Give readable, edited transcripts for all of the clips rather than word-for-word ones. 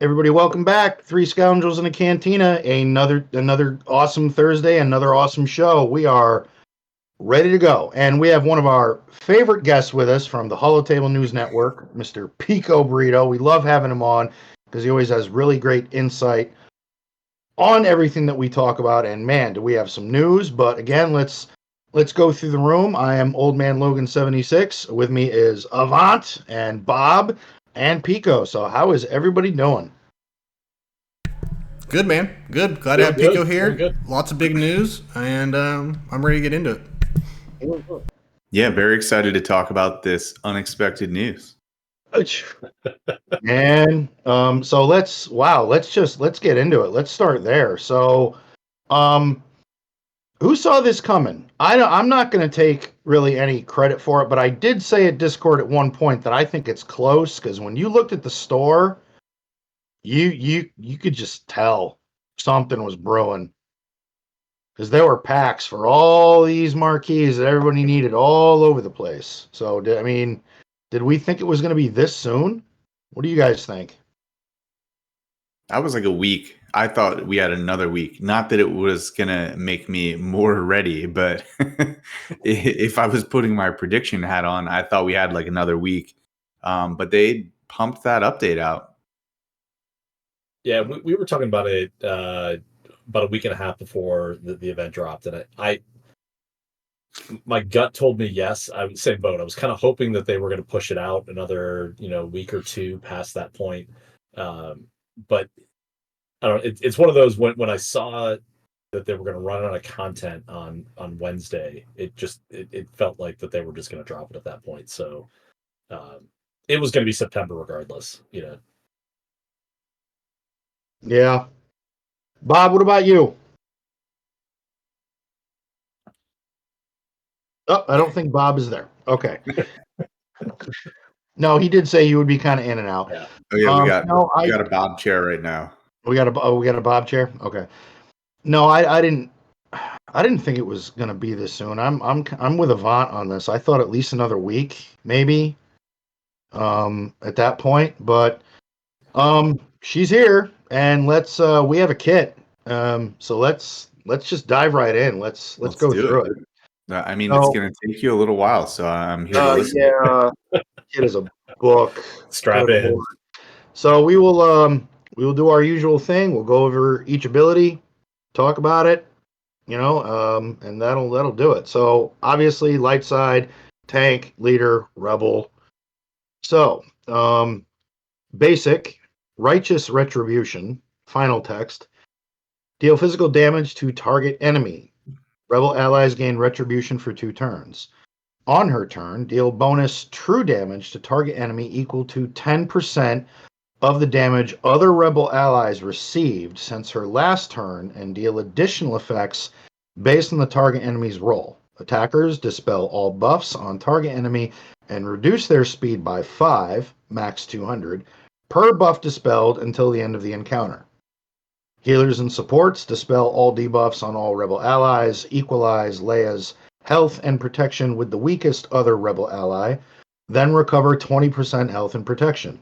Everybody, welcome back. Three Scoundrels in a Cantina. Another awesome Thursday, another awesome show. We are ready to go. And we have one of our favorite guests with us from the Holotable News Network, Mr. PicoBurrito. We love having him on because he always has really great insight on everything that we talk about. And man, do we have some news. But again, let's go through the room. I am Old Man Logan 76. With me is Avant and Bob and Pico. So how is everybody doing? Good, man. Good. Glad to have Pico here. Lots of big news, and I'm ready to get into it. Yeah, very excited to talk about this unexpected news. And so let's get into it. Let's start there. So, who saw this coming? I'm not going to take really any credit for it, but I did say at Discord at one point that I think it's close because when you looked at the store, you could just tell something was brewing because there were packs for all these marquees that everybody needed all over the place. So, did we think it was going to be this soon? What do you guys think? I was like a week. I thought we had another week. Not that it was going to make me more ready, but if I was putting my prediction hat on, I thought we had like another week. But they pumped that update out. Yeah, we were talking about it about a week and a half before the event dropped, and my gut told me yes. I was same boat. I was kind of hoping that they were going to push it out another week or two past that point, but I don't know. It's one of those when I saw that they were going to run out of content on Wednesday, it felt like that they were just going to drop it at that point. So it was going to be September regardless. Yeah. Bob, what about you? Oh, I don't think Bob is there. Okay. No, he did say he would be kind of in and out. Yeah. Oh yeah, we got a Bob chair right now. We got a Bob chair. Okay. No, I didn't think it was gonna be this soon. I'm with Avant on this. I thought at least another week, maybe. At that point, but she's here, and we have a kit. So let's just dive right in. Let's go through it. I mean, it's going to take you a little while, so I'm here to listen. Yeah, it is a book. Strap in. So we will do our usual thing. We'll go over each ability, talk about it, and that'll do it. So obviously, light side, tank, leader, rebel. So basic, righteous retribution. Final text. Deal physical damage to target enemy. Rebel allies gain retribution for 2 turns. On her turn, deal bonus true damage to target enemy equal to 10% of the damage other rebel allies received since her last turn, and deal additional effects based on the target enemy's roll. Attackers dispel all buffs on target enemy and reduce their speed by 5, max 200, per buff dispelled until the end of the encounter. Healers and supports dispel all debuffs on all rebel allies, equalize Leia's health and protection with the weakest other rebel ally, then recover 20% health and protection.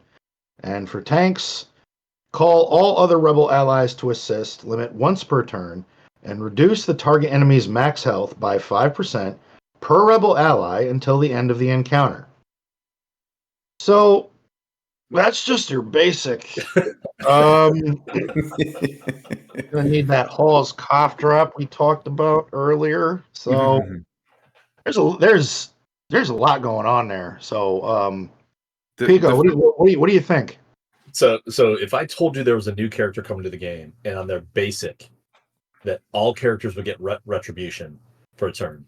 And for tanks, call all other rebel allies to assist, limit once per turn, and reduce the target enemy's max health by 5% per rebel ally until the end of the encounter. So that's just your basic. Gonna need that Hall's cough drop we talked about earlier. So there's a lot going on there. So Pico, what do you think? So if I told you there was a new character coming to the game, and on their basic that all characters would get retribution for a turn,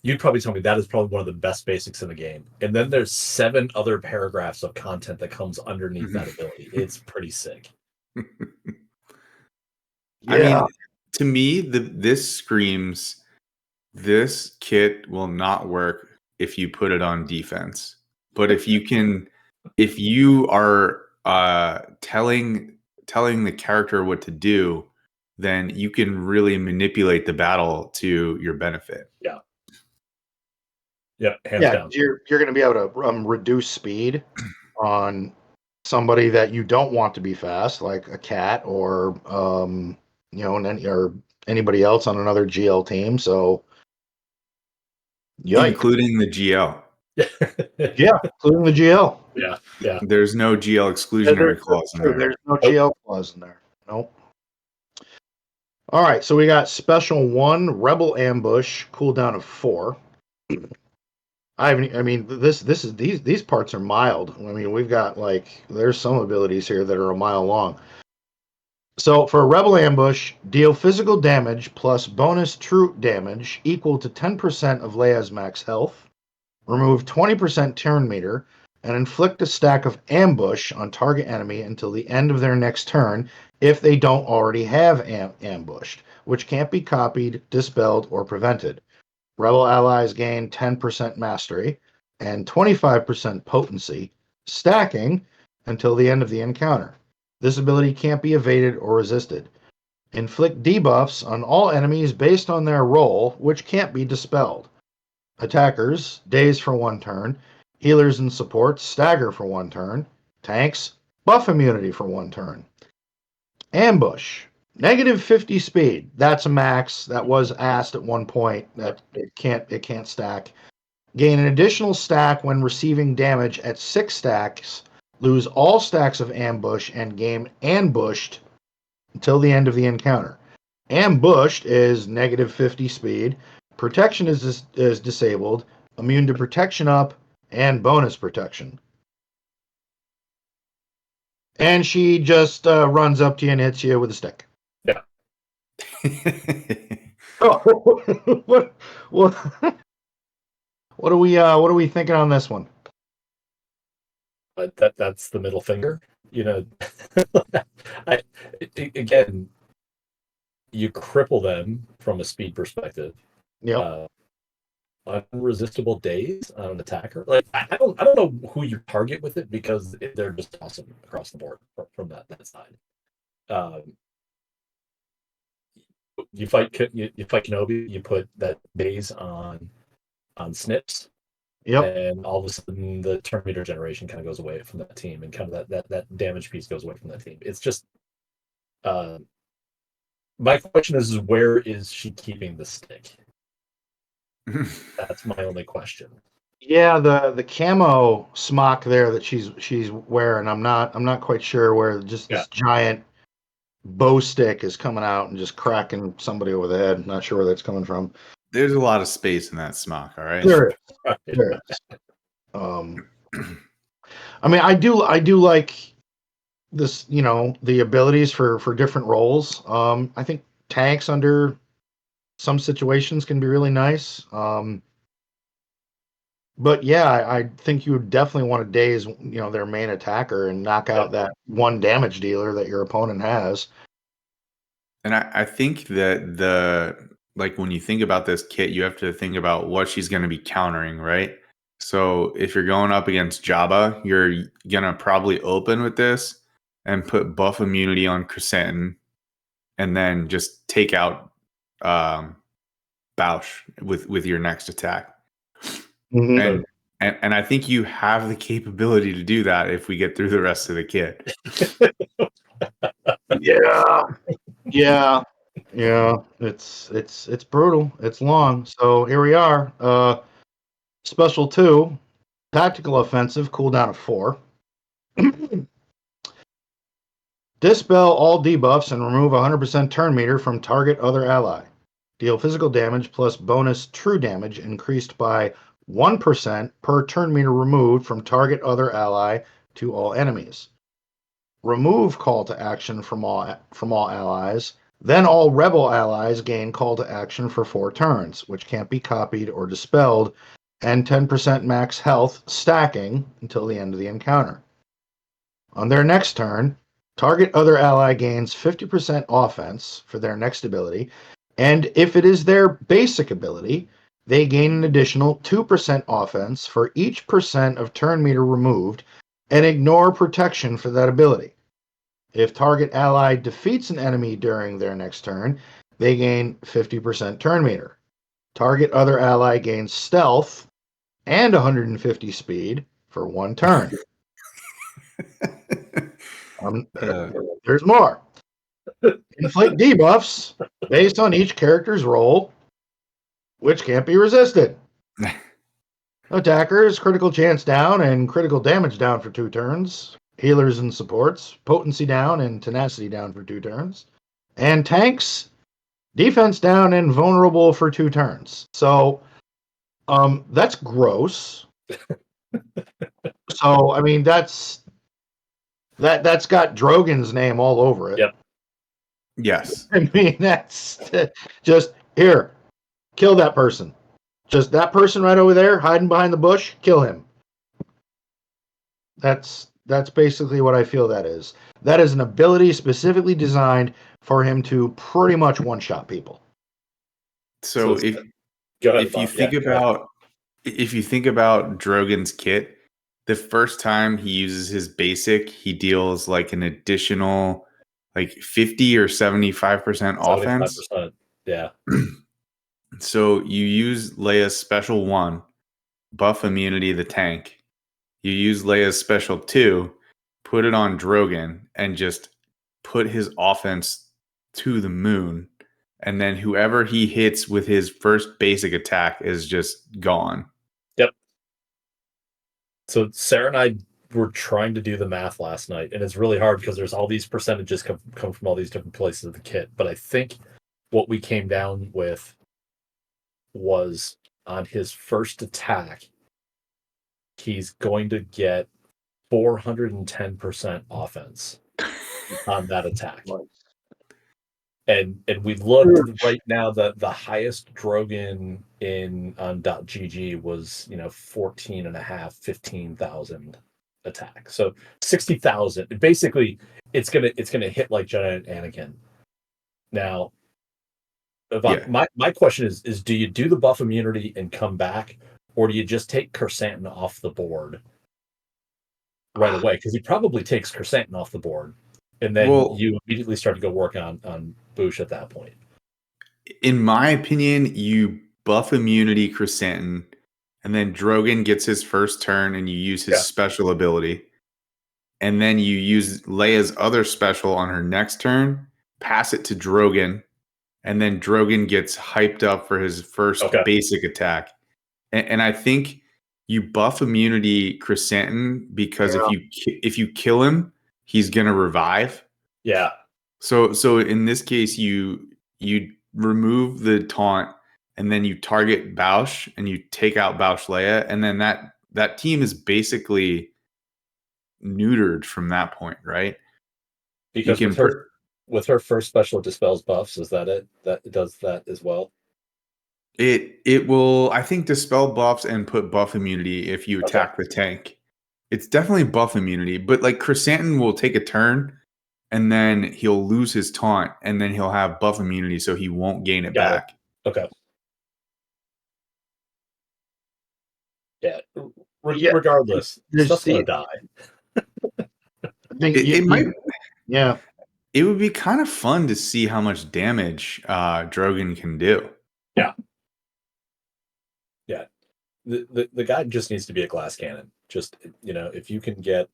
you'd probably tell me that is probably one of the best basics in the game. And then there's 7 other paragraphs of content that comes underneath that ability. It's pretty sick. I mean, to me, this screams, this kit will not work if you put it on defense. But if you are telling the character what to do, then you can really manipulate the battle to your benefit. Yeah. Yeah, hands down. You're going to be able to reduce speed on somebody that you don't want to be fast, like a cat or or anybody else on another GL team. So, yikes. Including the GL. Yeah, including the GL. Yeah. There's no GL exclusionary clause in there. There's no GL clause in there. Nope. All right, so we got Special 1, Rebel Ambush, cooldown of 4. These parts are mild. I mean, we've got there's some abilities here that are a mile long. So for a Rebel Ambush, deal physical damage plus bonus troop damage equal to 10% of Leia's max health. Remove 20% turn meter and inflict a stack of ambush on target enemy until the end of their next turn if they don't already have ambushed, which can't be copied, dispelled, or prevented. Rebel allies gain 10% mastery and 25% potency, stacking until the end of the encounter. This ability can't be evaded or resisted. Inflict debuffs on all enemies based on their role, which can't be dispelled. Attackers, daze for 1 turn. Healers and supports, stagger for 1 turn. Tanks, buff immunity for 1 turn. Ambush, negative 50 speed. That's a max. That was asked at one point. That it can't stack. Gain an additional stack when receiving damage at 6 stacks. Lose all stacks of ambush and gain ambushed until the end of the encounter. Ambushed is negative 50 speed. Protection is disabled. Immune to protection up and bonus protection. And she just runs up to you and hits you with a stick. Yeah. what are we thinking on this one? That's the middle finger. Again, you cripple them from a speed perspective. Yeah. Unresistible daze on an attacker. I don't know who you target with it because they're just awesome across the board from that side. You fight Kenobi, you put that daze on Snips. Yep. And all of a sudden the turn meter generation kind of goes away from that team, and kind of that damage piece goes away from that team. It's just my question is where is she keeping the stick? That's my only question. Yeah, the camo smock there that she's wearing, I'm not quite sure where this giant bow stick is coming out and just cracking somebody over the head. Not sure where that's coming from. There's a lot of space in that smock, all right? There is. I mean, I do like this, the abilities for different roles. I think tanks under some situations can be really nice. But yeah, I think you would definitely want to daze, their main attacker and knock out that one damage dealer that your opponent has. And I think that when you think about this kit, you have to think about what she's going to be countering, right? So if you're going up against Jabba, you're going to probably open with this and put buff immunity on Chrysanthemum and then just take out Bausch with your next attack. Mm-hmm. And I think you have the capability to do that if we get through the rest of the kit. Yeah. It's brutal. It's long. So here we are. Special 2, tactical offensive, cooldown of 4. Dispel all debuffs and remove 100% turn meter from target other ally. Deal physical damage plus bonus true damage increased by 1% per turn meter removed from target other ally to all enemies. Remove call to action from all allies. Then all rebel allies gain call to action for 4 turns, which can't be copied or dispelled, and 10% max health stacking until the end of the encounter. On their next turn, target other ally gains 50% offense for their next ability, and if it is their basic ability, they gain an additional 2% offense for each percent of turn meter removed and ignore protection for that ability. If target ally defeats an enemy during their next turn, they gain 50% turn meter. Target other ally gains stealth and 150 speed for 1 turn. There's more. Inflict debuffs based on each character's role, which can't be resisted. Attackers, critical chance down and critical damage down for 2 turns. Healers and supports, potency down and tenacity down for 2 turns. And tanks, defense down and vulnerable for 2 turns. So, that's gross. So, I mean, that's got Drogon's name all over it. Yep. Yes. I mean, that's just here, kill that person. Just that person right over there, hiding behind the bush, kill him. That's basically what I feel that is. That is an ability specifically designed for him to pretty much one-shot people. So if you think about Drogon's kit, the first time he uses his basic, he deals like an additional like 50 or 75% offense. 75%. Yeah. So you use Leia's special 1, buff immunity the tank. You use Leia's special 2, put it on Drogon, and just put his offense to the moon. And then whoever he hits with his first basic attack is just gone. Yep. So Sarah and I were trying to do the math last night, and it's really hard because there's all these percentages come from all these different places of the kit. But I think what we came down with was on his first attack, he's going to get 410% offense on that attack. And we looked right now that the highest Drogon in on .gg was 14.5, 15,000 attack. So 60,000. Basically, it's gonna hit like Jedi Anakin. Now, my question is do you do the buff immunity and come back, or do you just take Kersantin off the board right away? Because he probably takes Kersantin off the board, and then you immediately start to go work on Boosh at that point. In my opinion, you buff immunity Kersantin, and then Drogon gets his first turn, and you use his special ability, and then you use Leia's other special on her next turn, pass it to Drogon, and then Drogon gets hyped up for his first basic attack. And I think you buff immunity Kersantin because if you kill him, he's gonna revive. Yeah. So in this case, you remove the taunt, and then you target Bausch, and you take out Bausch Leia, and then that team is basically neutered from that point, right? Because with her first special, it dispels buffs. Is that it? That it does that as well? It will, I think, dispel buffs and put buff immunity if you attack the tank. It's definitely buff immunity, but like Kersantin will take a turn, and then he'll lose his taunt, and then he'll have buff immunity, so he won't gain it back. Okay. Yeah. Regardless, stuff's gonna die. I think it might. Yeah. It would be kind of fun to see how much damage Drogon can do. Yeah. Yeah. The guy just needs to be a glass cannon. Just, if you can get,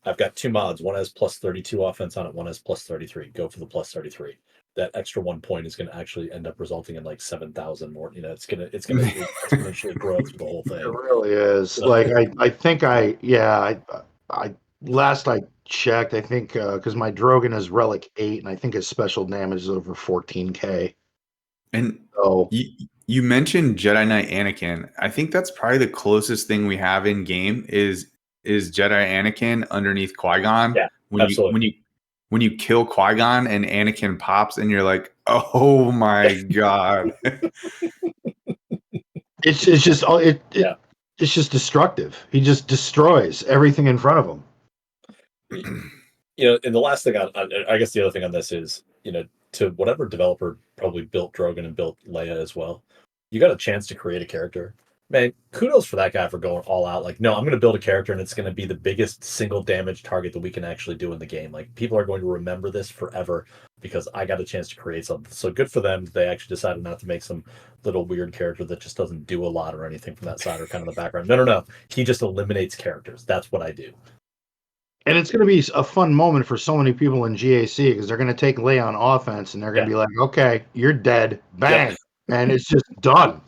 I've got 2 mods. One has plus 32 offense on it. One has plus 33. Go for the plus 33. That extra 1 point is going to actually end up resulting in like 7,000 more. It's going to exponentially grow through the whole thing. It really is. Like I think I last I checked, I think because my Drogon is relic 8, and I think his special damage is over 14k. And you mentioned Jedi Knight Anakin. I think that's probably the closest thing we have in game is Jedi Anakin underneath Qui-Gon. Yeah, absolutely. When you kill Qui-Gon and Anakin pops, and you're like, oh my god. It's just destructive. He just destroys everything in front of him. And the last thing I guess the other thing on this is, to whatever developer probably built Drogon and built Leia as well, you got a chance to create a character. Man, kudos for that guy for going all out. Like, no, I'm going to build a character, and it's going to be the biggest single damage target that we can actually do in the game. Like, people are going to remember this forever because I got a chance to create something. So good for them. They actually decided not to make some little weird character that just doesn't do a lot or anything from that side or kind of the background. No. He just eliminates characters. That's what I do. And it's going to be a fun moment for so many people in GAC because they're going to take Leia on offense and they're going to be like, okay, you're dead. Bang. And it's just done.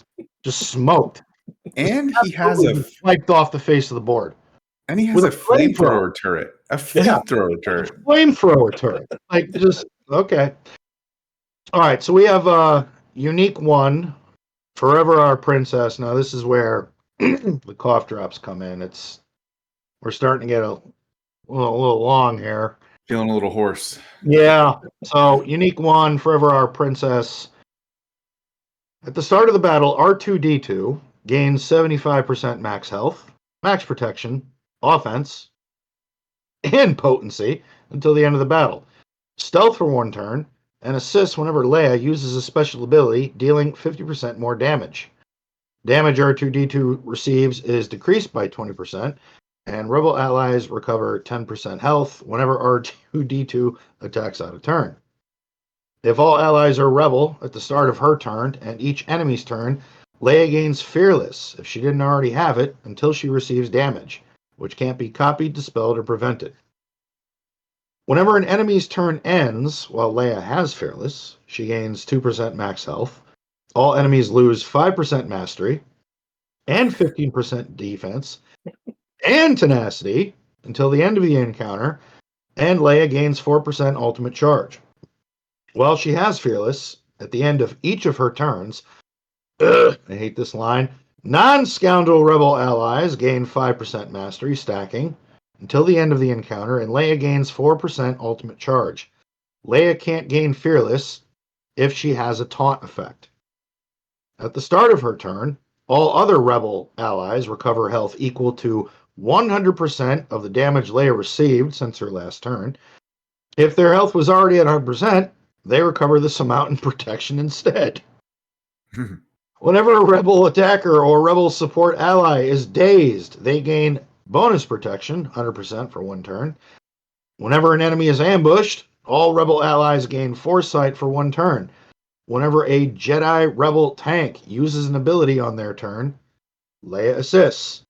Just smoked. And he has a wiped off the face of the board. And he has With a a flamethrower. flamethrower turret. A flamethrower turret. Flamethrower turret. Like, just, okay. All right, so we have unique one, Forever Our Princess. Now, this is where the cough drops come in. We're starting to get a little long here. Feeling a little hoarse. Yeah. So, unique one, Forever Our Princess. At the start of the battle, R2D2 gains 75% max health, max protection, offense, and potency until the end of the battle. Stealth for 1 turn, and assist whenever Leia uses a special ability, dealing 50% more damage. Damage R2D2 receives is decreased by 20%, and Rebel allies recover 10% health whenever R2D2 attacks out of turn. If all allies are Rebel at the start of her turn and each enemy's turn, Leia gains Fearless, if she didn't already have it, until she receives damage, which can't be copied, dispelled, or prevented. Whenever an enemy's turn ends while Leia has Fearless, she gains 2% max health. All enemies lose 5% mastery and 15% defense and tenacity until the end of the encounter, and Leia gains 4% ultimate charge. While she has Fearless, at the end of each of her turns, I hate this line, non-Scoundrel Rebel allies gain 5% mastery, stacking, until the end of the encounter, and Leia gains 4% ultimate charge. Leia can't gain Fearless if she has a taunt effect. At the start of her turn, all other Rebel allies recover health equal to 100% of the damage Leia received since her last turn. If their health was already at 100%, they recover this amount in protection instead. Whenever a Rebel attacker or Rebel support ally is dazed, they gain bonus protection, 100% for 1 turn. Whenever an enemy is ambushed, all Rebel allies gain Foresight for 1 turn. Whenever a Jedi Rebel tank uses an ability on their turn, Leia assists.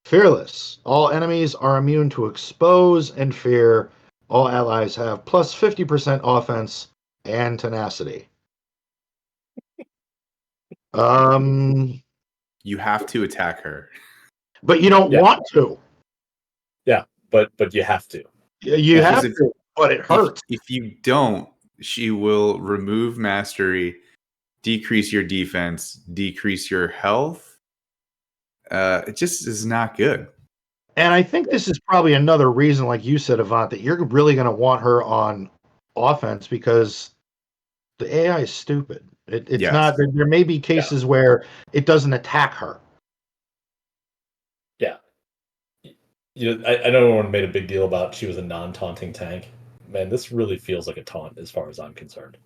Fearless. All enemies are immune to expose and fear. All allies have plus 50% offense and tenacity. You have to attack her. But you don't want to. Yeah, but you have to. You have to, but it hurts. If you don't, she will remove mastery, decrease your defense, decrease your health. It just is not good. And I think this is probably another reason, like you said, Avant, that you're really going to want her on offense because the AI is stupid. It's not. There may be cases where it doesn't attack her. Yeah. You know, I know everyone made a big deal about she was a non-taunting tank. Man, this really feels like a taunt as far as I'm concerned.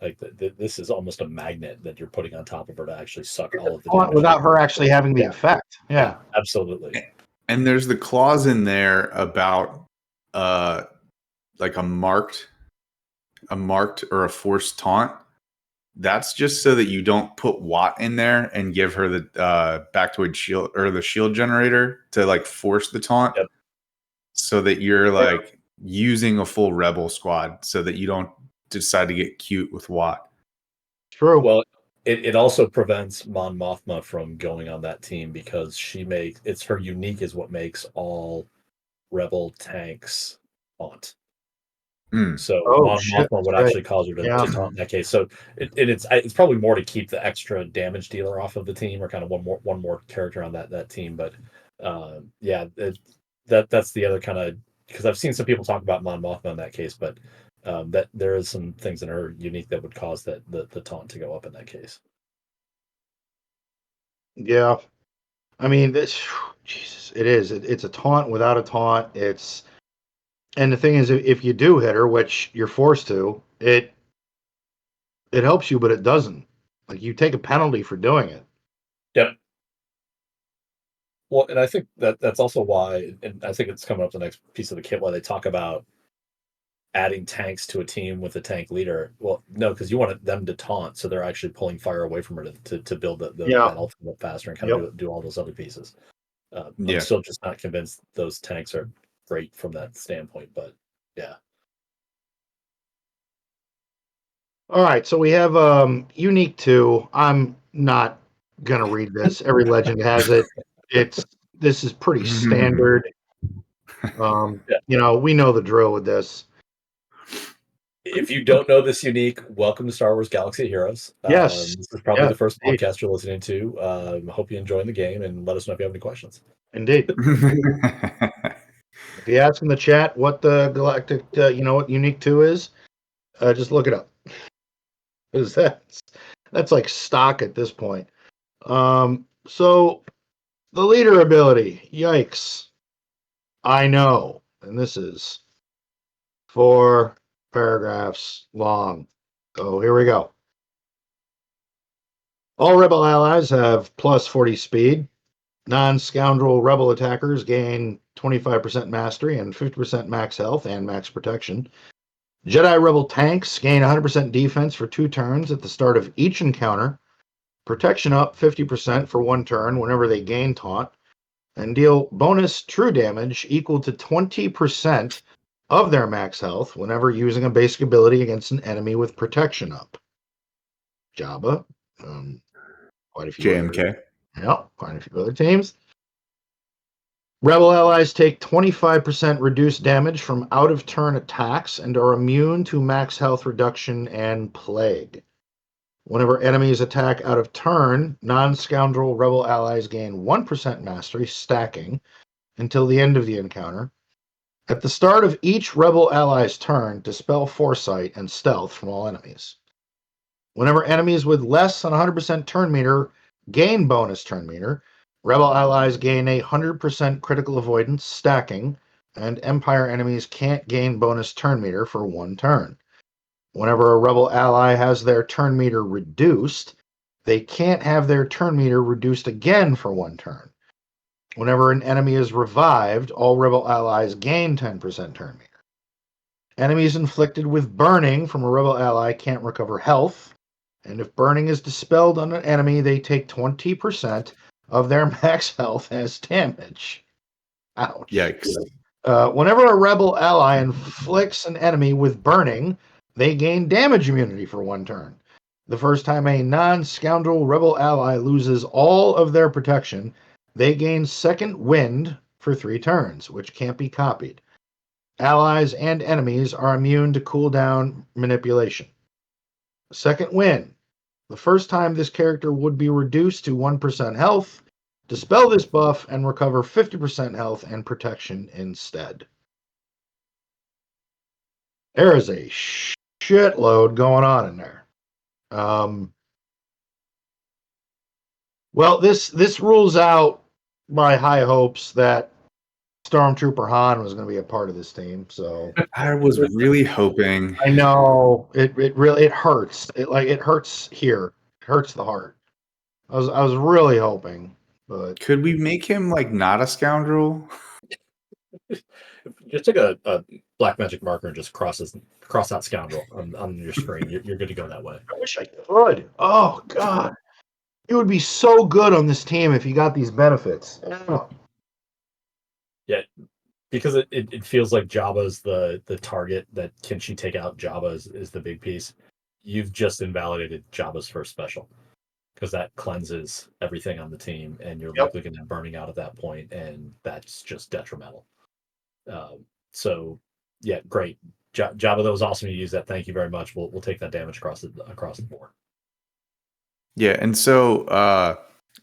Like this is almost a magnet that you're putting on top of her to actually suck all of the damage without her actually having the effect. Yeah, absolutely. And there's the clause in there about like a marked or a forced taunt. That's just so that you don't put Watt in there and give her the Bactoid shield or the shield generator to like force the taunt. Yep. So that you're like using a full Rebel squad so that you don't decide to get cute with Watt. True. Well, it also prevents Mon Mothma from going on that team because it's her unique is what makes all Rebel tanks taunt. So Mon Mothma would actually cause her to taunt in that case. So it's probably more to keep the extra damage dealer off of the team, or kind of one more character on that team. But that's the other kind of, because I've seen some people talk about Mon Mothma in that case, but that there is some things in her unique that would cause the taunt to go up in that case. Yeah, I mean, Jesus, it is. It's a taunt without a taunt. And the thing is, if you do hit her, which you're forced to, it helps you, but it doesn't. Like, you take a penalty for doing it. Yep. Well, and I think that's also why, and I think it's coming up the next piece of the kit, why they talk about adding tanks to a team with a tank leader. Well, no, because you want them to taunt, so they're actually pulling fire away from her to build that ultimate faster and kind of do all those other pieces. I'm still just not convinced those tanks are great from that standpoint. But yeah. All right, so we have Unique 2. I'm not gonna read this. Every legend has it. This is pretty standard. We know the drill with this. If you don't know this Unique, welcome to Star Wars Galaxy of Heroes. Yes. This is probably the first indeed. podcast you're listening to. Hope you're enjoying the game, and let us know if you have any questions. Indeed. If you ask in the chat what the Galactic, what Unique 2 is, just look it up. Because that's like stock at this point. So the leader ability, yikes. I know. And this is 4 paragraphs long. So here we go. All rebel allies have plus 40 speed. Non-scoundrel rebel attackers gain 25% mastery and 50% max health and max protection. Jedi rebel tanks gain 100% defense for 2 turns at the start of each encounter. Protection up 50% for 1 turn whenever they gain taunt. And deal bonus true damage equal to 20% of their max health whenever using a basic ability against an enemy with protection up. Jabba. Quite a few JMK. quite a few other teams. Rebel allies take 25% reduced damage from out-of-turn attacks and are immune to max health reduction and plague. Whenever enemies attack out of turn, non-scoundrel rebel allies gain 1% mastery, stacking, until the end of the encounter. At the start of each rebel ally's turn, dispel foresight and stealth from all enemies. Whenever enemies with less than 100% turn meter gain bonus turn meter, rebel allies gain 100% critical avoidance, stacking, and Empire enemies can't gain bonus turn meter for 1 turn. Whenever a rebel ally has their turn meter reduced, they can't have their turn meter reduced again for 1 turn. Whenever an enemy is revived, all rebel allies gain 10% turn meter. Enemies inflicted with burning from a rebel ally can't recover health, and if burning is dispelled on an enemy, they take 20% of their max health as damage. Ouch. Yikes. Whenever a rebel ally inflicts an enemy with burning, they gain damage immunity for 1 turn. The first time a non-scoundrel rebel ally loses all of their protection, they gain second wind for 3 turns, which can't be copied. Allies and enemies are immune to cooldown manipulation. Second wind. The first time this character would be reduced to 1% health. Dispel this buff and recover 50% health and protection instead. There is a shitload going on in there. Well, this rules out my high hopes that Stormtrooper Han was going to be a part of this team. So I was really hoping. I know it really hurts. It hurts here. It hurts the heart. I was really hoping, but Could we make him like not a scoundrel? Just take a black magic marker and just cross out scoundrel on your screen. You're good to go that way. I wish I could. Oh God, it would be so good on this team if you got these benefits. Oh. Yeah, because it feels like Jabba's the target that can she take out Jabba is the big piece. You've just invalidated Jabba's first special because that cleanses everything on the team, and you're likely going to be burning out at that point, and that's just detrimental. So yeah, great. Jabba, that was awesome to use that. Thank you very much. We'll take that damage across the board. Yeah, and so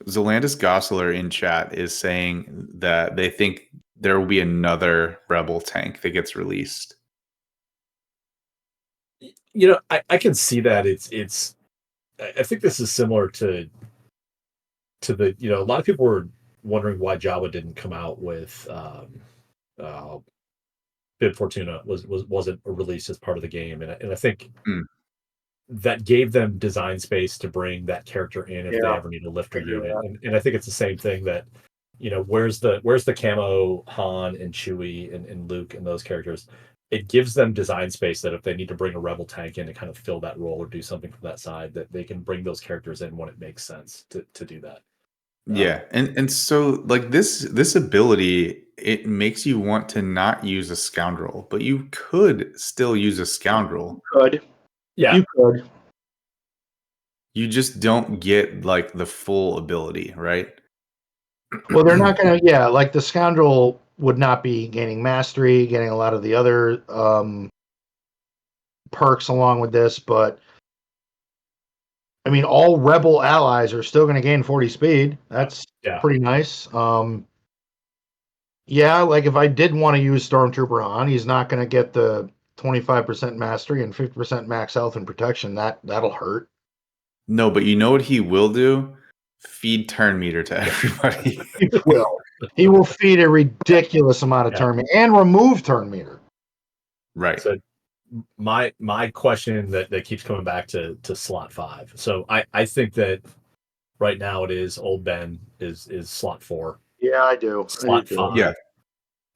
Zelandis Gosseler in chat is saying that they think there will be another rebel tank that gets released. You know, I can see that. It's I think this is similar to the, a lot of people were wondering why Jabba didn't come out with Bib Fortuna wasn't released as part of the game, and I think that gave them design space to bring that character in if they ever need a lifter unit, and I think it's the same thing that, where's the camo Han and Chewie and Luke and those characters. It gives them design space that if they need to bring a rebel tank in to kind of fill that role or do something from that side, that they can bring those characters in when it makes sense to do that. Yeah, and so like this ability, it makes you want to not use a scoundrel, but you could still use a scoundrel. Could. Yeah. You could. You just don't get like the full ability, right? Well, they're not going to, yeah, like the scoundrel would not be gaining mastery, getting a lot of the other perks along with this, but I mean, all rebel allies are still going to gain 40 speed. That's pretty nice. Yeah, like if I did want to use Stormtrooper Han, he's not going to get the 25% mastery and 50% max health and protection. That'll hurt. No, but you know what he will do? Feed turn meter to everybody. He will. He will feed a ridiculous amount of turn meter and remove turn meter. Right. So my question that keeps coming back to slot 5. So I think that right now it is old Ben is slot 4. Yeah, I do. Slot 5. Yeah.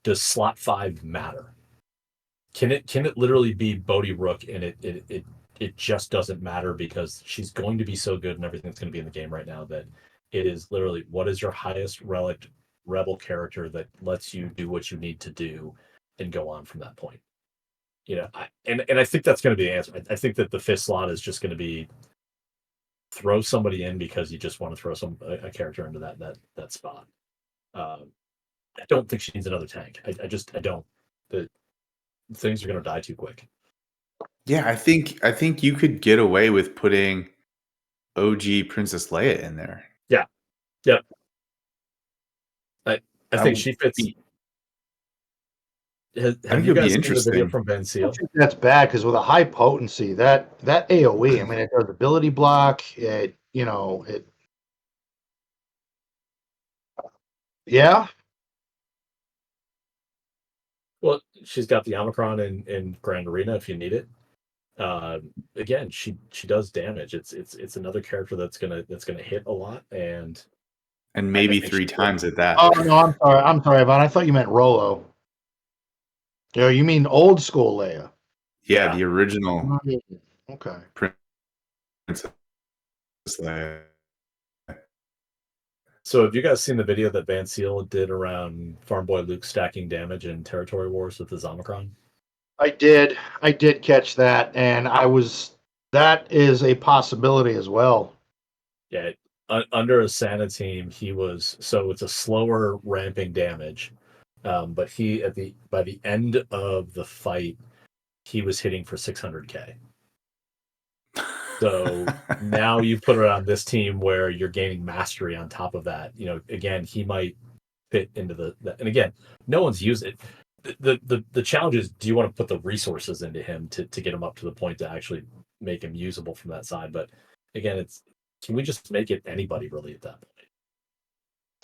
Does slot 5 matter? Can it literally be Bodhi Rook and it just doesn't matter because she's going to be so good and everything that's going to be in the game right now that it is literally what is your highest relic rebel character that lets you do what you need to do and go on from that point. You know, I think that's going to be the answer. I think that the 5th slot is just going to be throw somebody in because you just want to throw a character into that spot. I don't think she needs another tank. I don't. The things are going to die too quick. Yeah, I think you could get away with putting OG Princess Leia in there. Yeah. Yep. I think she fits. Have you guys seen the video from Ben Seal? I don't think that's bad because with a high potency, that AoE, I mean, it does ability block. It. Yeah. Well, she's got the Omicron in Grand Arena if you need it. Again, she does damage. It's another character that's gonna hit a lot and maybe 3 times at that. Oh no, I'm sorry, Yvonne. I thought you meant Rolo. Yeah, you mean old school Leia? Yeah, the original. Okay. Princess Leia. So have you guys seen the video that Van Seal did around Farm Boy Luke stacking damage in Territory Wars with his Omicron? I did catch that, and that is a possibility as well. Yeah, under a Santa team, it's a slower ramping damage, but by the end of the fight, he was hitting for 600k. So now you put it on this team where you're gaining mastery on top of that. You know, again, he might fit into the and again, no one's used it. The challenge is, do you want to put the resources into him to get him up to the point to actually make him usable from that side? But again, can we just make it anybody really at that point?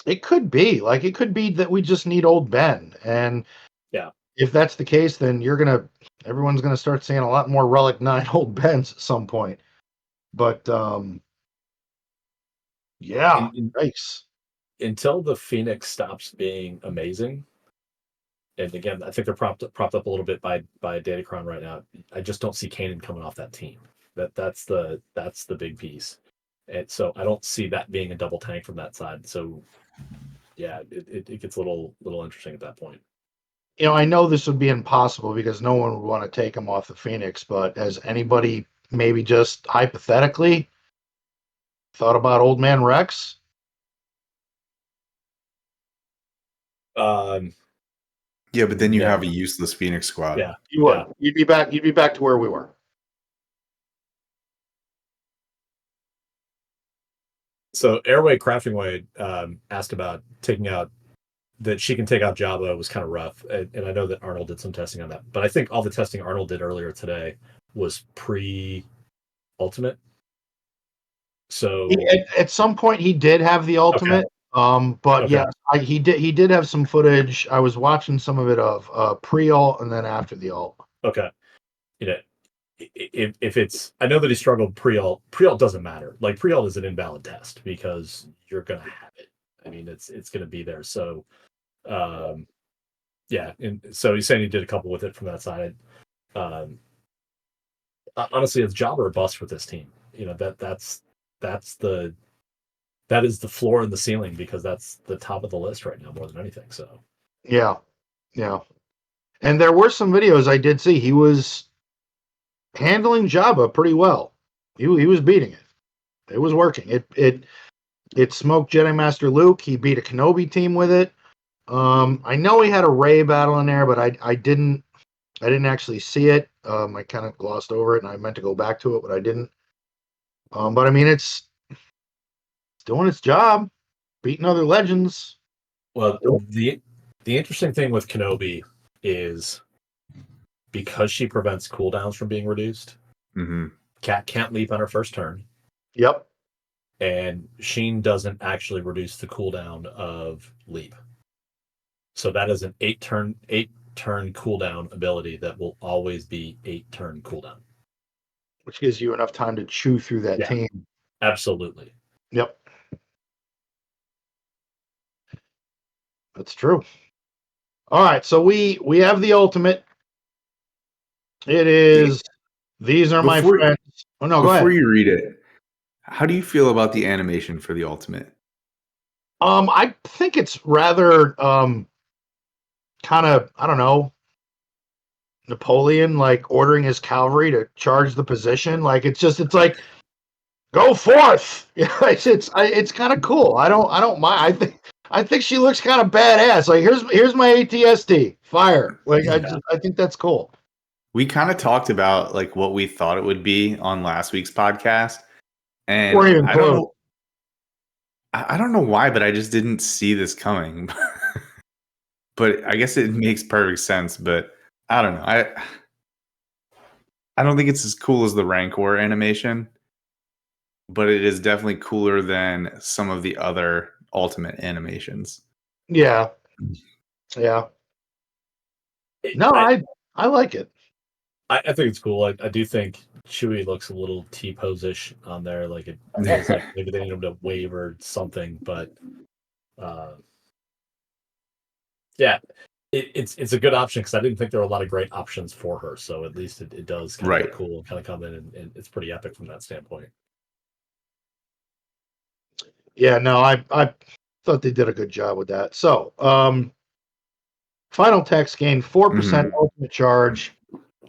It could be that we just need old Ben, and if that's the case, then everyone's gonna start seeing a lot more Relic 9 old Bens at some point. But nice. Until the Phoenix stops being amazing, and again, I think they're propped up a little bit by Datacron right now. I just don't see Kanan coming off that team. That's the big piece, and so I don't see that being a double tank from that side. So yeah, it gets a little interesting at that point. You know, I know this would be impossible because no one would want to take him off the Phoenix, but has anybody maybe just hypothetically thought about Old Man Rex? Yeah, but then you have a useless Phoenix squad. Yeah, you would. Yeah. You'd be back to where we were. So Airway Crafting Way asked about taking out that she can take out Jabba was kind of rough, and I know that Arnold did some testing on that, but I think all the testing Arnold did earlier today was pre-ultimate. So at some point he did have the ultimate, but okay. Yeah, he did have some footage. I was watching some of it of pre-ult and then after the ult. Okay, you know, if it's, I know that he struggled pre-ult. Pre-ult doesn't matter. Like pre-ult is an invalid test because you're gonna have it. I mean, it's gonna be there. So, yeah, and so he's saying he did a couple with it from that side. Honestly, it's job or bust with this team. You know, that's the that is the floor and the ceiling because that's the top of the list right now more than anything. So Yeah. And there were some videos I did see. He was handling Jabba pretty well. He was beating it. It was working. It smoked Jedi Master Luke. He beat a Kenobi team with it. I know he had a Rey battle in there, but I didn't actually see it. I kind of glossed over it, and I meant to go back to it, but I didn't. But I mean, it's doing its job, beating other legends. well, the interesting thing with Kenobi is because she prevents cooldowns from being reduced. Cat can't leap on her first turn. Yep. And Sheen doesn't actually reduce the cooldown of leap. So that is an 8-turn cooldown ability that will always be 8-turn cooldown. Which gives you enough time to chew through that team. Absolutely. Yep. That's true. All right, so we have the ultimate. It is these are my friends. Oh no, go ahead. Before you read it, how do you feel about the animation for the ultimate? I think it's rather kind of, I don't know, Napoleon like ordering his cavalry to charge the position. Like it's like go forth. It's kind of cool. I don't mind. I think she looks kind of badass. Like here's my ATST. Fire. Like I think that's cool. We kind of talked about like what we thought it would be on last week's podcast, and I don't know why, but I just didn't see this coming. But I guess it makes perfect sense. But I don't know. I don't think it's as cool as the Rancor animation, but it is definitely cooler than some of the other Ultimate animations. Yeah. No, I like it. I think it's cool. I do think Chewie looks a little T-pose-ish on there. Like it feels like maybe they need him to wave or something. But yeah, it's a good option because I didn't think there were a lot of great options for her. So at least it does kind of look cool and kind of come in and it's pretty epic from that standpoint. Yeah, no, I thought they did a good job with that. So, final text gain 4% ultimate charge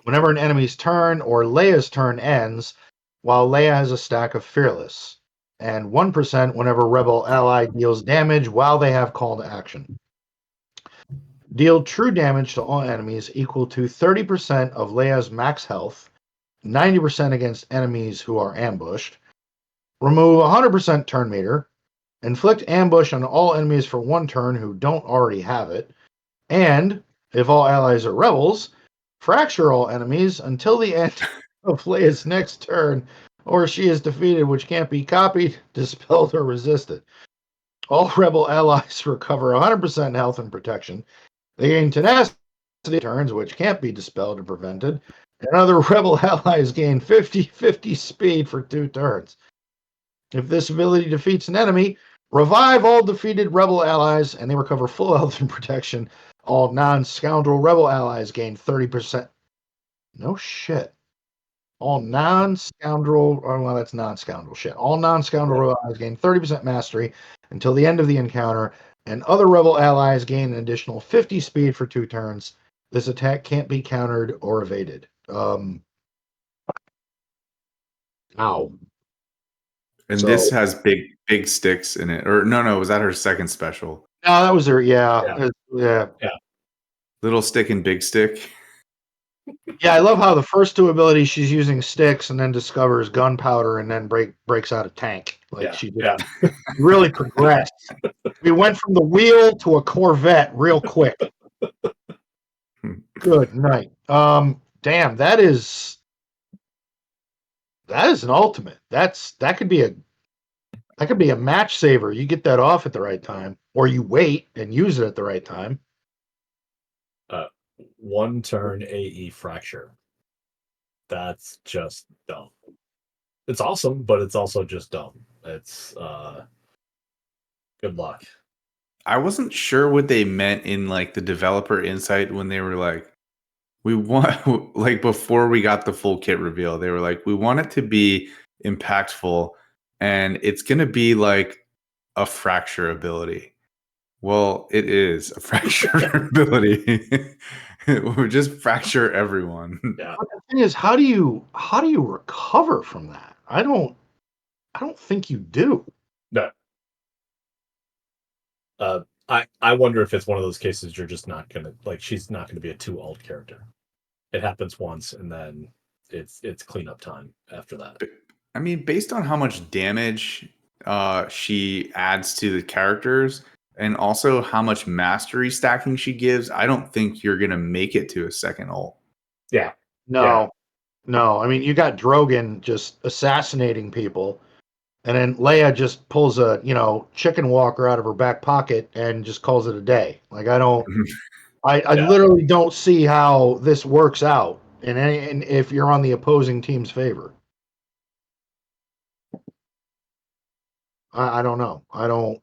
whenever an enemy's turn or Leia's turn ends, while Leia has a stack of Fearless, and 1% whenever Rebel ally deals damage while they have call to action. Deal true damage to all enemies equal to 30% of Leia's max health, 90% against enemies who are ambushed. Remove 100% turn meter. Inflict ambush on all enemies for 1 turn who don't already have it. And, if all allies are rebels, fracture all enemies until the end of Leia's next turn, or she is defeated, which can't be copied, dispelled, or resisted. All rebel allies recover 100% health and protection. They gain tenacity turns, which can't be dispelled or prevented. And other rebel allies gain 50/50 speed for 2 turns. If this ability defeats an enemy, revive all defeated rebel allies, and they recover full health and protection. All non-scoundrel rebel allies gain 30%. No shit. All non-scoundrel, well, that's non-scoundrel shit. All non-scoundrel rebel allies gain 30% mastery until the end of the encounter, and other rebel allies gain an additional 50 speed for 2 turns. This attack can't be countered or evaded. Ow. And this has big sticks in it. Or no, was that her second special? No, that was her. Yeah. Little stick and big stick. Yeah, I love how the first 2 abilities she's using sticks and then discovers gunpowder and then breaks out a tank. Like she really progressed. We went from the wheel to a Corvette real quick. Good night. Damn, that is an ultimate. That could be a match saver. You get that off at the right time, or you wait and use it at the right time. 1 turn AE fracture. That's just dumb. It's awesome, but it's also just dumb. It's good luck. I wasn't sure what they meant in like the developer insight when they were like, we want like before we got the full kit reveal, they were like, we want it to be impactful, and it's gonna be like a fracture ability. Well, it is a fracture ability. It will just fracture everyone. Yeah. But the thing is, how do you recover from that? I don't think you do. No. I wonder if it's one of those cases you're just not gonna like. She's not gonna be a too alt character. It happens once, and then it's cleanup time after that. I mean, based on how much damage she adds to the characters, and also how much mastery stacking she gives, I don't think you're gonna make it to a second ult. Yeah. No, no. I mean, you got Drogon just assassinating people, and then Leia just pulls a chicken walker out of her back pocket and just calls it a day. Like I Yeah. literally don't see how this works out and if you're on the opposing team's favor. I don't know. I don't.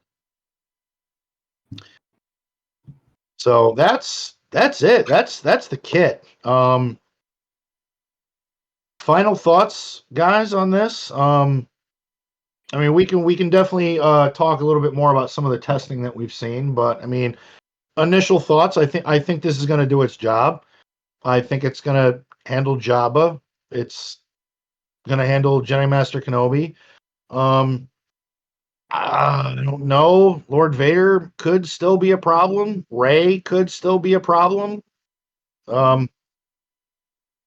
So that's it. That's the kit. Final thoughts, guys, on this. I mean, we can definitely talk a little bit more about some of the testing that we've seen, but I mean, initial thoughts. I think this is going to do its job. I think it's going to handle Jabba. It's going to handle Jedi Master Kenobi. I don't know. Lord Vader could still be a problem. Rey could still be a problem. I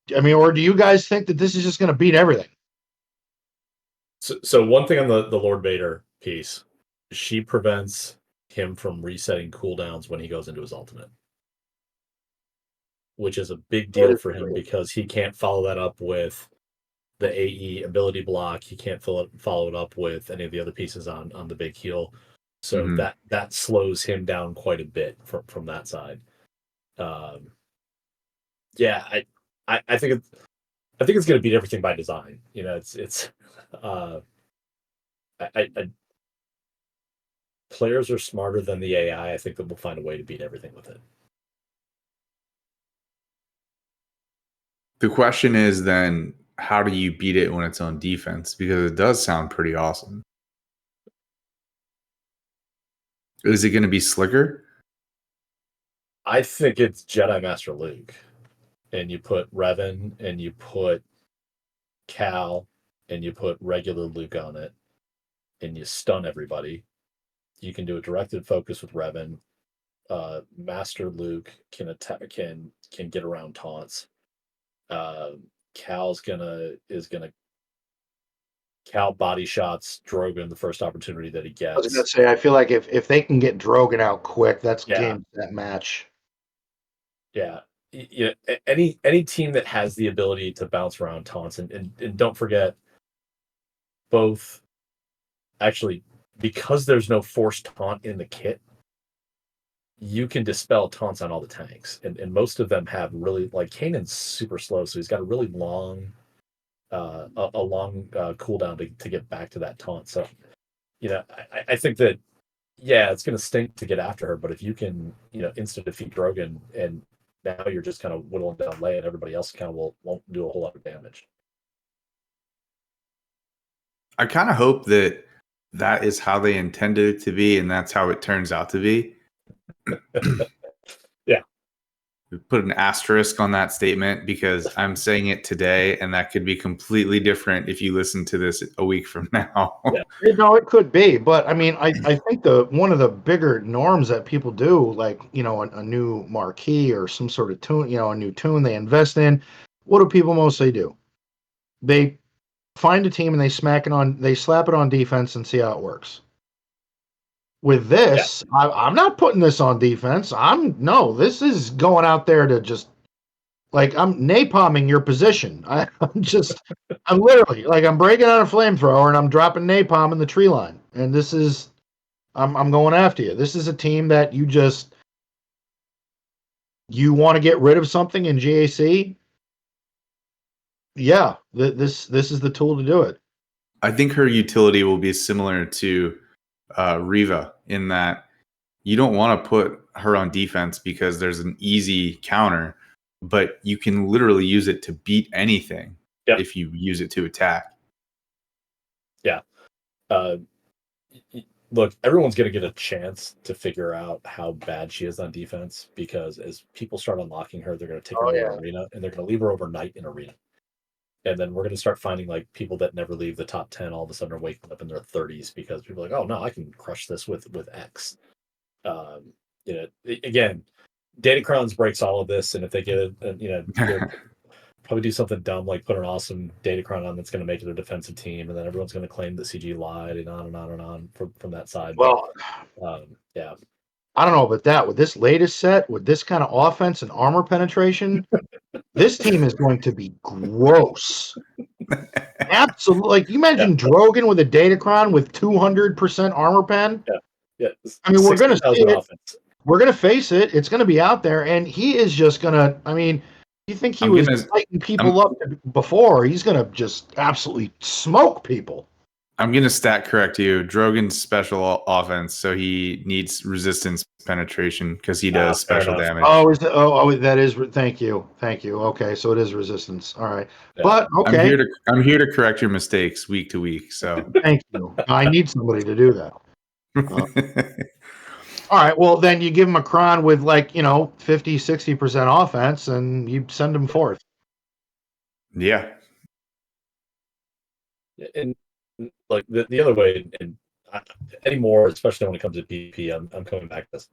mean, or do you guys think that this is just going to beat everything? So one thing on the Lord Vader piece, she prevents him from resetting cooldowns when he goes into his ultimate, which is a big deal for him because he can't follow that up with the AE ability block. He can't follow it up with any of the other pieces on the big heal. So that slows him down quite a bit from that side. Yeah, I think it's going to beat everything by design. You know, it's players are smarter than the AI. I think that we'll find a way to beat everything with it. The question is then, how do you beat it when it's on defense? Because it does sound pretty awesome. Is it going to be slicker? I think it's Jedi Master Luke, and you put Revan, and you put Cal, and you put regular Luke on it, and you stun everybody. You can do a directed focus with Revan. Master Luke can attack, can get around taunts. Cal body shots Drogon the first opportunity that he gets. I was going to say, I feel like if they can get Drogon out quick, that's game that match. Yeah. You know, any team that has the ability to bounce around taunts and don't forget both actually because there's no forced taunt in the kit, you can dispel taunts on all the tanks. And most of them have really like Kanan's super slow, so he's got a really long cooldown to get back to that taunt. So, you know, I think that it's going to stink to get after her, but if you can, instant defeat Drogon, and now you're just kind of whittling down Leia, and everybody else kind of won't do a whole lot of damage. I kind of hope that is how they intended it to be, and that's how it turns out to be. Yeah. Put an asterisk on that statement because I'm saying it today, and that could be completely different if you listen to this a week from now. Yeah. No, it could be, but I mean, I think one of the bigger norms that people do, like a new marquee or some sort of tune, a new tune they invest in. What do people mostly do? They find a team and they slap it on defense and see how it works. With this, I'm not putting this on defense. This is going out there to just like I'm napalming your position. I'm literally like I'm breaking out a flamethrower and I'm dropping napalm in the tree line. And this is I'm going after you. This is a team that you want to get rid of something in GAC. Yeah, this is the tool to do it. I think her utility will be similar to Riva in that you don't want to put her on defense because there's an easy counter, but you can literally use it to beat anything if you use it to attack. Yeah. look, everyone's going to get a chance to figure out how bad she is on defense because as people start unlocking her, they're going to take her Oh, to yeah. arena and they're going to leave her overnight in arena. And then we're going to start finding like people that never leave the top 10 all of a sudden are waking up in their 30s because people are like, oh no, I can crush this with X. Again, Datacrons breaks all of this, and if they get it, they'll probably do something dumb like put an awesome Datacron on that's going to make it a defensive team, and then everyone's going to claim that CG lied and on and on and on from that side. Well, yeah. I don't know about that. With this latest set, with this kind of offense and armor penetration, this team is going to be gross. Absolutely. Like you mentioned, Drogon with a Datacron with 200% armor pen. Yeah. I mean, we're going to see it. Offense. We're going to face it. It's going to be out there, and he is just going to. I mean, you think he was lighting people up before? He's going to just absolutely smoke people. I'm going to stat correct you. Drogon's special offense, so he needs resistance penetration because he does special damage. Oh, is it? Oh, that is. Thank you. Okay, so it is resistance. All right, but okay. I'm here to correct your mistakes week to week. So thank you. I need somebody to do that. All right, well then you give him a cron with 50-60% offense, and you send him forth. Yeah. And like the other way, and anymore, especially when it comes to PvP, I'm coming back to this.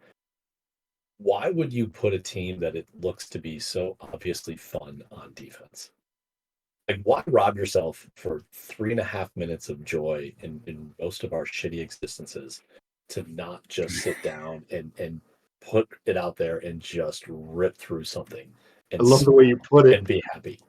Why would you put a team that it looks to be so obviously fun on defense? Like, why rob yourself for 3.5 minutes of joy in most of our shitty existences to not just sit down and put it out there and just rip through something? I love the way you put it. And be happy.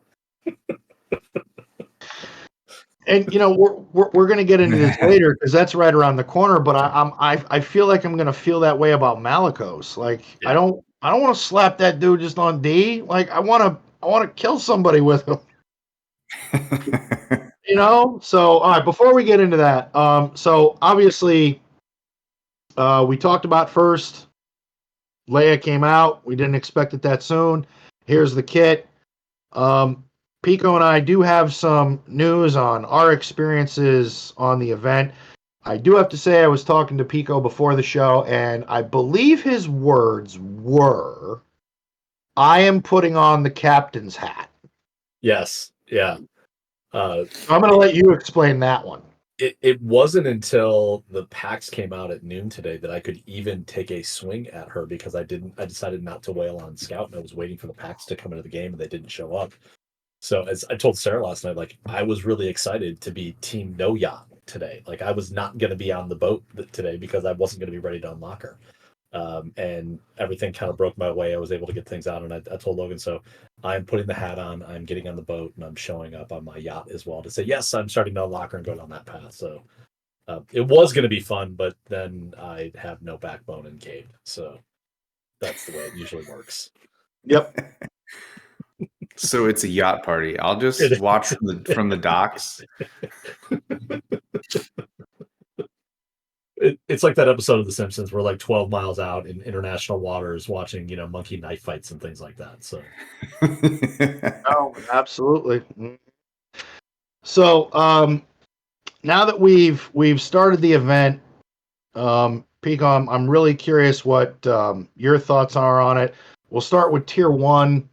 And we're going to get into this later because that's right around the corner. But I feel like I'm going to feel that way about Malicos. Like I don't want to slap that dude just on D. Like I want to kill somebody with him. So all right, before we get into that, so obviously we talked about first Leia came out. We didn't expect it that soon. Here's the kit. Pico and I do have some news on our experiences on the event. I do have to say I was talking to Pico before the show, and I believe his words were, I am putting on the captain's hat. Yes. Yeah. I'm going to let you explain that one. It wasn't until the PAX came out at noon today that I could even take a swing at her because I decided not to wail on Scout, and I was waiting for the PAX to come into the game, and they didn't show up. So as I told Sarah last night, like I was really excited to be Team No Yacht today. Like I was not going to be on the boat today because I wasn't going to be ready to unlock her. And everything kind of broke my way. I was able to get things out, and I told Logan, so I'm putting the hat on, I'm getting on the boat, and I'm showing up on my yacht as well to say, yes, I'm starting to unlock her and go down that path. So it was going to be fun, but then I have no backbone and caved. So that's the way it usually works. Yep. So it's a yacht party. I'll just watch from the docks. It's like that episode of The Simpsons where like 12 miles out in international waters watching, monkey knife fights and things like that. So oh, absolutely. So now that we've started the event, Pico, I'm really curious what your thoughts are on it. We'll start with tier 1.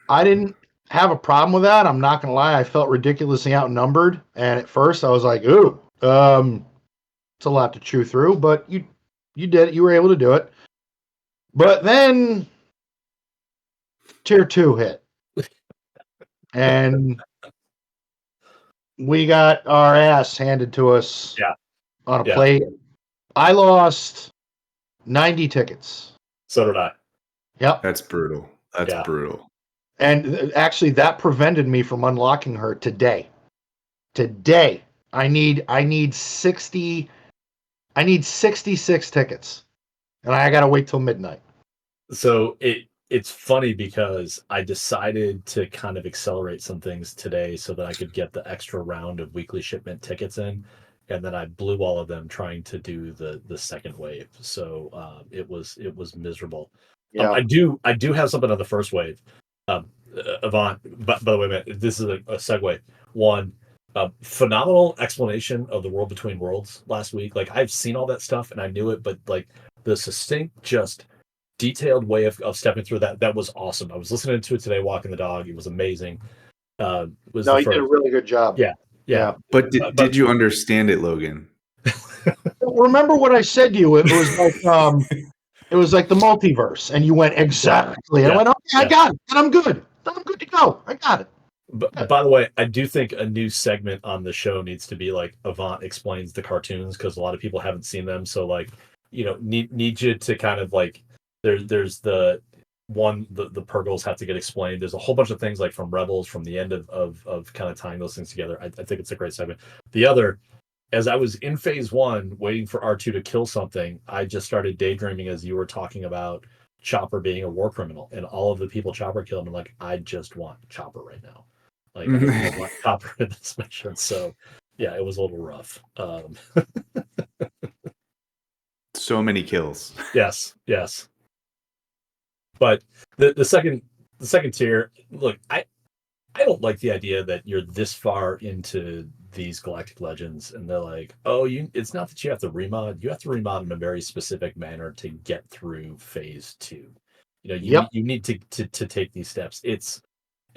I didn't have a problem with that. I'm not going to lie. I felt ridiculously outnumbered. And at first I was like, ooh, it's a lot to chew through, but you did it. You were able to do it. But then tier 2 hit. And we got our ass handed to us on a plate. I lost 90 tickets. So did I. Yep. That's brutal. That's brutal. And actually, that prevented me from unlocking her today. Today, I need 60. I need 66 tickets, and I gotta wait till midnight. So it's funny because I decided to kind of accelerate some things today so that I could get the extra round of weekly shipment tickets in, and then I blew all of them trying to do the second wave. So it was miserable. Yeah. I do have something on the first wave. Avant, by the way, man, this is a segue. One, Phenomenal explanation of the world between worlds last week. Like I've seen all that stuff and I knew it, but like the succinct, just detailed way of stepping through that was awesome. I was listening to it today, walking the dog. It was amazing. Was No, the he did a first. really good job. Yeah. But did you understand it, Logan? Remember what I said to you? It was like the multiverse, and you went exactly. And I went, okay, I got it, and I'm good. I'm good to go. I got it. But by the way, I do think a new segment on the show needs to be like Avant explains the cartoons, because a lot of people haven't seen them. So like, need you to kind of like there's the Purgles have to get explained. There's a whole bunch of things like from Rebels, from the end of kind of tying those things together. I think it's a great segment. The other, as I was in phase 1 waiting for R2 to kill something, I just started daydreaming as you were talking about Chopper being a war criminal and all of the people Chopper killed. I'm like, I just want Chopper right now. Like I want Chopper in this mission. So yeah, it was a little rough. So many kills. Yes. But the second tier, look, I don't like the idea that you're this far into these Galactic Legends and they're like, oh, it's not that you have to remod, you have to remod in a very specific manner to get through phase 2. You need to take these steps.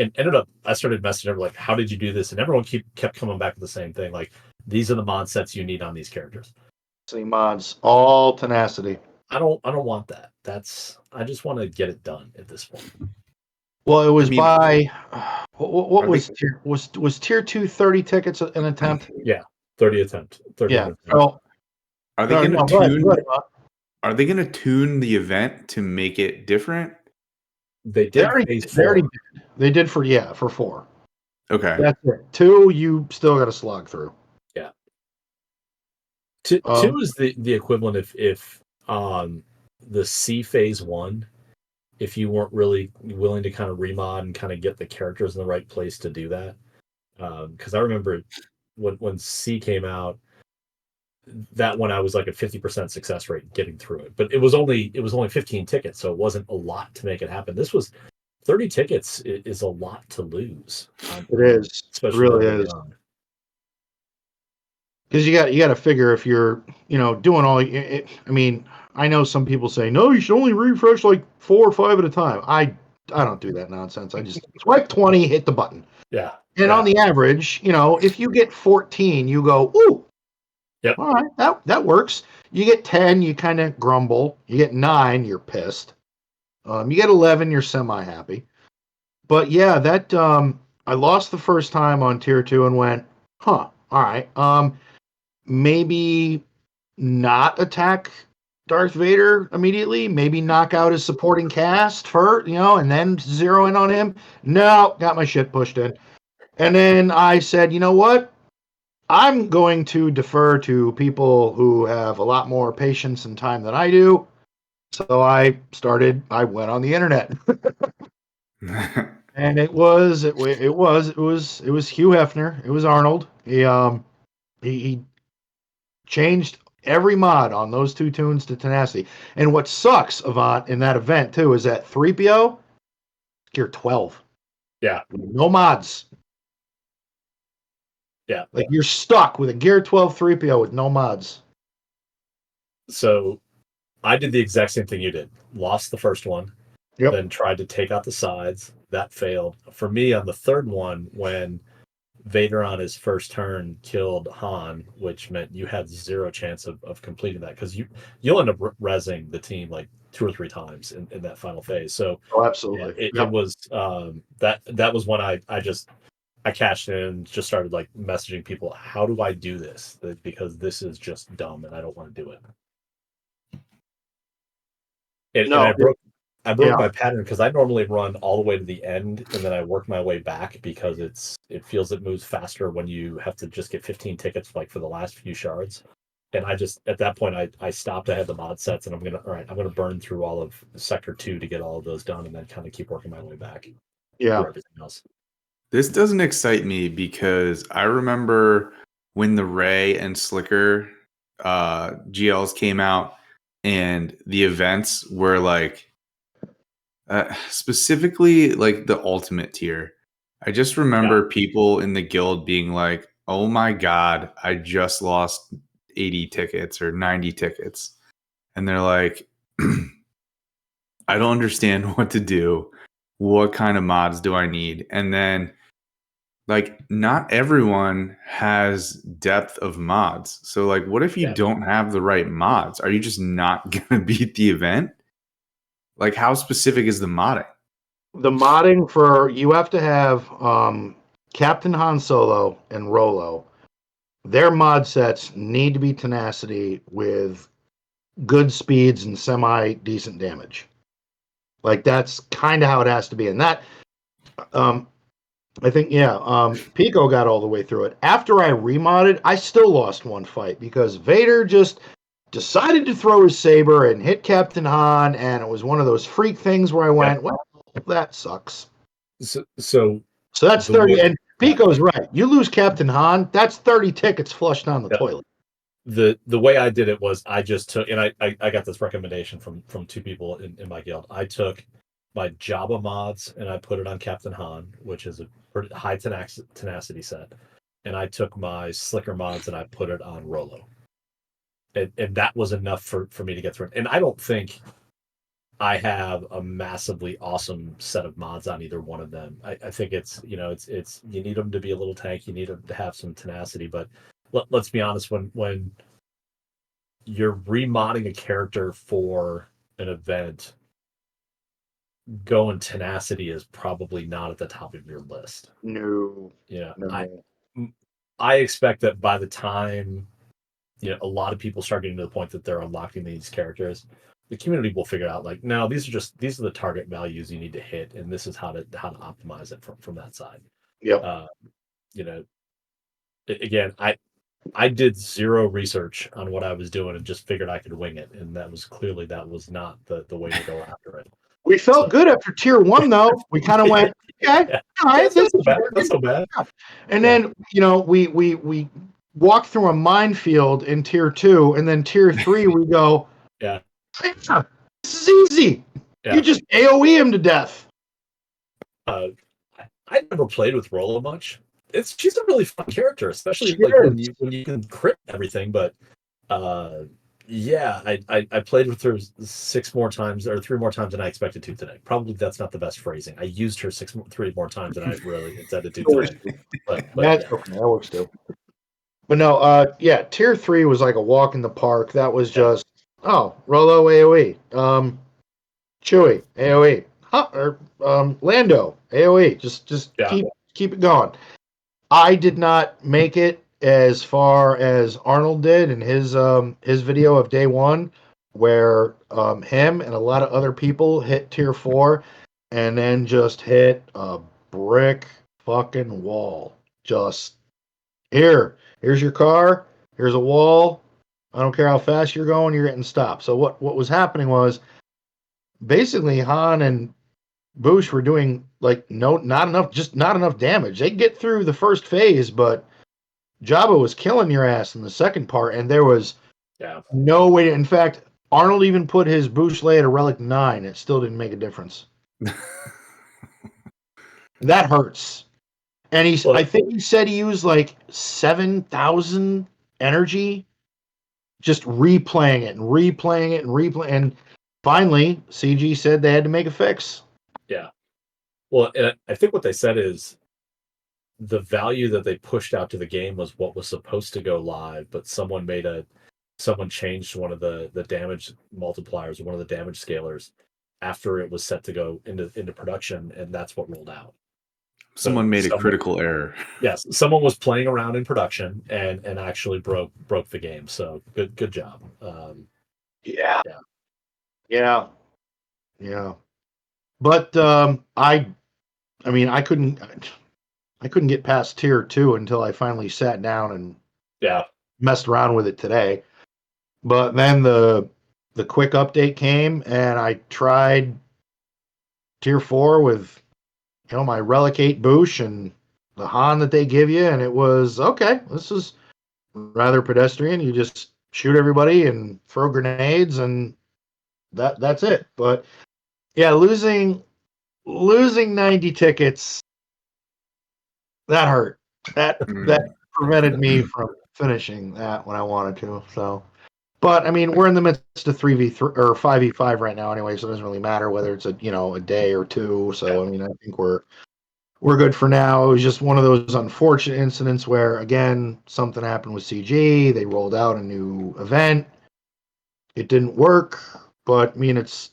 And ended up, I started messaging everyone like, how did you do this? And everyone kept coming back to the same thing. Like, these are the mod sets you need on these characters. Same mods, all tenacity. I don't want that. I just want to get it done at this point. Well, it was what was tier 2 30 tickets an attempt? Yeah, 30 attempt. 30 yeah. attempt. Well, are they going to tune? Are they going to tune the event to make it different? They did. They did for 4. Okay. That's it. 2, you still got to slog through. Yeah. 2 is the equivalent if the C phase 1, if you weren't really willing to kind of remod and kind of get the characters in the right place to do that. Because I remember when C came out, that one I was like a 50% success rate getting through it. But it was only 15 tickets, so it wasn't a lot to make it happen. This was 30 tickets is a lot to lose. It is. Especially it really is. Because you got to figure if you're doing all it. I mean, I know some people say no, you should only refresh like 4 or 5 at a time. I don't do that nonsense. I just swipe 20, hit the button. Yeah. And on the average, if you get 14, you go, ooh. Yep. All right, that works. You get 10, you kind of grumble. You get 9, you're pissed. You get 11, you're semi-happy. But yeah, that I lost the first time on tier 2 and went, all right, maybe not attack Darth Vader immediately. Maybe knock out his supporting cast first, and then zero in on him. No, got my shit pushed in. And then I said, you know what? I'm going to defer to people who have a lot more patience and time than I do. So I went on the internet. And it was Hugh Hefner. It was Arnold. He changed every mod on those 2 tunes to tenacity. And what sucks, Avant, in that event too, is that 3PO gear 12. Yeah. No mods. Yeah. Like you're stuck with a gear 12 3PO with no mods. So I did the exact same thing you did. Lost the first one. Yep. Then tried to take out the sides. That failed. For me, on the third one, when Vader on his first turn killed Han, which meant you had 0 chance of completing that, because you'll end up rezzing the team like 2 or 3 times in that final phase. So absolutely. It was that was when I cashed in and just started like messaging people, how do I do this? Because this is just dumb and I don't want to do it. And I broke my pattern, because I normally run all the way to the end and then I work my way back, because it feels it moves faster when you have to just get 15 tickets like for the last few shards. And I just, at that point, I stopped. I had the mod sets, and I'm gonna burn through all of Sector 2 to get all of those done, and then kind of keep working my way back. Yeah. For everything else. This doesn't excite me, because I remember when the Ray and Slicker GLs came out, and the events were like specifically like the ultimate tier. I just remember people in the guild being like, oh my God, I just lost 80 tickets or 90 tickets. And they're like, I don't understand what to do. What kind of mods do I need? And then, like, not everyone has depth of mods. So, like, what if you don't have the right mods? Are you just not going to beat the event? Like, how specific is the modding? The modding for you have to have Captain Han Solo and Rolo. Their mod sets need to be tenacity with good speeds and semi decent damage. Like that's kind of how it has to be. And that I think Pico got all the way through it. After I remodded, I still lost one fight because Vader just decided to throw his saber and hit Captain Han, and it was one of those freak things where I went, well, that sucks. So that's 30, and Pico's right. You lose Captain Han, that's 30 tickets flushed down the toilet. The way I did it was I just took, and I got this recommendation from two people in my guild. I took my Jabba mods and I put it on Captain Han, which is a pretty high tenacity set. And I took my Slicker mods and I put it on Rolo. And that was enough for me to get through it. And I don't think I have a massively awesome set of mods on either one of them. I think it's you need them to be a little tanky, you need them to have some tenacity. But let's be honest, when you're remodding a character for an event, going tenacity is probably not at the top of your list. No. I expect that by the time a lot of people start getting to the point that they're unlocking these characters, the community will figure out like, no, these are the target values you need to hit, and this is how to optimize it from that side. Yep. Again, I did zero research on what I was doing and just figured I could wing it, and that was not the way to go after it. We felt good after tier 1, though. We kind of went, okay, all right, that's not so bad. And then we walk through a minefield in tier 2, and then tier 3 we go, this is easy. You just AoE him to death. I never played with Rolo much. She's a really fun character, especially when you can crit everything. But I played with her 3 more times than I expected to today. Probably that's not the best phrasing. I used her 3 more times than I really intended to today. But that's okay. That works too. But no, tier 3 was like a walk in the park. That was just Rolo AoE, Chewie AoE, Lando AoE. Just keep it going. I did not make it as far as Arnold did in his video of day 1, where him and a lot of other people hit tier 4 and then just hit a brick fucking wall. Just here's your car, here's a wall. I don't care how fast you're going, you're getting stopped. So what was happening was basically Han and Boosh were doing like not enough damage. They get through the first phase, but Jabba was killing your ass in the second part, and there was no way. In fact, Arnold even put his Boosh Leia at Relic 9. It still didn't make a difference. That hurts. And I think he said he used like 7,000 energy just replaying it. And finally, CG said they had to make a fix. Yeah. Well, and I think what they said is the value that they pushed out to the game was what was supposed to go live, but someone changed one of the damage multipliers or one of the damage scalers after it was set to go into production, and that's what rolled out. Someone made a critical error. Yes, someone was playing around in production and actually broke the game. So good job. Yeah. But I couldn't get past tier 2 until I finally sat down and messed around with it today. But then the quick update came, and I tried tier 4 with my Relic 8 Boosh and the Han that they give you, and it was okay. This is rather pedestrian. You just shoot everybody and throw grenades, and that's it. But yeah, losing 90 tickets, that hurt. That prevented me from finishing that when I wanted to. So, but I mean, we're in the midst of 3v3 or 5v5 right now, anyway. So it doesn't really matter whether it's a day or two. So I mean, I think we're good for now. It was just one of those unfortunate incidents where, again, something happened with CG. They rolled out a new event. It didn't work, but I mean, it's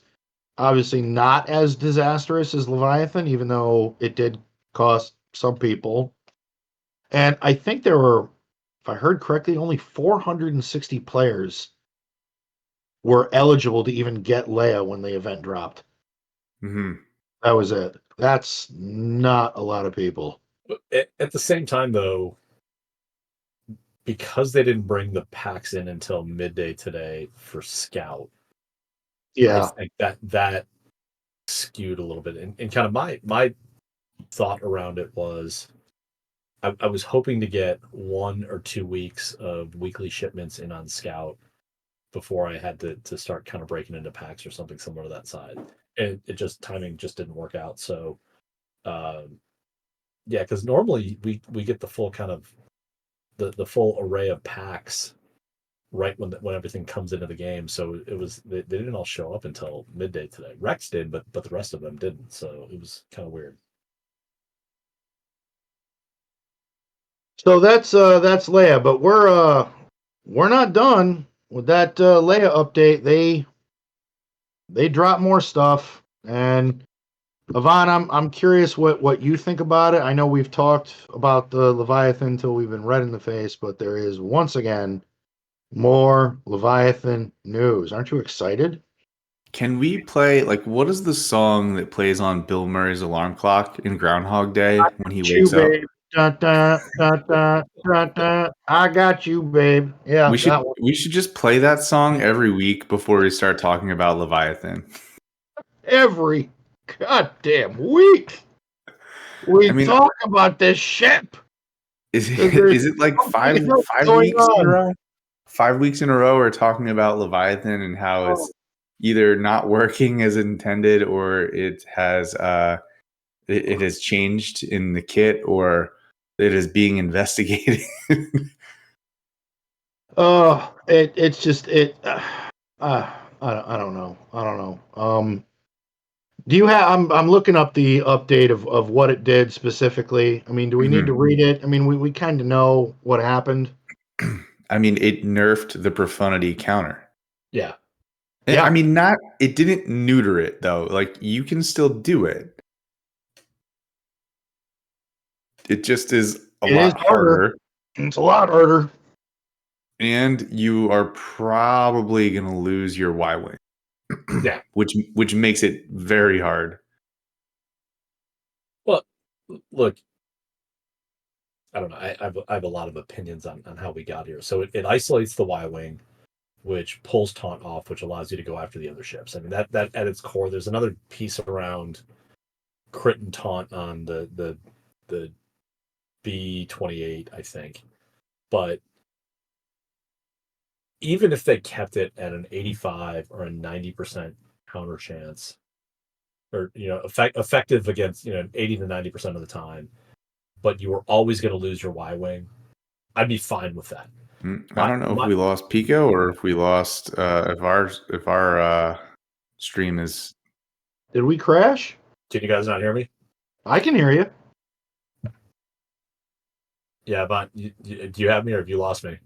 obviously not as disastrous as Leviathan, even though it did cost some people. And I think there were, if I heard correctly, only 460 players were eligible to even get Leia when the event dropped. Mm-hmm. That was it. That's not a lot of people. At the same time, though, because they didn't bring the packs in until midday today for Scout, Yeah. I think that skewed a little bit. And kind of my thought around it was I was hoping to get 1 or 2 weeks of weekly shipments in on Scout before I had to start kind of breaking into packs or something similar to that side. And timing just didn't work out. So, yeah, because normally we get the full kind of the full array of packs right when everything comes into the game. So it was they didn't all show up until midday today. Rex did, but the rest of them didn't. So it was kind of weird. So that's Leia, but we're not done with that Leia update. They drop more stuff, and Yvonne, I'm curious what you think about it. I know we've talked about the Leviathan until we've been red in the face, but there is once again more Leviathan news. Aren't you excited? Can we play, like, what is the song that plays on Bill Murray's alarm clock in Groundhog Day when he wakes up? Babe. Dun, dun, dun, dun, dun, dun. I got you, babe. Yeah, We should that one. we should just play that song every week before we start talking about Leviathan. Every goddamn week we talk about this ship. Is it like five weeks in a row? 5 weeks in a row we're talking about Leviathan and how it's either not working as intended or it has it has changed in the kit or it is being investigated. It's just I don't know. Do you have? I'm looking up the update of what it did specifically. I mean, do we need to read it? I mean, we kind of know what happened. I mean, it nerfed the profundity counter. Yeah. I mean, it didn't neuter it though. Like you can still do it. It just is a lot harder. It's a lot harder. And you are probably going to lose your Y-wing. Yeah. Which makes it very hard. Well, look, I don't know. I have a lot of opinions on how we got here. So it isolates the Y-wing, which pulls taunt off, which allows you to go after the other ships. I mean, that at its core, there's another piece around crit and taunt on the B-28, I think. But even if they kept it at an 85 or a 90% counter chance, or effective against 80 to 90% of the time, but you were always going to lose your Y-wing, I'd be fine with that. I don't know if we lost Pico or if we lost if our stream is. Did we crash? Can you guys not hear me? I can hear you. Yeah, but do you have me or have you lost me?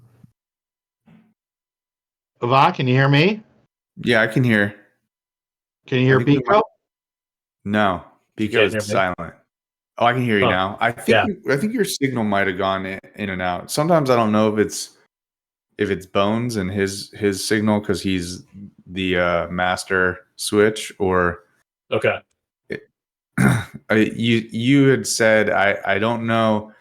Yvonne, can you hear me? Yeah, I can hear. Can you hear Pico? No, Pico is silent. Oh, I can hear you now. I think your signal might have gone in and out. Sometimes I don't know if it's Bones and his signal because he's the master switch or. Okay. You had said I don't know.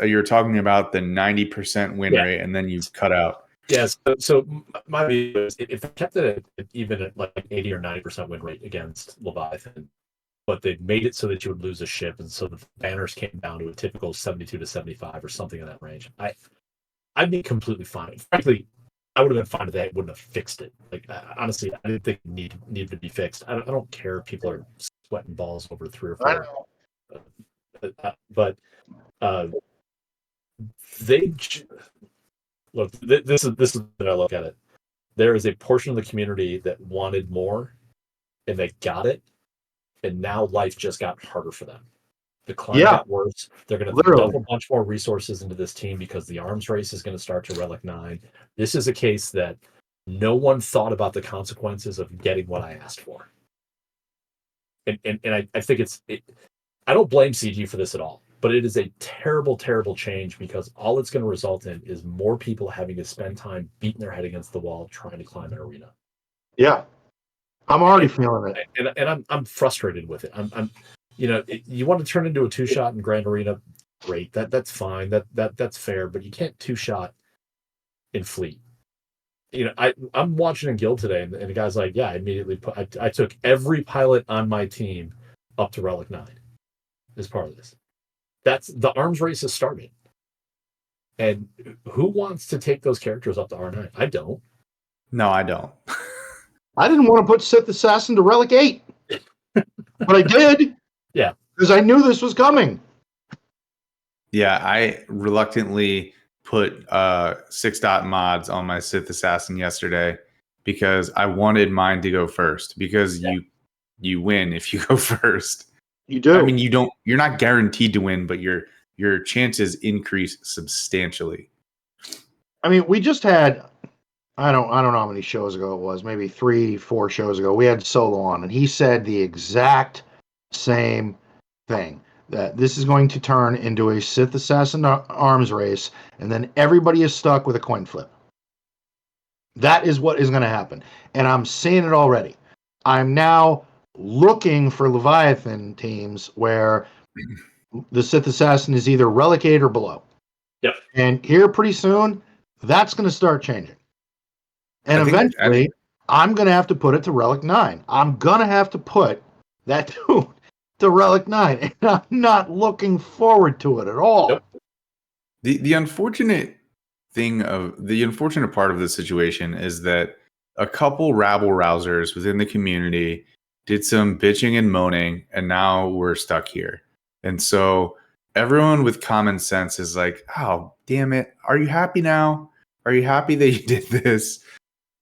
You're talking about the 90% win rate, and then you cut out. Yes. So my view is if they kept it even at like 80 or 90% win rate against Leviathan, but they made it so that you would lose a ship, and so the banners came down to a typical 72 to 75 or something in that range, I'd be completely fine. Frankly, I would have been fine if they wouldn't have fixed it. Like honestly, I didn't think it needed to be fixed. I don't care if people are sweating balls over 3 or 4. But Look. This is that I look at it. There is a portion of the community that wanted more, and they got it, and now life just got harder for them. The climb got worse. They're going to dump a bunch more resources into this team because the arms race is going to start to Relic 9. This is a case that no one thought about the consequences of getting what I asked for. And I think I don't blame CG for this at all, but it is a terrible, terrible change because all it's going to result in is more people having to spend time beating their head against the wall trying to climb an arena. Yeah. I'm already feeling it. And I'm frustrated with it. I'm you want to turn into a 2-shot in Grand Arena, great. That's fine. That's fair, but you can't 2-shot in Fleet. I'm watching in Guild today, and the guy's like, yeah, I immediately I took every pilot on my team up to Relic 9 as part of this. That's the arms race has started. And who wants to take those characters up to R9? I don't. No, I don't. I didn't want to put Sith Assassin to Relic 8. But I did. Yeah. Because I knew this was coming. Yeah, I reluctantly put 6-dot mods on my Sith Assassin yesterday because I wanted mine to go first. Because you win if you go first. You do. I mean, you're not guaranteed to win, but your chances increase substantially. I mean, we just had I don't know how many shows ago it was, maybe 3-4 shows ago. We had Solo on, and he said the exact same thing, that this is going to turn into a Sith Assassin arms race, and then everybody is stuck with a coin flip. That is what is going to happen. And I'm seeing it already. I'm now looking for Leviathan teams where the Sith Assassin is either Relic 8 or below. Yep. And here pretty soon, that's going to start changing. And eventually, I'm going to have to put it to Relic 9. I'm going to have to put that dude to Relic 9. And I'm not looking forward to it at all. Nope. The unfortunate part of the situation is that a couple rabble-rousers within the community did some bitching and moaning, and now we're stuck here. And so everyone with common sense is like, oh, damn it. Are you happy now? Are you happy that you did this?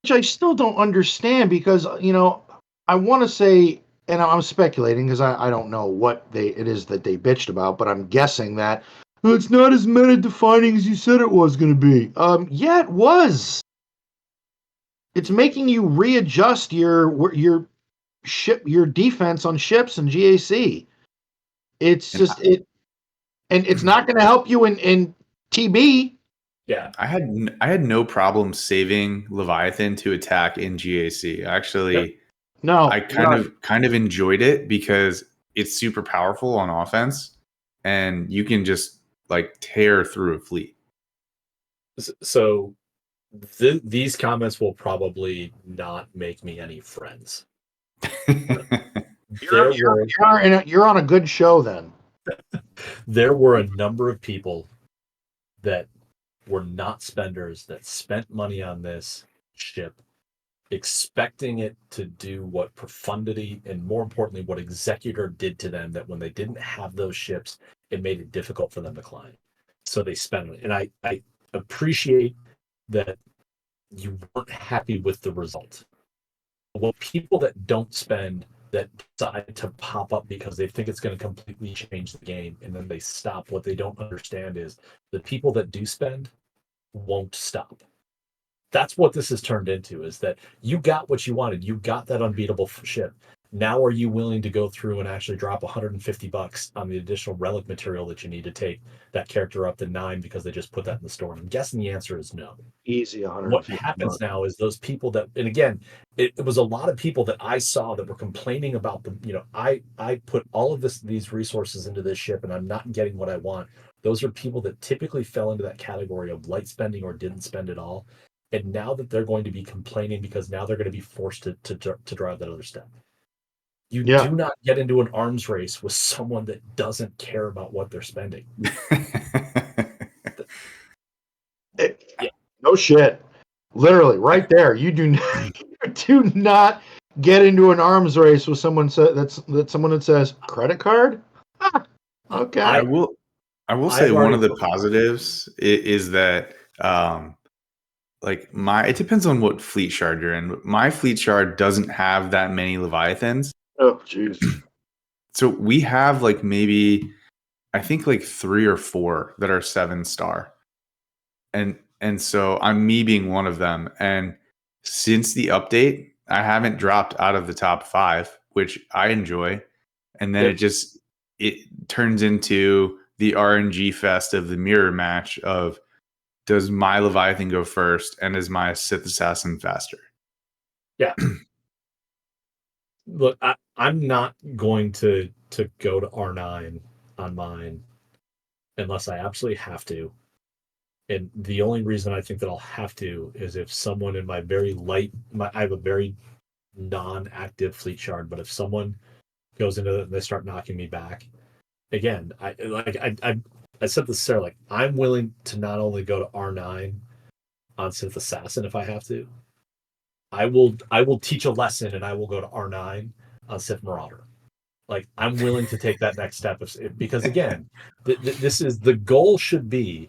Which I still don't understand because, I want to say, and I'm speculating because I don't know what it is that they bitched about, but I'm guessing that it's not as meta-defining as you said it was going to be. Yeah, it was. It's making you readjust your defense on ships and GAC. It's just and it's not going to help you in TB. Yeah, I had no problem saving Leviathan to attack in GAC. Actually, no, I kind of enjoyed it because it's super powerful on offense, and you can just tear through a fleet. So these comments will probably not make me any friends. You're on a good show then. There were a number of people that were not spenders that spent money on this ship expecting it to do what Profundity and, more importantly, what Executor did to them, that when they didn't have those ships, it made it difficult for them to climb. So they spent it. And I appreciate that you weren't happy with the result. Well, people that don't spend, that decide to pop up because they think it's going to completely change the game, and then they stop. What they don't understand is the people that do spend won't stop. That's what this has turned into, is that you got what you wanted. You got that unbeatable ship. Now are you willing to go through and actually drop $150 on the additional relic material that you need to take that character up to 9 because they just put that in the store? And I'm guessing the answer is no. Easy. 150. What happens now is those people that, and again, it was a lot of people that I saw that were complaining about the, I put all of these resources into this ship and I'm not getting what I want. Those are people that typically fell into that category of light spending or didn't spend at all. And now that they're going to be complaining because now they're going to be forced to drive that other step. You do not get into an arms race with someone that doesn't care about what they're spending. No shit. Literally, right there. You do not get into an arms race with someone that says credit card. Okay. I will I will say one of the positives is that like it depends on what fleet shard you're in. My fleet shard doesn't have that many Leviathans. Oh, jeez. So we have like maybe I think like 3 or 4 that are 7-star. And so I'm me being one of them. And since the update, I haven't dropped out of the top 5, which I enjoy. And then it turns into the RNG fest of the mirror match of, does my Leviathan go first and is my Sith Assassin faster? Yeah. Look, I'm not going to go to R9 on mine unless I absolutely have to. And the only reason I think that I'll have to is if someone in my very I have a very non-active fleet shard, but if someone goes into it and they start knocking me back, again, I said this to Sarah, like I'm willing to not only go to R9 on Sith Assassin if I have to. I will teach a lesson and I will go to R9 on Sith Marauder. Like I'm willing to take that next step because again, this is the goal should be.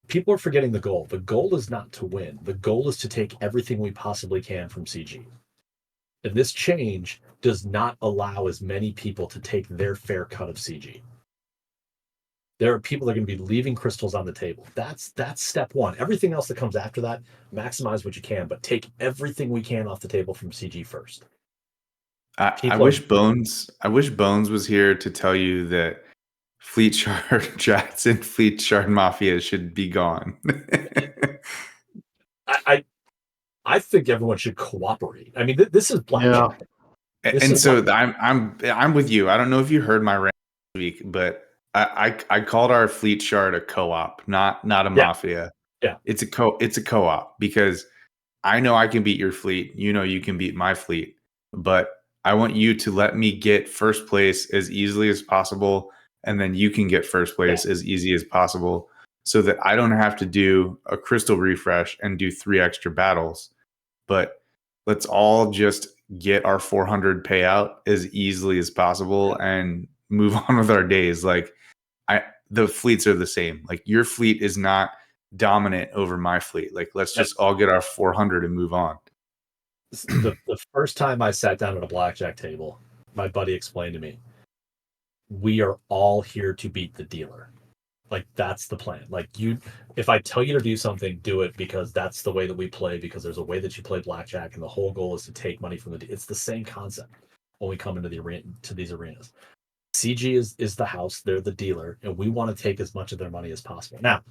People are forgetting the goal. The goal is not to win. The goal is to take everything we possibly can from CG. And this change does not allow as many people to take their fair cut of CG. There are people that are going to be leaving crystals on the table. That's step one. Everything else that comes after that, maximize what you can, but take everything we can off the table from CG first. I wish Bones was here to tell you that Fleet Shard Jats and Fleet Shard Mafia should be gone. I think everyone should cooperate. I mean, this is blackjack. Yeah. I'm with you. I don't know if you heard my rant this week, but I called our Fleet Shard a co-op, not a mafia. Yeah. It's a co-op because I know I can beat your fleet. You know you can beat my fleet, but I want you to let me get first place as easily as possible, and then you can get first place as easy as possible, so that I don't have to do a crystal refresh and do 3 extra battles. But let's all just get our 400 payout as easily as possible and move on with our days. Like the fleets are the same. Like your fleet is not dominant over my fleet. Like let's just all get our 400 and move on. The first time I sat down at a blackjack table, my buddy explained to me, we are all here to beat the dealer. Like that's the plan. Like if I tell you to do something, do it because that's the way that we play, because there's a way that you play blackjack and the whole goal is to take money from it's the same concept when we come into the arena, to these arenas. CG is the house, they're the dealer, and we want to take as much of their money as possible. Now,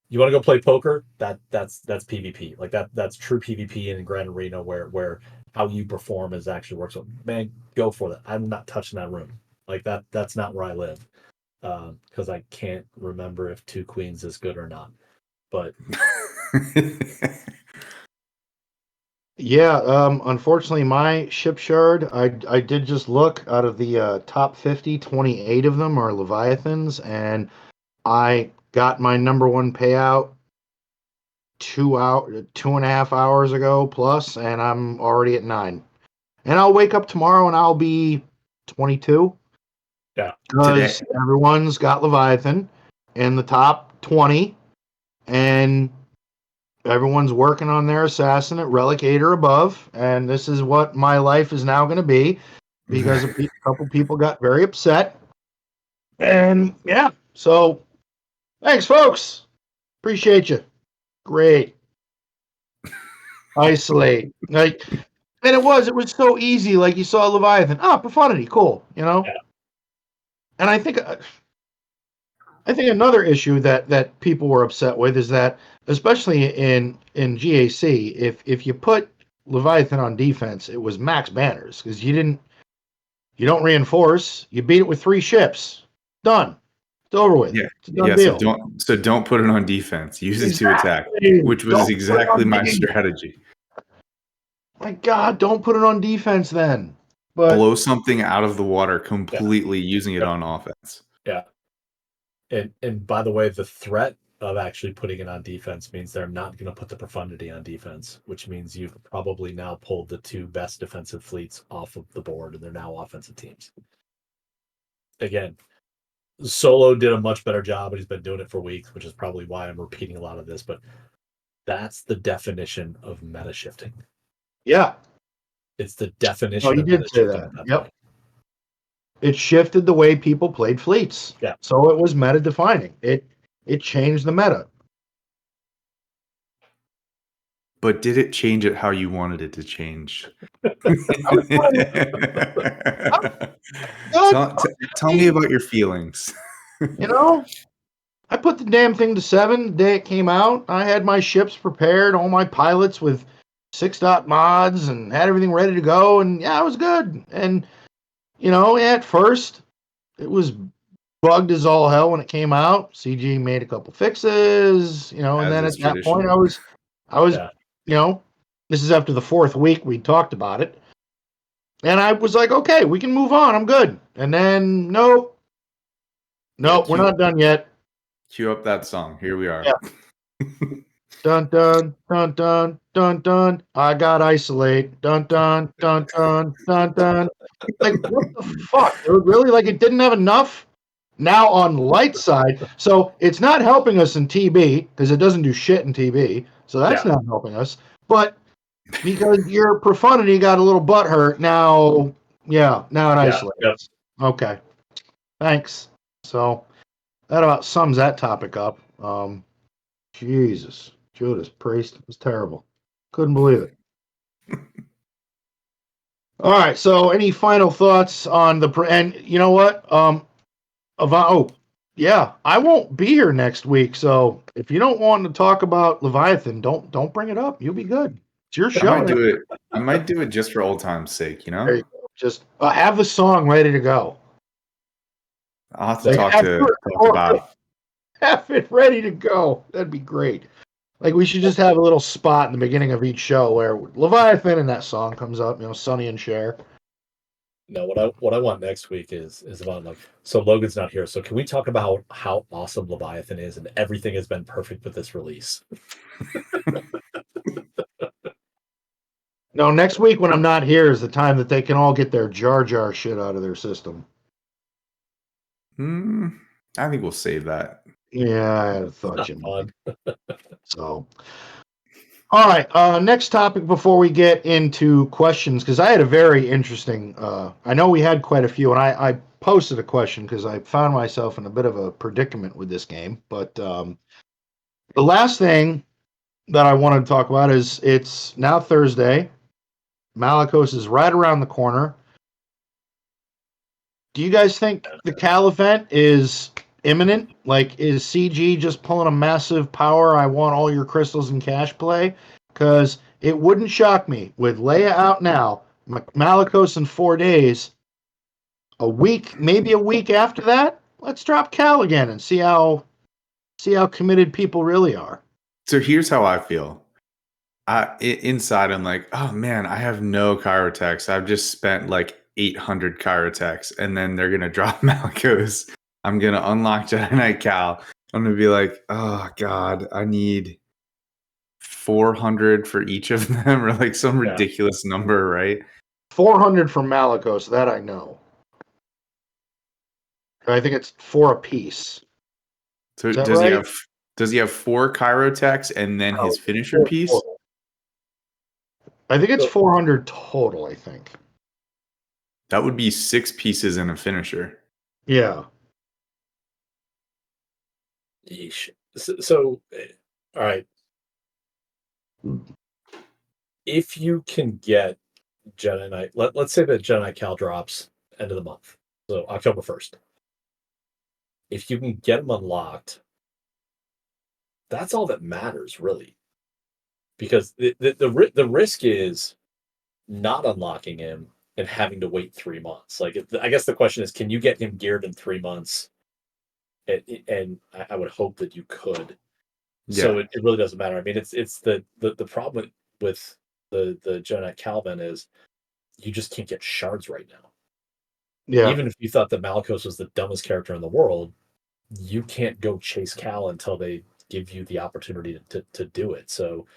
you want to go play poker? That's PvP. Like that's true PvP in Grand Arena where how you perform is actually works. So, man, go for that. I'm not touching that room. Like that's not where I live. Because I can't remember if 2 queens is good or not. But unfortunately, my ship shard, I did just look out of the top 50, 28 of them are Leviathans, and I got my number 1 payout 2.5 hours ago plus, and I'm already at 9. And I'll wake up tomorrow and I'll be 22. Yeah, because everyone's got Leviathan in the top 20, and everyone's working on their assassin at Relic 8 or above, and this is what my life is now going to be because a couple people got very upset. And yeah, so thanks, folks. Appreciate you. Great. Isolate. And it was so easy. Like you saw Leviathan. Profundity. Cool. Yeah. And I think another issue that people were upset with is that, especially in GAC, if you put Leviathan on defense, it was max banners because you don't reinforce. You beat it with 3 ships. Done. It's over with. Yeah. It's a done deal. So don't put it on defense. Use it to attack, which was exactly my strategy. My God, don't put it on defense then. But blow something out of the water completely using it on offense. Yeah. And by the way, the threat of actually putting it on defense means they're not going to put the profundity on defense, which means you've probably now pulled the 2 best defensive fleets off of the board, and they're now offensive teams. Again, Solo did a much better job, but he's been doing it for weeks, which is probably why I'm repeating a lot of this. But that's the definition of meta shifting. Yeah. It's the definition Oh, you of did meta say shifting that. at that Yep. point. It shifted the way people played fleets. Yeah. So it was meta defining. It changed the meta. But did it change it how you wanted it to change? Tell me about your feelings. You know, I put the damn thing to 7 the day it came out. I had my ships prepared, all my pilots with 6-dot mods, and had everything ready to go. And yeah, it was good. And, you know, at first, it was bugged as all hell when it came out. CG made a couple fixes, you know, and As then is at that tradition. point, I was, Yeah. you know, this is after the 4th week we talked about it. And I was like, okay, we can move on. I'm good. And then, nope, we're not done yet. Cue up that song. Here we are. Yeah. Dun dun dun dun dun dun. I got isolate. Dun dun dun dun dun dun. Like what the fuck, dude? Really? Like it didn't have enough. Now on light side, so it's not helping us in TB because it doesn't do shit in TB. So that's not helping us. But because your profundity got a little butt hurt, now it isolates. Yep. Okay, thanks. So that about sums that topic up. Jesus. Judas Priest. It was terrible. Couldn't believe it. All right. So, any final thoughts on the and you know what? Yeah, I won't be here next week. So, if you don't want to talk about Leviathan, don't bring it up. You'll be good. It's your show. I might do it just for old time's sake. You know. There you go. Just have the song ready to go. I'll have to talk to Bob. Have it ready to go. That'd be great. Like we should just have a little spot in the beginning of each show where Leviathan and that song comes up, you know, Sonny and Cher. No, what I want next week is about like so Logan's not here. So can we talk about how awesome Leviathan is and everything has been perfect with this release? No, next week when I'm not here is the time that they can all get their Jar Jar shit out of their system. I think we'll save that. Yeah, I had a thought, Jim. So, all right. Next topic before we get into questions, because I had a very interesting. I know we had quite a few, and I posted a question because I found myself in a bit of a predicament with this game. But the last thing that I wanted to talk about is it's now Thursday. Malicos is right around the corner. Do you guys think the Cal event is imminent? Like, is CG just pulling a massive power, I want all your crystals and cash play? Because it wouldn't shock me. With Leia out now, Malicos in 4 days, maybe a week after that, let's drop Cal again and see how committed people really are. So here's how I feel. Inside, I'm like, oh man, I have no Chirotechs. I've just spent like 800 Chirotechs, and then they're gonna drop Malicos. I'm gonna unlock Jedi Knight Cal. I'm gonna be like, oh god, I need 400 for each of them, or like some ridiculous number, right? 400 for Malicos, that I know. I think it's 4 apiece. So does he have 4 Chirotechs and then his finisher piece? Total. I think it's 400 total, I think. That would be 6 pieces and a finisher. Yeah. Yeesh. So all right. If you can get Jedi Knight, let's say that Jedi Knight Cal drops end of the month, so October 1st. If you can get them unlocked, that's all that matters, really. Because the risk is not unlocking him and having to wait 3 months. Like, I guess the question is, can you get him geared in 3 months? And I would hope that you could. Yeah. So it really doesn't matter. I mean, it's the problem with the Jedi Knight Calvin is you just can't get shards right now. Yeah. Even if you thought that Malicos was the dumbest character in the world, you can't go chase Cal until they give you the opportunity to do it. So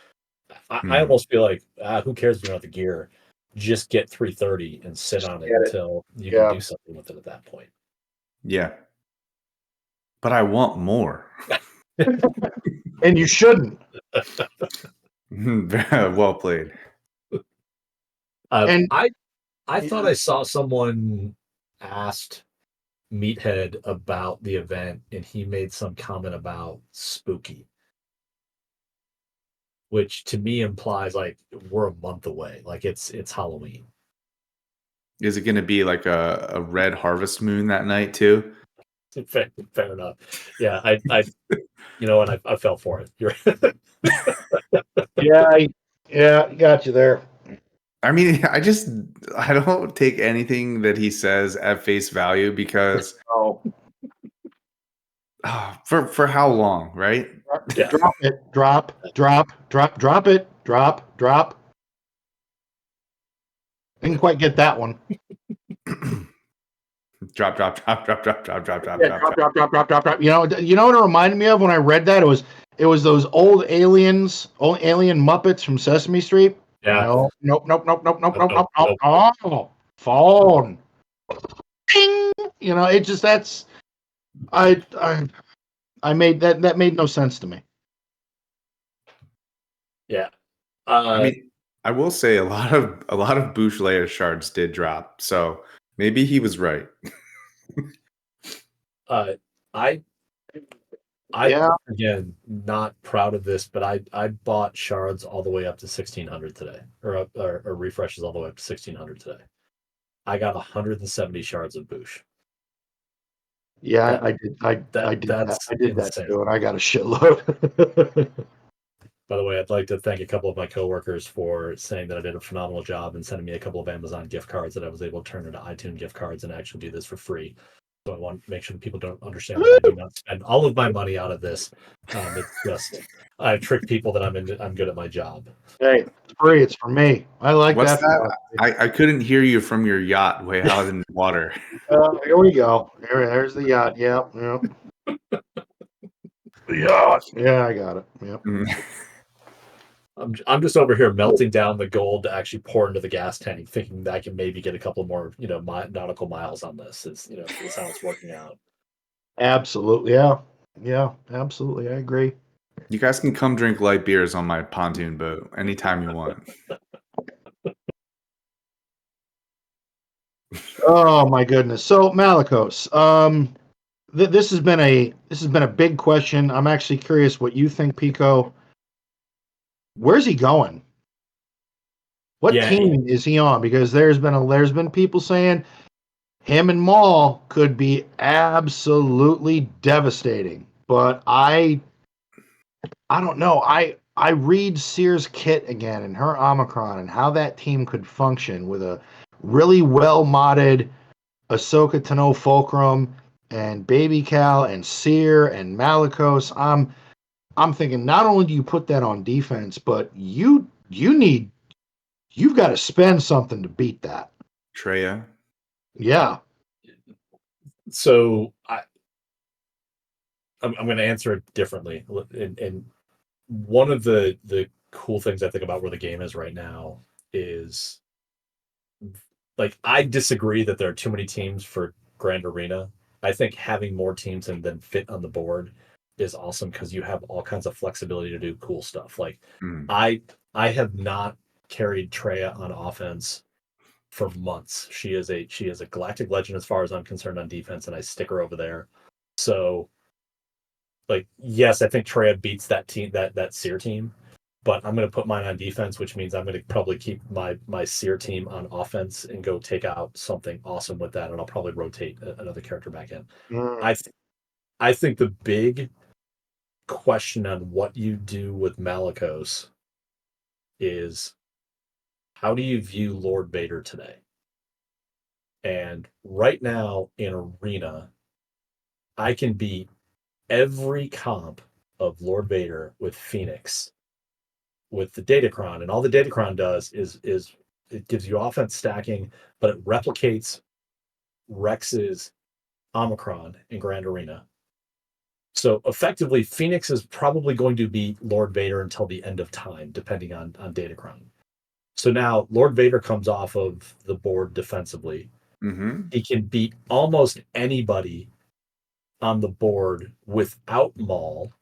I almost feel like, who cares if you don't have the gear? Just get 330 and sit on it until you can do something with it at that point. Yeah. But I want more. And you shouldn't. Well played. And I thought I saw someone asked Meathead about the event, and he made some comment about spooky, which to me implies like we're a month away, like it's Halloween. Is it going to be like a red harvest moon that night too? Fair enough. Yeah, I you know, and I fell for it. You're yeah, got you there. I mean, I don't take anything that he says at face value because for how long, right? Yeah. Drop it, drop it, drop. Didn't quite get that one. Drop. Drop. You know what it reminded me of when I read that? It was those old alien Muppets from Sesame Street. Yeah. Nope. Nope. Oh, phone. Ding! It just I made that made no sense to me. Yeah. I mean, I will say a lot of Bush Leia shards did drop, so maybe he was right. I again not proud of this, but I bought shards all the way up to 1600 today, or refreshes all the way up to 1600 today. I got 170 shards of Bush. Yeah, I did. I did that. I did that too, and I got a shitload. By the way, I'd like to thank a couple of my coworkers for saying that I did a phenomenal job and sending me a couple of Amazon gift cards that I was able to turn into iTunes gift cards and actually do this for free. So I want to make sure people don't understand that I do not spend all of my money out of this. It's just I trick people that I'm good at my job. Hey, it's free. It's for me. I like What's that. I couldn't hear you from your yacht way out in the water. Here we go. There's the yacht. Yep. The yacht. Yeah, I got it. Yep. I'm just over here melting down the gold to actually pour into the gas tank, thinking that I can maybe get a couple more, nautical miles on this. It's it's how it's working out. Absolutely. Yeah. Absolutely. I agree. You guys can come drink light beers on my pontoon boat anytime you want. Oh my goodness. So Malicos, this has been a big question. I'm actually curious what you think, Pico. Where's he going? What team is he on? Because there's been people saying him and Maul could be absolutely devastating. But I don't know. I read Sears' kit again and her Omicron and how that team could function with a really well modded Ahsoka Tano Fulcrum and Baby Cal and Sear and Malicos. I'm thinking not only do you put that on defense, but you've got to spend something to beat that. Traya. Yeah. So I'm going to answer it differently. And one of the cool things I think about where the game is right now is, like, I disagree that there are too many teams for Grand Arena. I think having more teams than fit on the board is awesome because you have all kinds of flexibility to do cool stuff. Like I have not carried Traya on offense for months. She is a galactic legend as far as I'm concerned on defense, and I stick her over there. So, like, yes, I think Traya beats that team, that Sear team, but I'm going to put mine on defense, which means I'm going to probably keep my Sear team on offense and go take out something awesome with that, and I'll probably rotate another character back in. I think the big question on what you do with Malicos is, how do you view Lord Vader today? And right now in Arena, I can beat every comp of Lord Vader with Phoenix, with the Datacron, and all the Datacron does is it gives you offense stacking, but it replicates Rex's Omicron in Grand Arena. So effectively, Phoenix is probably going to be Lord Vader until the end of time, depending on Datacron. So now Lord Vader comes off of the board defensively. Mm-hmm. He can beat almost anybody on the board without Maul.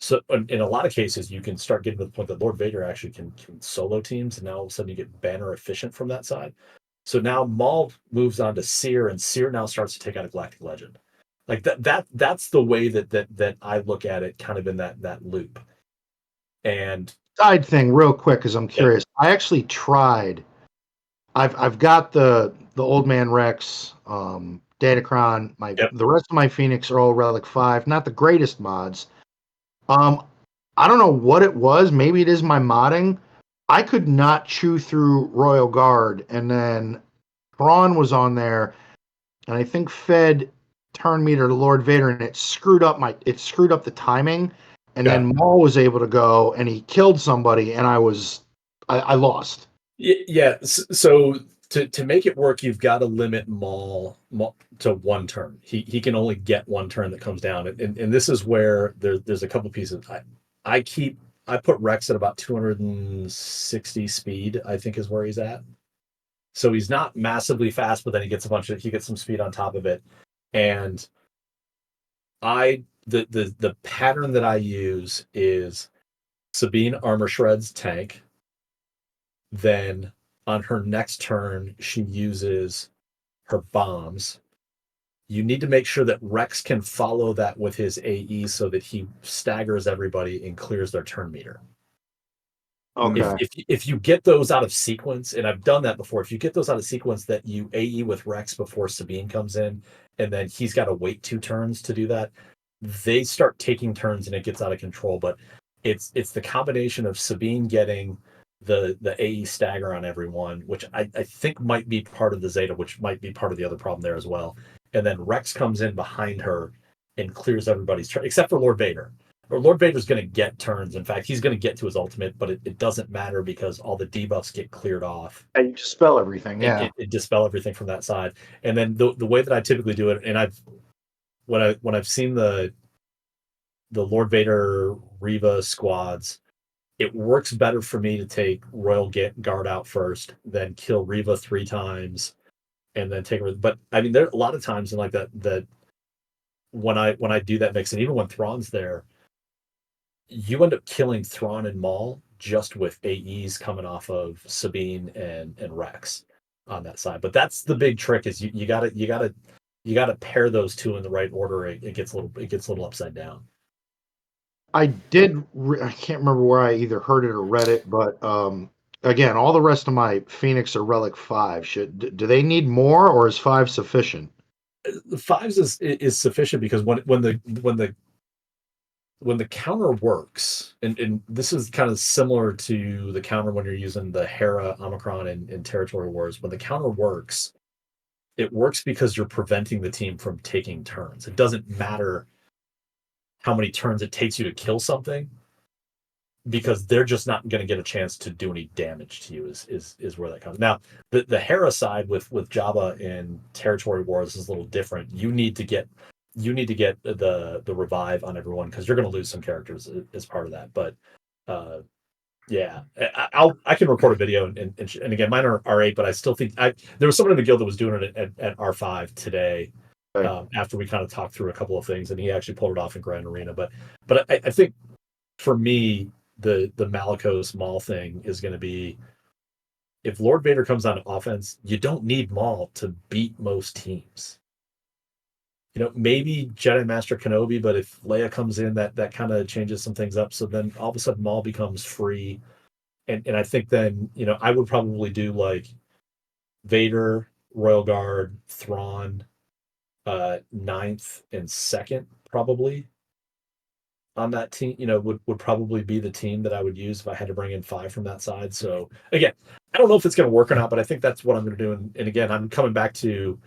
So in a lot of cases, you can start getting to the point that Lord Vader actually can solo teams, and now all of a sudden you get banner efficient from that side. So now Maul moves on to Seer, and Seer now starts to take out a Galactic Legend. Like that's the way that I look at it, kind of in that loop. And Side thing, real quick, because I'm curious. I actually tried. I've got the Old Man Rex, Datacron. The rest of my Phoenix are all Relic 5. Not the greatest mods. I don't know what it was. Maybe it is my modding. I could not chew through Royal Guard, and then Thrawn was on there, and I think Fed turned me to Lord Vader, and it screwed up the timing. And then Maul was able to go, and he killed somebody, and I lost. Yeah. So to make it work, you've got to limit Maul to one turn. He can only get one turn that comes down, and this is where there's a couple pieces. I put Rex at about 260 speed, I think is where he's at. So he's not massively fast, but then he gets some speed on top of it. And the pattern that I use is Sabine armor shreds tank. Then on her next turn, she uses her bombs. You need to make sure that Rex can follow that with his AE so that he staggers everybody and clears their turn meter. Okay. If you get those out of sequence, and I've done that before, if you get those out of sequence that you AE with Rex before Sabine comes in, and then he's got to wait 2 turns to do that, they start taking turns and it gets out of control. But it's the combination of Sabine getting the AE stagger on everyone, which I think might be part of the Zeta, which might be part of the other problem there as well. And then Rex comes in behind her and clears everybody's turn, except for Lord Vader. Or Lord Vader's going to get turns. In fact, he's going to get to his ultimate, but it doesn't matter because all the debuffs get cleared off. And you dispel everything, yeah. It dispel everything from that side. And then the way that I typically do it, and when I've seen the Lord Vader Reva squads, it works better for me to take Royal Guard out first, then kill Reva 3 times, and then take her. But I mean, there are a lot of times in like that when I do that mix, and even when Thrawn's there, you end up killing Thrawn and Maul just with AEs coming off of Sabine and Rex on that side. But that's the big trick, is you gotta pair those two in the right order. It gets a little upside down. I can't remember where I either heard it or read it, but again, all the rest of my Phoenix are Relic 5. Do they need more, or is 5 sufficient? The 5s is sufficient, because when the counter works, and this is kind of similar to the counter when you're using the Hera Omicron in Territory Wars. When the counter works, it works because you're preventing the team from taking turns. It doesn't matter how many turns it takes you to kill something, because they're just not going to get a chance to do any damage to you. Is where that comes. Now, the Hera side with Jabba in Territory Wars is a little different. You need to get the revive on everyone, because you're going to lose some characters as part of that. But yeah, I can record a video, and again, mine are R8, but I still think there was someone in the guild that was doing it at R5 today. After we kind of talked through a couple of things, and he actually pulled it off in Grand Arena. But I think for me, the Malicos Maul thing is going to be, if Lord Vader comes on offense, you don't need Maul to beat most teams. Maybe Jedi Master Kenobi, but if Leia comes in, that kind of changes some things up. So then all of a sudden Maul becomes free. And I think then, I would probably do like Vader, Royal Guard, Thrawn, 9th and 2nd probably on that team. Would probably be the team that I would use if I had to bring in 5 from that side. So again, I don't know if it's going to work or not, but I think that's what I'm going to do. And again, I'm coming back to,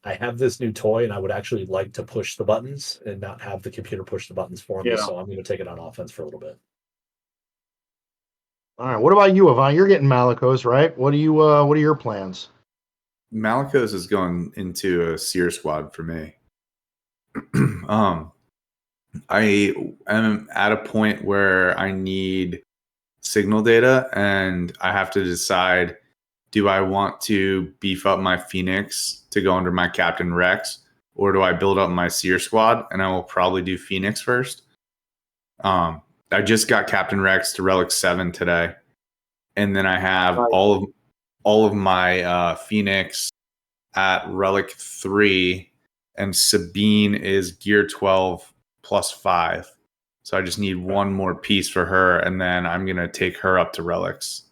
I have this new toy, and I would actually like to push the buttons and not have the computer push the buttons for me. Yeah. So I'm going to take it on offense for a little bit. All right. What about you, Avant? You're getting Malicos, right? What are your plans? Malicos is going into a Seer squad for me. I am at a point where I need signal data, and I have to decide, do I want to beef up my Phoenix to go under my Captain Rex, or do I build up my Seer squad? And I will probably do Phoenix first. I just got Captain Rex to Relic 7 today, and then I have all of my Phoenix at Relic 3, and Sabine is Gear 12 plus 5. So I just need one more piece for her, and then I'm going to take her up to Relics.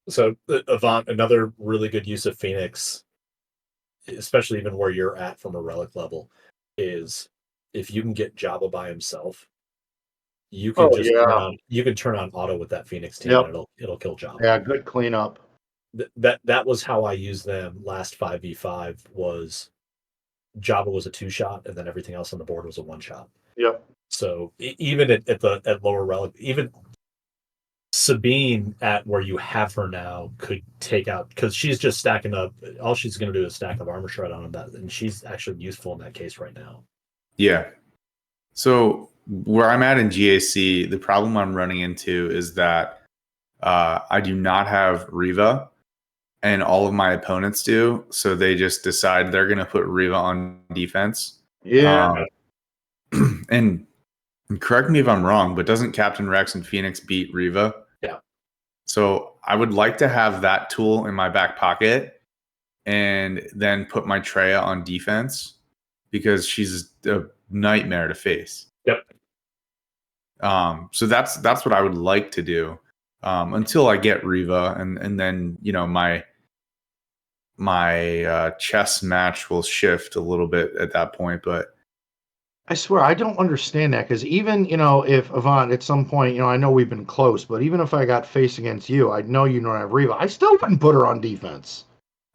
So, Avant, another really good use of Phoenix, especially even where you're at from a Relic level, is if you can get Jabba by himself, you can turn on auto with that Phoenix team, and it'll kill Jabba. Yeah, good cleanup. That was how I used them last 5v5. Was Jabba was a 2-shot, and then everything else on the board was a 1-shot. Yep. So even at lower Relic, even Sabine at where you have her now could take out, because she's just stacking up. All she's going to do is stack up armor shred on that, and she's actually useful in that case right now. Yeah. So where I'm at in GAC, the problem I'm running into is that I do not have Riva, and all of my opponents do. So they just decide they're going to put Riva on defense. Yeah. And correct me if I'm wrong, but doesn't Captain Rex and Phoenix beat Riva? Yeah. So I would like to have that tool in my back pocket and then put my Treya on defense, because she's a nightmare to face. Yep. So that's what I would like to do until I get Riva, and then my chess match will shift a little bit at that point. But I swear, I don't understand that, because even, if Avant at some point, I know we've been close, but even if I got faced against you, I know you don't have Riva, I still wouldn't put her on defense.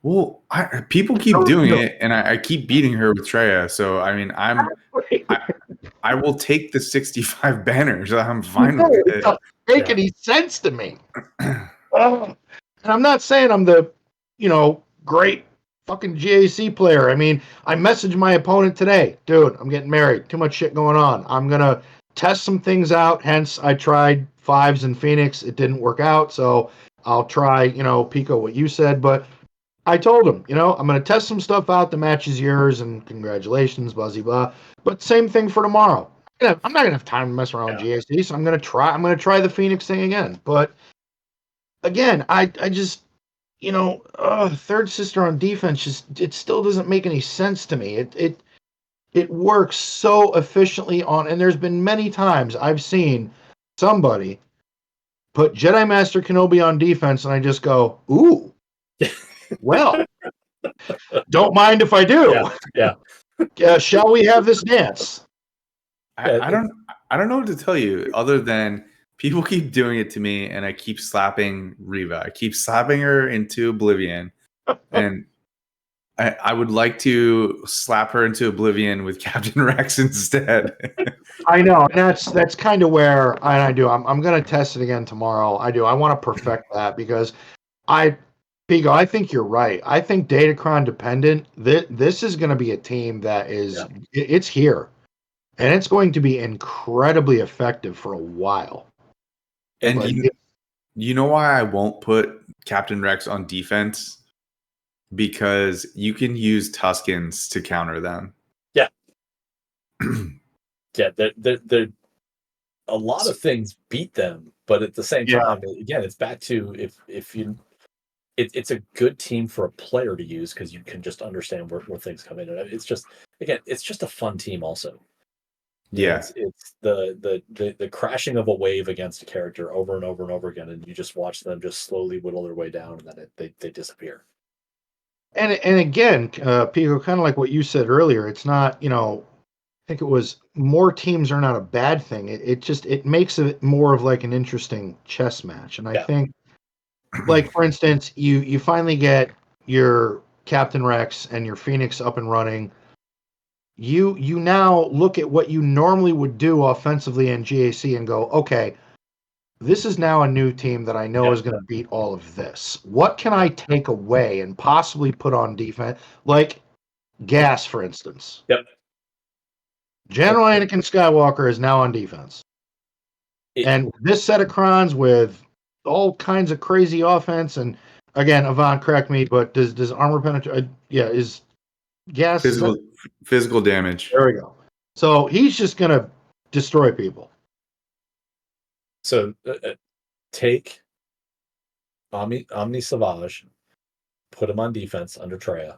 Well, people keep doing it, and I keep beating her with Treya. So, I mean, I will take the 65 banners. I'm fine with it. It doesn't make any sense to me. And I'm not saying I'm the, great fucking GAC player. I mean, I messaged my opponent today. Dude, I'm getting married. Too much shit going on. I'm going to test some things out. Hence, I tried 5s in Phoenix. It didn't work out. So I'll try, Pico, what you said. But I told him, I'm going to test some stuff out. The match is yours, and congratulations, blah, blah, blah. But same thing for tomorrow. I'm not going to have time to mess around with GAC, so I'm going to try the Phoenix thing again. But again, I just, third sister on defense, it still doesn't make any sense to me. It works so efficiently and there's been many times I've seen somebody put Jedi Master Kenobi on defense, and I just go, ooh, well, don't mind if I do. Yeah. Shall we have this dance? I don't know what to tell you other than people keep doing it to me, and I keep slapping Riva. I keep slapping her into oblivion, and I would like to slap her into oblivion with Captain Rex instead. I know, and that's kind of where I do. I'm going to test it again tomorrow. I do. I want to perfect that, because Pico, I think you're right. I think Datacron dependent. This is going to be a team that is it's here, and it's going to be incredibly effective for a while. And you know why I won't put Captain Rex on defense? Because you can use Tuskens to counter them. Yeah. Yeah, they're a lot of things beat them, but at the same time, again, it's back to if you it's a good team for a player to use, because you can just understand where things come in. And it's just a fun team also. Yeah, it's the crashing of a wave against a character over and over and over again, and you just watch them just slowly whittle their way down, and then they disappear. And again, Pico, kind of like what you said earlier, it's not, I think it was more teams are not a bad thing. It makes it more of like an interesting chess match. And I think, like, for instance, you finally get your Captain Rex and your Phoenix up and running. You now look at what you normally would do offensively in GAC and go, okay, this is now a new team that I know is going to beat all of this. What can I take away and possibly put on defense? Like Gas, for instance. Yep. General Anakin Skywalker is now on defense. And this set of crons with all kinds of crazy offense, and again, Avant, correct me, but does armor penetrate? Is gas. Physical damage. There we go. So he's just gonna destroy people. So take Omni Savage, put him on defense under Treya,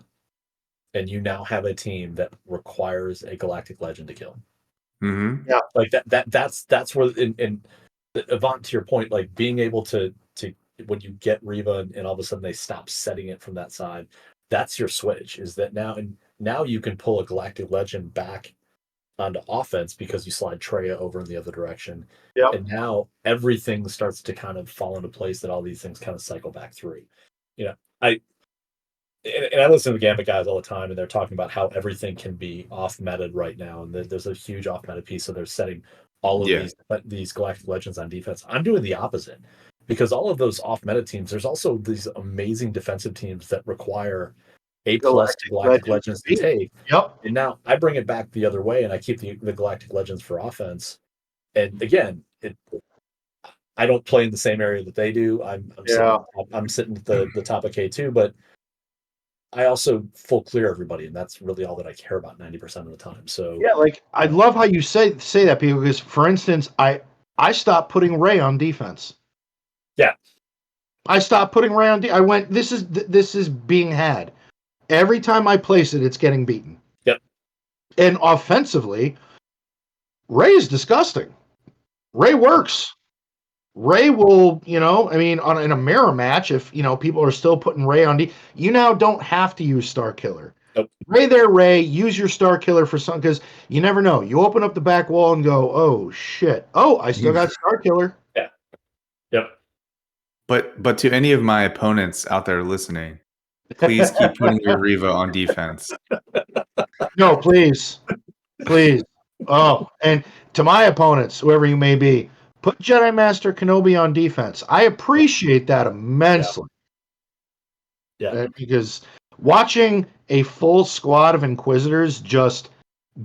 and you now have a team that requires a Galactic Legend to kill. Mm-hmm. Yeah, like that's where and Avant, to your point, like being able to when you get Reva and all of a sudden they stop setting it from that side, that's your switch. Is that now you can pull a Galactic Legend back onto offense because you slide Treya over in the other direction. Yep. And now everything starts to kind of fall into place, that all these things kind of cycle back through. I listen to Gambit guys all the time, and they're talking about how everything can be off-meted right now, and there's a huge off-meta piece, so they're setting all of these Galactic Legends on defense. I'm doing the opposite, because all of those off-meta teams, there's also these amazing defensive teams that require A+ Galactic Legends to take. Yep. And now I bring it back the other way, and I keep the Galactic Legends for offense. And again, I don't play in the same area that they do. I'm sitting at the top of K2, but I also full clear everybody, and that's really all that I care about 90% of the time. So yeah, like I love how you say that, people, because for instance, I stopped putting Ray on defense. Yeah. I stopped putting Ray on I went, this is being had. Every time I place it, it's getting beaten. Yep. And offensively, Ray is disgusting. Ray works. Ray will, in a mirror match, if, people are still putting Ray on you now don't have to use Star Killer. Nope. Ray, use your Star Killer for something, because you never know. You open up the back wall and go, oh, shit. Oh, I still got Star Killer. Yeah. Yep. But to any of my opponents out there listening, please keep putting your Reva on defense. No, please. Please. Oh, and to my opponents, whoever you may be, put Jedi Master Kenobi on defense. I appreciate that immensely. Yeah. Because watching a full squad of Inquisitors just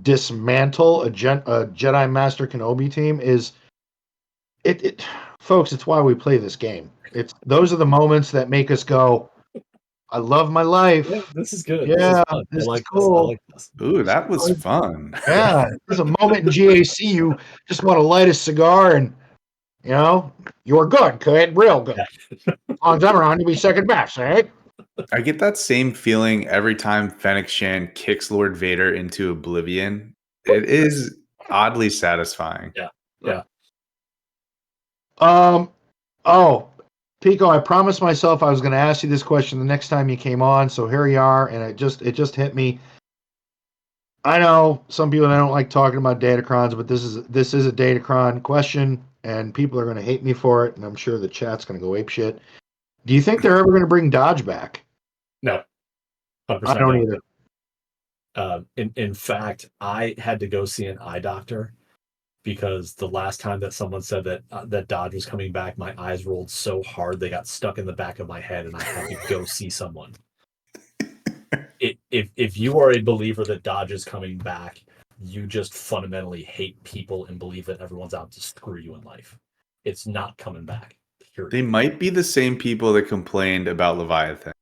dismantle a Jedi Master Kenobi team is it folks, it's why we play this game. Those are the moments that make us go, I love my life. Yeah, this is good. Yeah, this is cool. I like this. Ooh, that was fun. Yeah, there's a moment in GAC you just want to light a cigar and, you're good, kid, real good. As long as I'm around, you'll be second best, eh? I get that same feeling every time Fennec Shan kicks Lord Vader into oblivion. It is oddly satisfying. Yeah. Oh, Pico, I promised myself I was going to ask you this question the next time you came on, so here you are, and it just hit me. I know some people don't like talking about datacrons, but this is a datacron question, and people are going to hate me for it, and I'm sure the chat's going to go apeshit. Do you think they're ever going to bring Dodge back? No. 100% I don't either. In fact, I had to go see an eye doctor because the last time that someone said that Dodge was coming back, my eyes rolled so hard they got stuck in the back of my head, and I had to go see someone. If you are a believer that Dodge is coming back, you just fundamentally hate people and believe that everyone's out to screw you in life. It's not coming back. Period. They might be the same people that complained about Leviathan.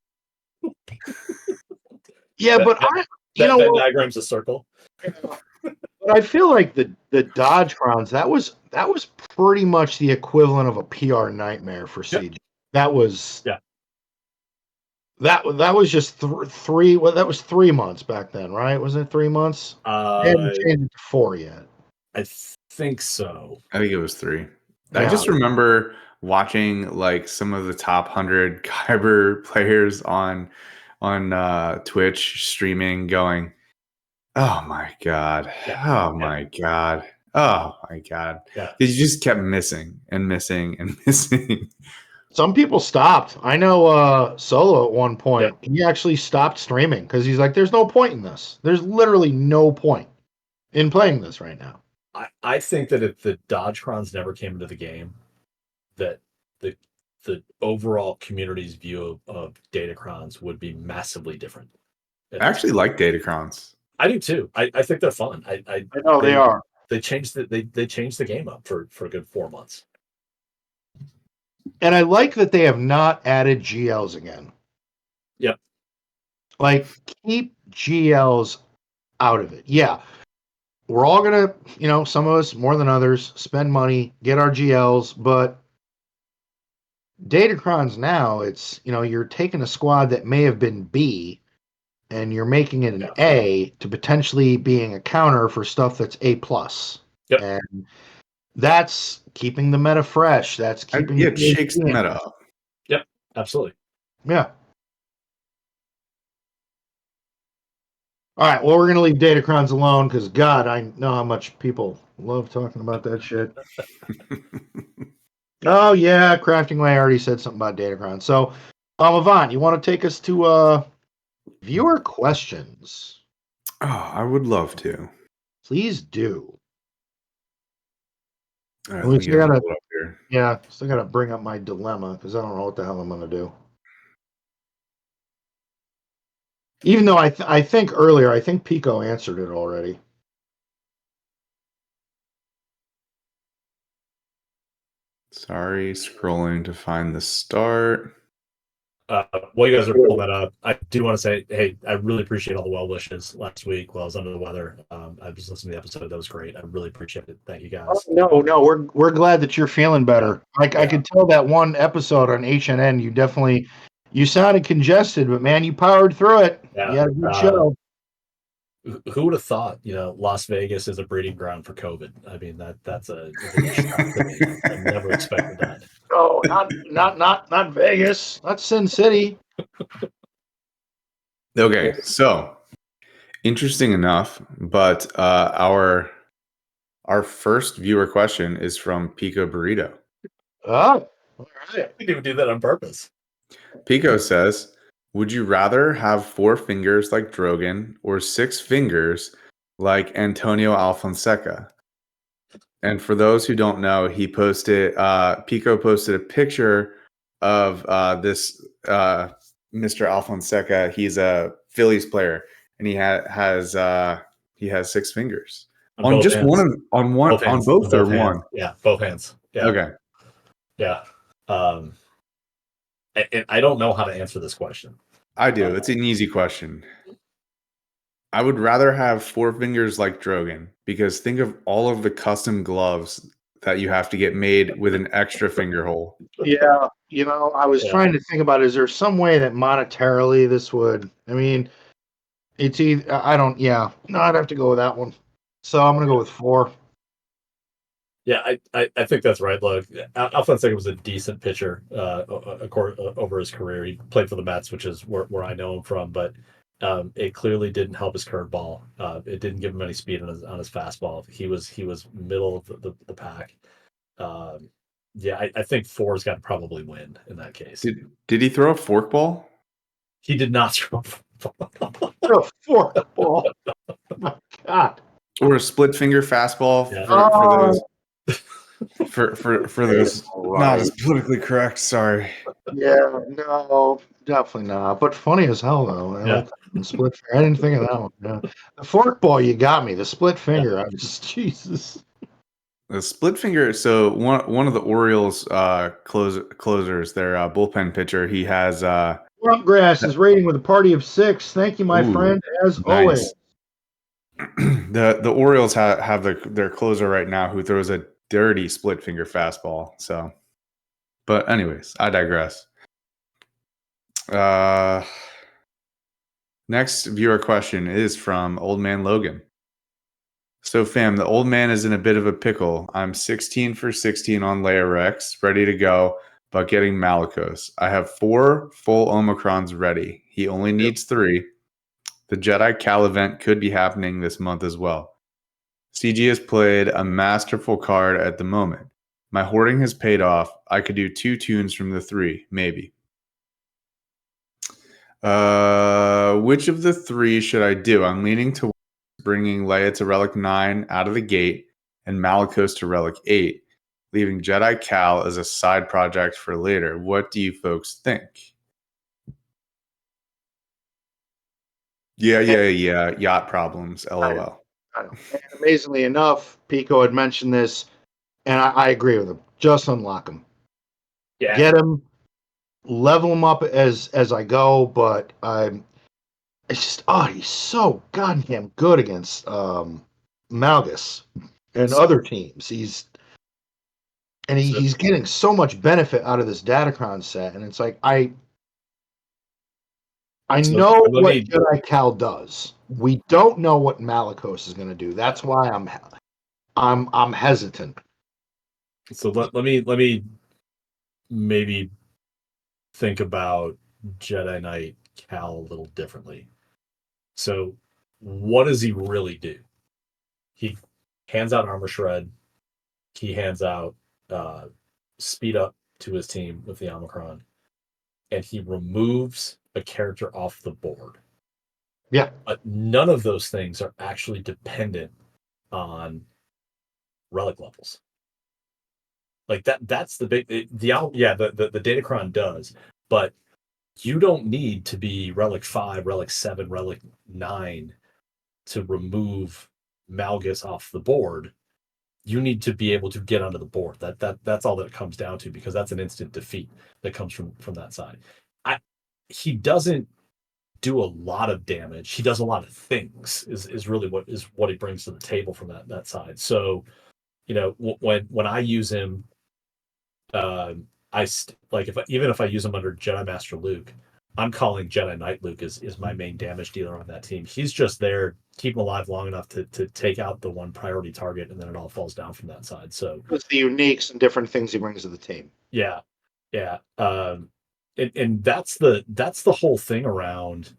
Yeah, but that diagram's a circle. But I feel like the Dodge crowns, that was pretty much the equivalent of a PR nightmare for CG. That was That was just three. Well, that was 3 months back then, right? Wasn't it 3 months? They haven't changed it to 4 yet. I think so. I think it was 3. Yeah. I just remember watching like some of the top 100 Kyber players on Twitch streaming, going, "Oh my god! Oh my god! Oh my god!" Yeah, because you just kept missing and missing and missing. Some people stopped. I know Solo at one point, he actually stopped streaming because he's like, there's no point in this. There's literally no point in playing this right now. I think that if the Dodgecrons never came into the game, that the overall community's view of Datacrons would be massively different. I actually like Datacrons. I do too. I think they're fun. I know they are. They changed the game up for a good 4 months. And I like that they have not added GLs again. Yep. Like, keep GLs out of it. Yeah, we're all gonna, some of us more than others, spend money, get our GLs, but Datacrons now, it's, you're taking a squad that may have been B and you're making it an A to potentially being a counter for stuff that's A plus. Yep. And that's keeping the meta fresh. That's keeping it shakes the meta up. Yep, absolutely. Yeah. All right. Well, we're gonna leave Datacrons alone because God, I know how much people love talking about that shit. Oh yeah, Crafting Way already said something about Datacrons. So, Avant, you want to take us to viewer questions? Oh, I would love to. Please do. All right, let me get it up here. Yeah, still gotta bring up my dilemma because I don't know what the hell I'm gonna do. Even though I think earlier, I think Pico answered it already. Sorry, scrolling to find the start. While you guys are pulling that up, I do want to say, hey, I really appreciate all the well wishes last week while I was under the weather. I was listening to the episode; that was great. I really appreciate it. Thank you guys. Oh, no, we're glad that you're feeling better. Like I could tell that one episode on HNN, you sounded congested, but man, you powered through it. Yeah. You had a good show. Who would have thought, Las Vegas is a breeding ground for COVID? I mean, that's a shock to me. I never expected that. Oh, not Vegas, not Sin City. Okay, so interesting enough, but our first viewer question is from PicoBurrito. Oh, all right. We didn't even do that on purpose. Pico says, would you rather have 4 fingers like Drogon or 6 fingers like Antonio Alfonseca? And for those who don't know, Pico posted a picture of this Mr. Alfonseca. He's a Phillies player, and he has 6 fingers on just hands. on both or hands. one. Yeah, both hands. Yeah. Okay. Yeah. And I don't know how to answer this question. I do. It's an easy question. I would rather have 4 fingers like Drogon, because think of all of the custom gloves that you have to get made with an extra finger hole. Yeah, I was trying to think about, is there some way that monetarily this would, I mean, it's either, no, I'd have to go with that one. So I'm going to go with 4. Yeah, I think that's right. Look, Alfonseca was a decent pitcher over his career. He played for the Mets, which is where I know him from, but it clearly didn't help his curveball. It didn't give him any speed on his fastball. He was middle of the pack. I think 4's got to probably win in that case. Did he throw a forkball? He did not throw a forkball. Oh my God. Or a split finger fastball for those not as politically correct. Sorry. Yeah, no, definitely not. But funny as hell though. I like the split finger. I didn't think of that one. Yeah. The forkball, you got me. The split finger, I was Jesus. The split finger. So one of the Orioles closers, their bullpen pitcher, he has Grass is rating with a party of 6. Thank you, my friend, as always. The Orioles have their closer right now who throws a dirty split finger fastball. So, but anyways, I digress. Next viewer question is from Old Man Logan. So, fam, the old man is in a bit of a pickle. I'm 16 for 16 on Leia Rex, ready to go, but getting Malicos. I have 4 full Omicrons ready. He only needs 3. The Jedi Cal event could be happening this month as well. CG has played a masterful card at the moment. My hoarding has paid off. I could do 2 tunes from the 3, maybe. Which of the 3 should I do? I'm leaning towards bringing Leia to Relic 9 out of the gate and Malicos to Relic 8, leaving Jedi Cal as a side project for later. What do you folks think? Yeah. Yacht problems, LOL. I know. And amazingly enough, Pico had mentioned this, and I agree with him. Just unlock him. Yeah. Get him, level him up as I go, but it's just he's so goddamn good against Malgus and other teams. He's getting so much benefit out of this Datacron set, and it's like I know what Jedi Cal does. We don't know what Malicos is going to do. That's why I'm hesitant. So let me maybe think about Jedi Knight Cal a little differently. So what does he really do? He hands out armor shred. He hands out speed up to his team with the Omicron, and he removes a character off the board. Yeah. But none of those things are actually dependent on relic levels. Like that's the big the Datacron does, but you don't need to be relic 5, relic 7, relic 9 to remove Malgus off the board. You need to be able to get onto the board. That's all that it comes down to, because that's an instant defeat that comes from that side. He doesn't do a lot of damage. He does a lot of things. Is really what he brings to the table from that side. So, when I use him, if I use him under Jedi Master Luke, I'm calling Jedi Knight Luke is my main damage dealer on that team. He's just there, keep him alive long enough to take out the one priority target, and then it all falls down from that side. So it's the uniques and different things he brings to the team. Yeah. And that's the whole thing around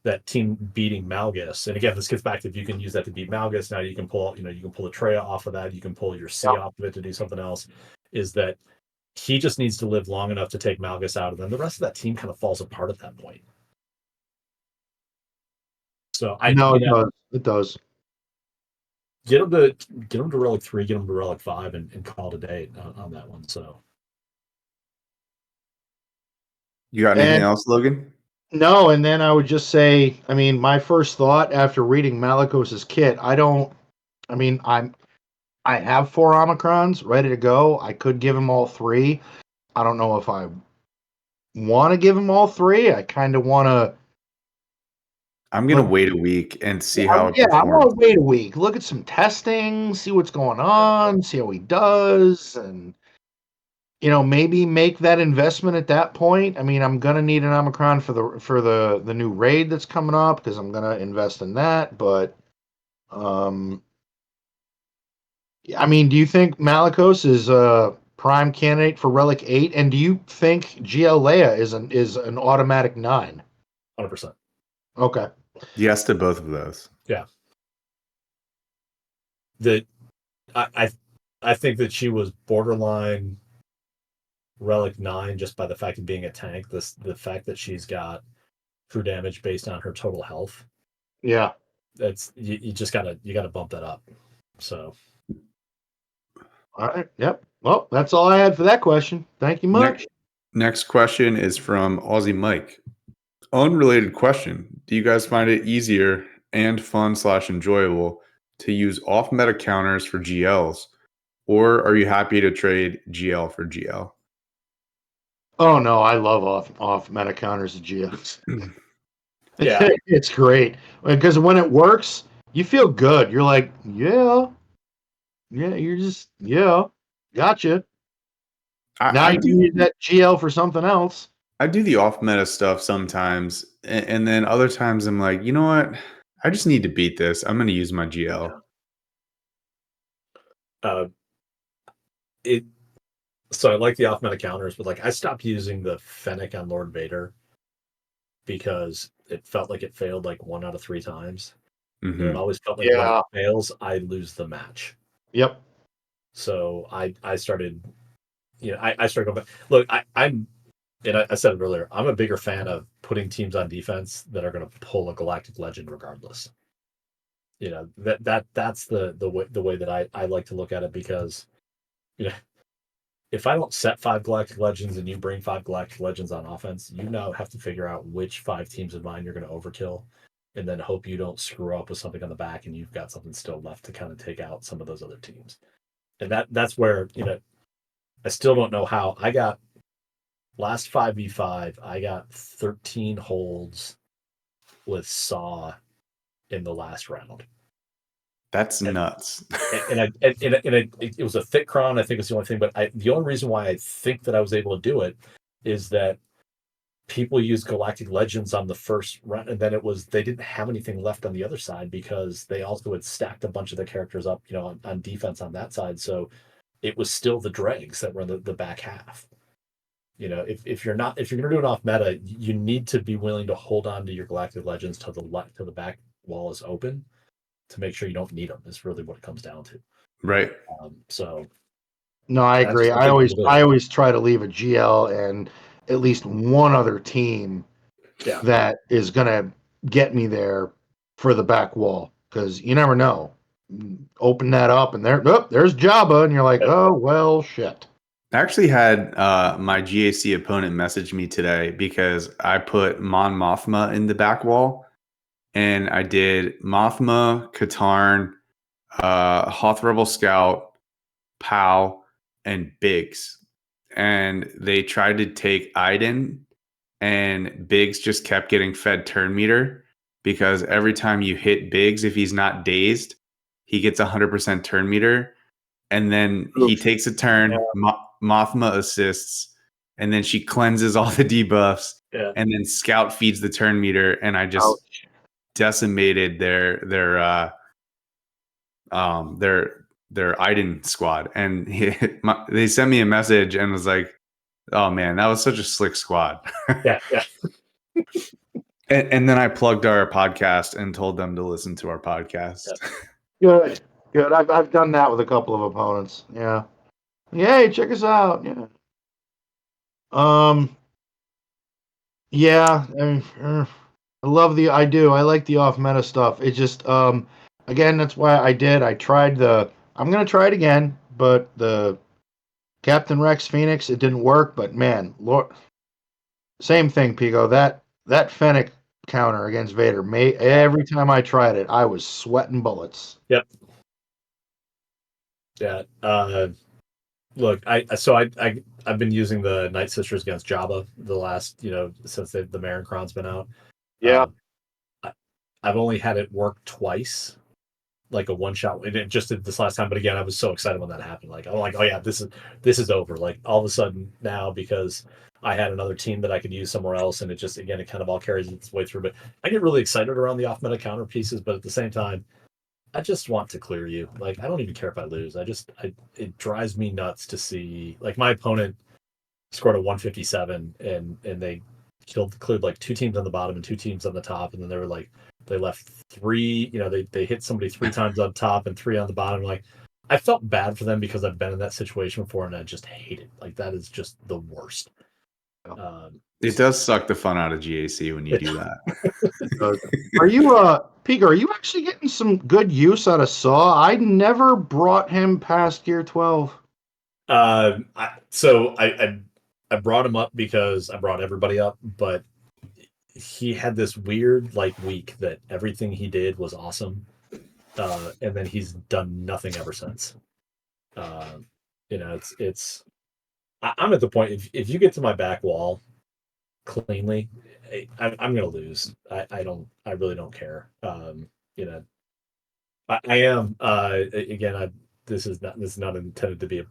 that team beating Malgus. And again, this gets back to, if you can use that to beat Malgus, now you can pull Atreya off of that, you can pull your C off of it to do something else. Is that he just needs to live long enough to take Malgus out, and then the rest of that team kind of falls apart at that point. So it does. Get him to relic 3, get him to relic 5, and call it a day on that one. So you got anything else, Logan? No, and then I would just say, I mean, my first thought after reading Malicos's kit, I have 4 Omicrons ready to go. I could give him all 3. I don't know if I want to give him all 3. I kind of want to. I'm going to wait a week and see how it performs. I want to wait a week. Look at some testing, see what's going on, see how he does, and maybe make that investment at that point. I mean, I'm going to need an Omicron for the new raid that's coming up, because I'm going to invest in that, but I mean, do you think Malicos is a prime candidate for Relic 8? And do you think GL Leia is an automatic 9? 100%. Okay. Yes to both of those. Yeah. I think that she was borderline Relic 9 just by the fact of being a tank. The fact that she's got true damage based on her total health. Yeah. That's you just gotta bump that up. So all right. Yep. Well, that's all I had for that question. Thank you much. Next question is from Aussie Mike. Unrelated question. Do you guys find it easier and fun/enjoyable to use off-meta counters for GLs? Or are you happy to trade GL for GL? Oh, no. I love off-meta counters of GLs. Yeah. It's great. Because when it works, you feel good. You're like, yeah, you're just, gotcha. Now you need that GL for something else. I do the off-meta stuff sometimes, and then other times I'm like, you know what? I just need to beat this. I'm going to use my GL. So I like the off-meta counters, but I stopped using the Fennec on Lord Vader because it felt like it failed 1 out of 3 times. Mm-hmm. It always felt like when it fails, I lose the match. Yep. So I started, I started going back. Look, I said it earlier, I'm a bigger fan of putting teams on defense that are going to pull a Galactic Legend regardless. That's the way that I like to look at it, because if I don't set 5 Galactic Legends and you bring 5 Galactic Legends on offense, you now have to figure out which 5 teams of mine you're going to overkill, and then hope you don't screw up with something on the back and you've got something still left to kind of take out some of those other teams. And that's where, I still don't know how. I got last 5v5, I got 13 holds with Saw in the last round. That's nuts. It was a thick cron. I think it's the only thing. But the only reason why I think that I was able to do it is that people used Galactic Legends on the first round, and then they didn't have anything left on the other side because they also had stacked a bunch of their characters up, on defense on that side. So it was still the dregs that were the back half. If you're going to do it off meta, you need to be willing to hold on to your Galactic Legends till the back wall is open to make sure you don't need them. Is really what it comes down to. Right. So. No, I agree. I always try to leave a GL and at least one other team that is going to get me there for the back wall, because you never know. Open that up and there's Jabba, and you're like, oh well, shit. I actually had my GAC opponent message me today because I put Mon Mothma in the back wall, and I did Mothma, Katarn, Hoth Rebel Scout, Pow, and Biggs. And they tried to take Iden, and Biggs just kept getting fed turn meter because every time you hit Biggs, if he's not dazed, he gets 100% turn meter. And then he takes a turn, Mothma assists, and then she cleanses all the debuffs, and then Scout feeds the turn meter, and I just decimated their Iden squad. And they sent me a message and was like, "Oh man, that was such a slick squad." Yeah. And then I plugged our podcast and told them to listen to our podcast. Good. I've done that with a couple of opponents. Yeah. Hey, check us out. Yeah. Yeah. I like the off meta stuff. It just again, that's why I tried I'm gonna try it again, but the Captain Rex Phoenix, it didn't work. But man, Lord, same thing, Pico. That Fennec counter against Vader, every time I tried it, I was sweating bullets. Yep. Yeah. Look, I've been using the Night Sisters against Jabba the last, since the Marincron's been out. Yeah. I've only had it work twice, like a one shot. It just did this last time, but again, I was so excited when that happened. Like, I'm like, oh yeah, this is over. Like all of a sudden now, because I had another team that I could use somewhere else, and it kind of all carries its way through. But I get really excited around the off meta counter pieces, but at the same time, I just want to clear you. Like, I don't even care if I lose. It drives me nuts to see, like, my opponent scored a 157 and they cleared like 2 teams on the bottom and 2 teams on the top. And then they left 3, they hit somebody 3 times on top and 3 on the bottom. Like, I felt bad for them because I've been in that situation before and I just hate it. Like, that is just the worst. It does suck the fun out of GAC when you do that. Are you, Pico, are you actually getting some good use out of Saw? I never brought him past Gear 12. So I brought him up because I brought everybody up, but he had this weird week that everything he did was awesome, and then he's done nothing ever since. It's I'm at the point, if you get to my back wall cleanly, I'm gonna lose. I really don't care. I am again. This is not intended to be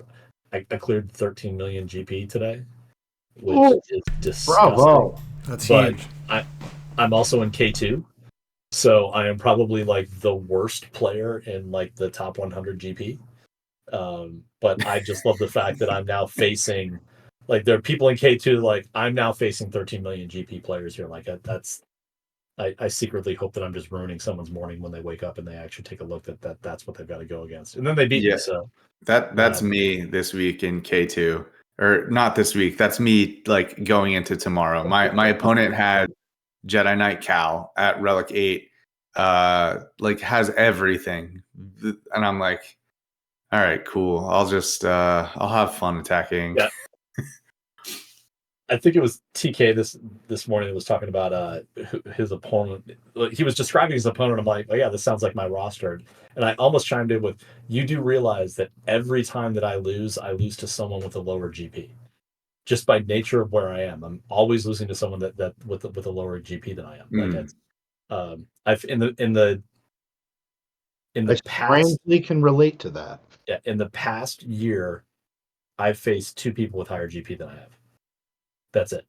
I cleared 13 million GP today, which is disgusting. Bravo. That's huge. I'm also in K2, so I am probably the worst player in the top 100 GP. But I just love the fact that I'm now facing there are people in K2 I'm now facing 13 million GP players here. I secretly hope that I'm just ruining someone's morning when they wake up and they actually take a look that's what they've got to go against, and then they beat me. So that's me this week in K2, or not this week. That's me going into tomorrow. My opponent had Jedi Knight Cal at Relic 8, has everything, and I'm like, all right, cool. I'll just I'll have fun attacking. Yeah. I think it was TK this morning that was talking about his opponent. He was describing his opponent. I'm like, oh yeah, this sounds like my roster. And I almost chimed in with, you do realize that every time that I lose to someone with a lower GP, just by nature of where I am. I'm always losing to someone that with a lower GP than I am. I've in the I past strangely can relate to that. in the past year, I've faced 2 people with higher GP than I have. That's it.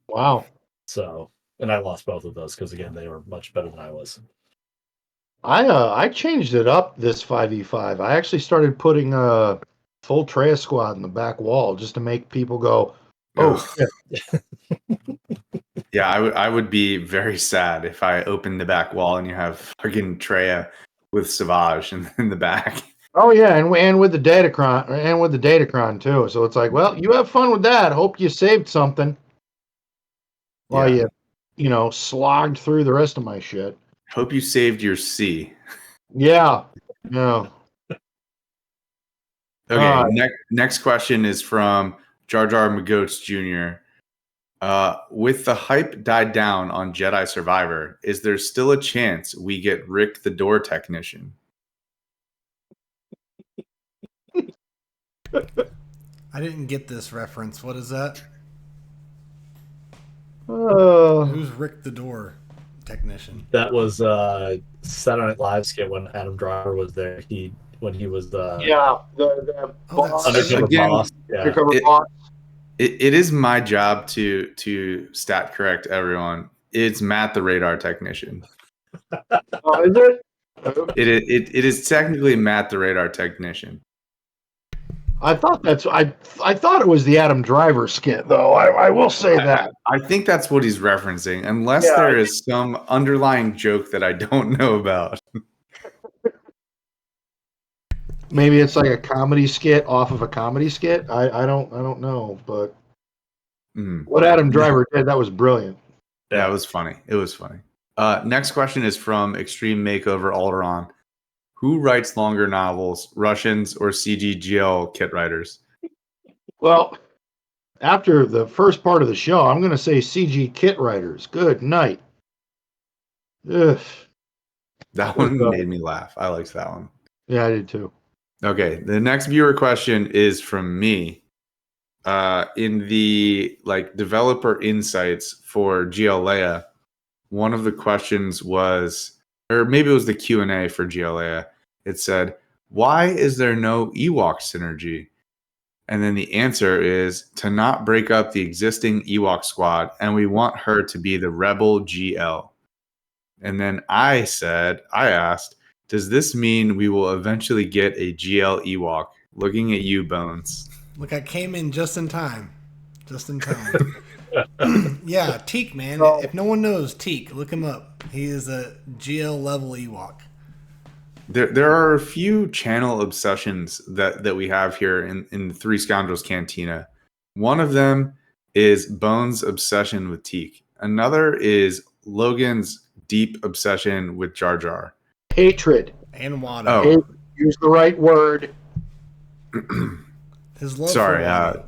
Wow. So, and I lost both of those because again, they were much better than I was. I changed it up this 5v5. I actually started putting a full Treya squad in the back wall just to make people go, "Oh Ugh. shit." Yeah, I would be very sad if I opened the back wall and you have fucking Treya with Savage in the back. Oh yeah, and with the Datacron too. So it's like, well, you have fun with that. Hope you saved something while Yeah. you slogged through the rest of my shit. Hope you saved your C. Yeah. Yeah. Okay, next question is from Jar Jar McGoats Jr. With the hype died down on Jedi Survivor, is there still a chance we get Rick the Door Technician? I didn't get this reference. What is that? Uh, Who's Rick the Door Technician? That was Saturday Night Live skit when Adam Driver was there. When he was the the boss, undercover Again, boss. Yeah. undercover boss. It is my job to stat correct everyone. It's Matt the Radar Technician. Oh, is it? It is technically Matt the Radar Technician. I thought I thought it was the Adam Driver skit, though. I will say that. I think that's what he's referencing, unless Yeah, there is some underlying joke that I don't know about. Maybe it's like a comedy skit off of a comedy skit. I don't know, but what Adam Driver did, that was brilliant. Yeah, it was funny. It was funny. Next question is from Extreme Makeover Alderon. Who writes longer novels, Russians or CGGL kit writers? Well, after the first part of the show, I'm going to say CG kit writers. Good night. Ugh. That one made me laugh. I liked that one. Yeah, I did too. Okay, the next viewer question is from me. In the developer insights for GL Leia, one of the questions was, or maybe it was the Q&A for GL Leia. It said, "Why is there no Ewok synergy?" And then the answer is to not break up the existing Ewok squad, and we want her to be the Rebel GL. And then I asked, does this mean we will eventually get a GL Ewok? Looking at you, Bones. Look, I came in just in time. Yeah, Teak, man. If no one knows Teak, look him up. He is a GL level Ewok. There are a few channel obsessions that we have here in the Three Scoundrels Cantina. One of them is Bones' obsession with Teak. Another is Logan's deep obsession with Jar Jar. Hatred. And Wada. Oh. Use the right word. His love Sorry. for Wada.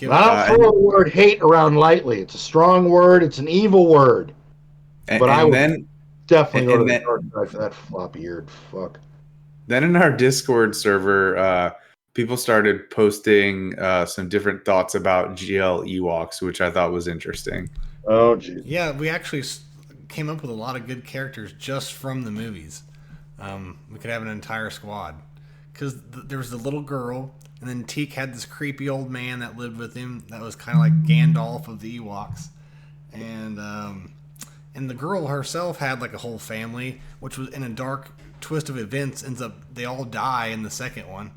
I don't throw the word hate around lightly. It's a strong word. It's an evil word. But I would definitely go to the dark side for that floppy-eared fuck. Then in our Discord server, people started posting some different thoughts about GL Ewoks, which I thought was interesting. Oh, geez. Yeah, we actually came up with a lot of good characters just from the movies. We could have an entire squad. Because there was the little girl, and then Teak had this creepy old man that lived with him that was kind of like Gandalf of the Ewoks. And the girl herself had like a whole family, which was in a dark twist of events, they all die in the second one,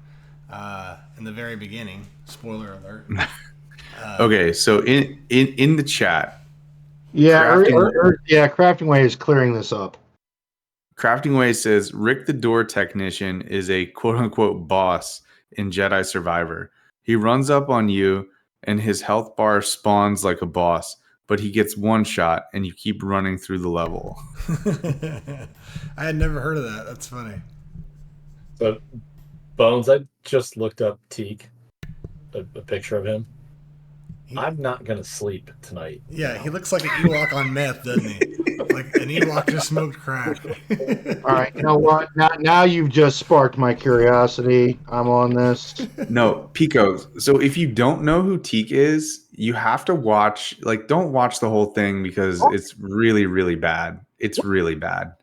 in the very beginning. Spoiler alert. Okay, so in the chat, yeah, Crafting Way is clearing this up. Crafting Way says Rick the Door Technician is a quote unquote boss in Jedi Survivor. He runs up on you and his health bar spawns like a boss, but he gets one shot and you keep running through the level. I had never heard of that. That's funny. But Bones, I just looked up Teak, a picture of him. I'm not going to sleep tonight. Yeah, he looks like an Ewok on meth, doesn't he? Like an Ewok just smoked crack. All right, you know what? Now you've just sparked my curiosity. I'm on this. No, Pico. So if you don't know who Teak is, you have to watch. Like, don't watch the whole thing because it's really, really bad. It's really bad.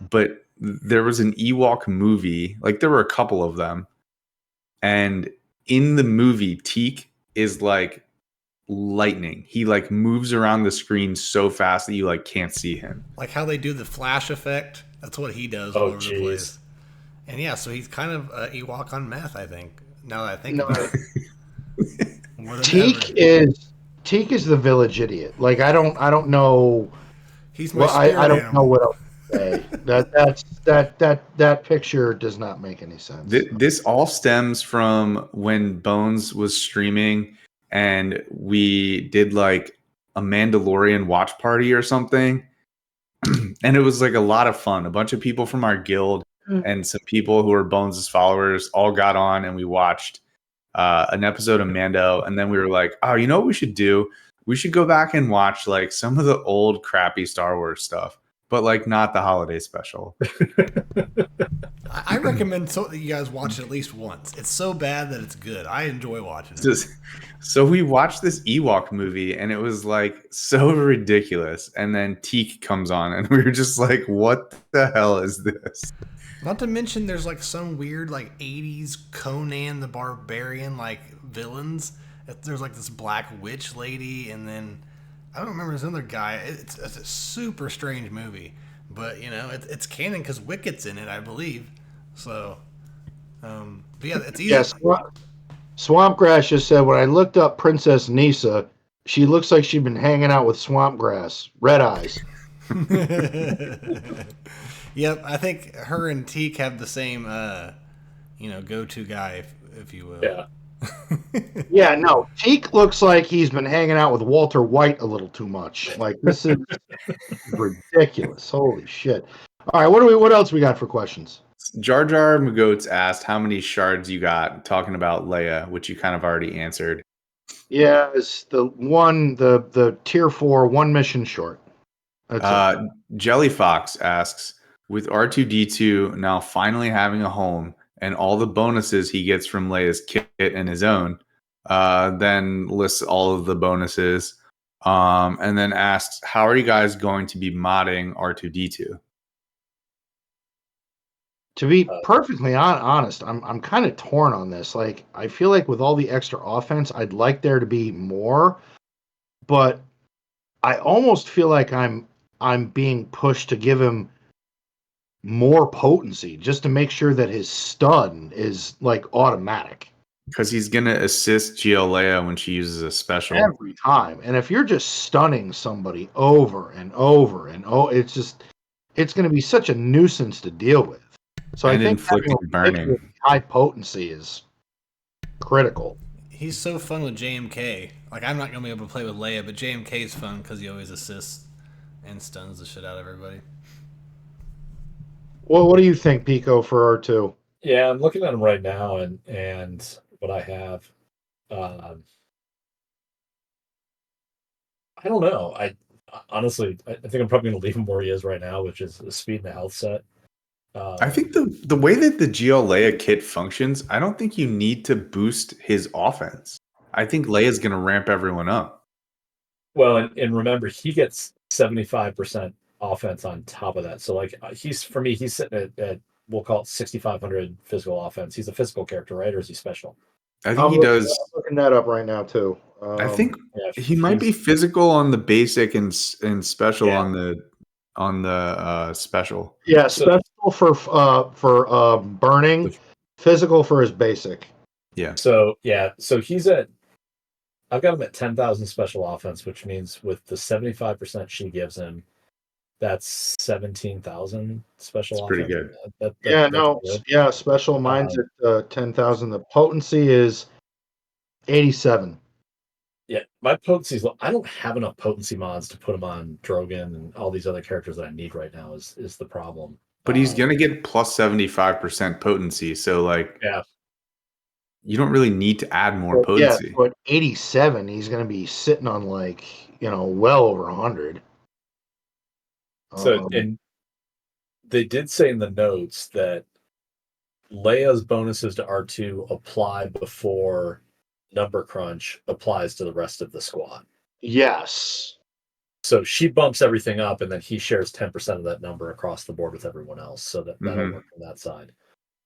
But there was an Ewok movie. Like, there were a couple of them, and in the movie, Teak is like lightning. He like moves around the screen so fast that you like can't see him. Like how they do the flash effect. That's what he does all over the place. And yeah, so he's kind of Ewok on meth, I think. Now that I think about it. Teak is the village idiot. Like I don't know. He's my spirit I don't animal. know what else to say. That picture does not make any sense. This all stems from when Bones was streaming and we did like a Mandalorian watch party or something. And it was like a lot of fun. A bunch of people from our guild and some people who are Bones' followers all got on and we watched an episode of Mando. And then we were like, oh, you know what we should do? We should go back and watch like some of the old crappy Star Wars stuff, but like not the holiday special. I recommend that you guys watch it at least once. It's so bad that it's good. I enjoy watching it. So we watched this Ewok movie and it was like so ridiculous. And then Teak comes on and we were just like, what the hell is this? Not to mention there's like some weird like 80s Conan the Barbarian like villains. There's like this black witch lady and then I don't remember this other guy. It's a super strange movie. But, you know, it's canon because Wicket's in it, I believe. So, but yeah, it's easy. Yes, Swampgrass just said, when I looked up Princess Nisa, she looks like she'd been hanging out with Swampgrass. Red eyes. Yep, I think her and Teak have the same, go-to guy, if you will. Yeah. Yeah, no. Teak looks like he's been hanging out with Walter White a little too much. Like, this is ridiculous. Holy shit. All right, what else we got for questions? Jar Jar McGoats asked how many shards you got, talking about Leia, which you kind of already answered. Yeah, it's the tier 4 one mission short. That's it. Jelly Fox asks, with R2D2 now finally having a home and all the bonuses he gets from Leia's kit and his own, then lists all of the bonuses, and then asks, how are you guys going to be modding R2D2? To be perfectly honest, I'm kind of torn on this. Like, I feel like with all the extra offense, I'd like there to be more, but I almost feel like I'm being pushed to give him more potency just to make sure that his stun is like automatic. Because he's going to assist Leia when she uses a special. Every time. And if you're just stunning somebody over and over and it's going to be such a nuisance to deal with. So and I think inflicting burning. High potency is critical. He's so fun with JMK. Like, I'm not going to be able to play with Leia, but JMK is fun because he always assists and stuns the shit out of everybody. Well, what do you think, Pico, for R2? Yeah, I'm looking at him right now, and what I have. I don't know. I honestly, I think I'm probably going to leave him where he is right now, which is the speed and the health set. I think the way that the Leia kit functions, I don't think you need to boost his offense. I think Leia's going to ramp everyone up. Well, and remember, he gets 75% offense on top of that. So, like, he's sitting at we'll call it 6,500 physical offense. He's a physical character, right? Or is he special? I think he does. I'm looking that up right now too. I think he might be physical on the basic and special on the special. Yeah, special for burning, physical for his basic. Yeah. So he's I've got him at 10,000 special offense, which means with the 75% she gives him, that's 17,000 special offense. Pretty good. Special. Mine's at 10,000. The potency is 87. Yeah, my potency's low. I don't have enough potency mods to put him on Drogon and all these other characters that I need right now is the problem. But he's gonna get plus 75% potency, so like you don't really need to add more potency. Yeah, but 87, he's gonna be sitting on like well over 100. So, and they did say in the notes that Leia's bonuses to R2 apply before number crunch applies to the rest of the squad. Yes. So she bumps everything up, and then he shares 10% of that number across the board with everyone else. So that'll work on that side.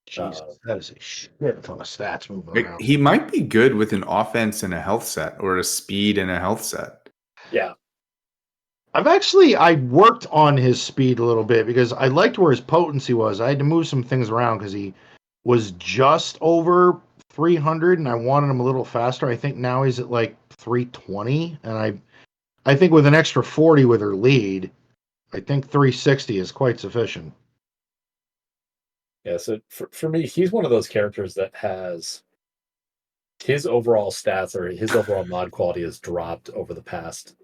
Jesus, that is a shit ton of stats moving around. He might be good with an offense and a health set, or a speed and a health set. Yeah. I worked on his speed a little bit because I liked where his potency was. I had to move some things around because he was just over 300 and I wanted him a little faster. I think now he's at like 320, and I think with an extra 40 with her lead, I think 360 is quite sufficient. Yeah, so for me, he's one of those characters that has his overall stats or his overall mod quality has dropped over the past,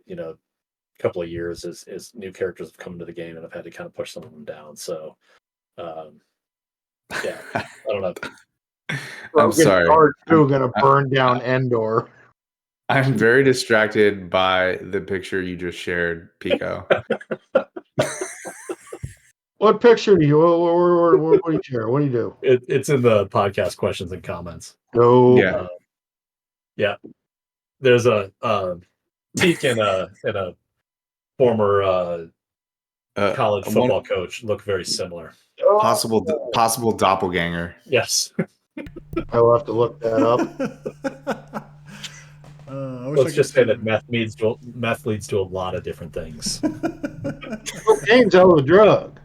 couple of years as new characters have come into the game, and I've had to kind of push some of them down. So, yeah, I don't know. I'm sorry. R2 gonna burn down Endor. I'm very distracted by the picture you just shared, Pico. What picture do you? What do you share? What do you do? It's in the podcast questions and comments. No. Yeah. Yeah. There's a Teak and a former college football coach look very similar. Possible doppelganger. Yes. I will have to look that up. Let's just say that meth leads to a lot of different things. Cocaine's hell of a drug.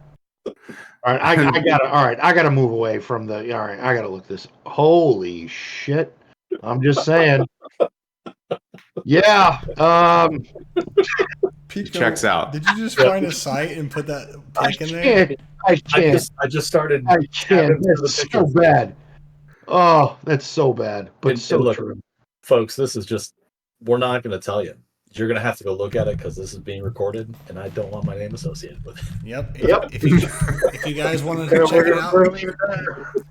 All right, I gotta move away from the. All right, I gotta look this. Holy shit! I'm just saying. Yeah. Pico, checks out. Did you just find a site and put that pic in there? I can't. I just started. I can't. That's so bad. Oh, that's so bad. But and so look, true. Folks, this is just. We're not going to tell you. You're going to have to go look at it because this is being recorded, and I don't want my name associated with it. Yep. If you guys want to check it out,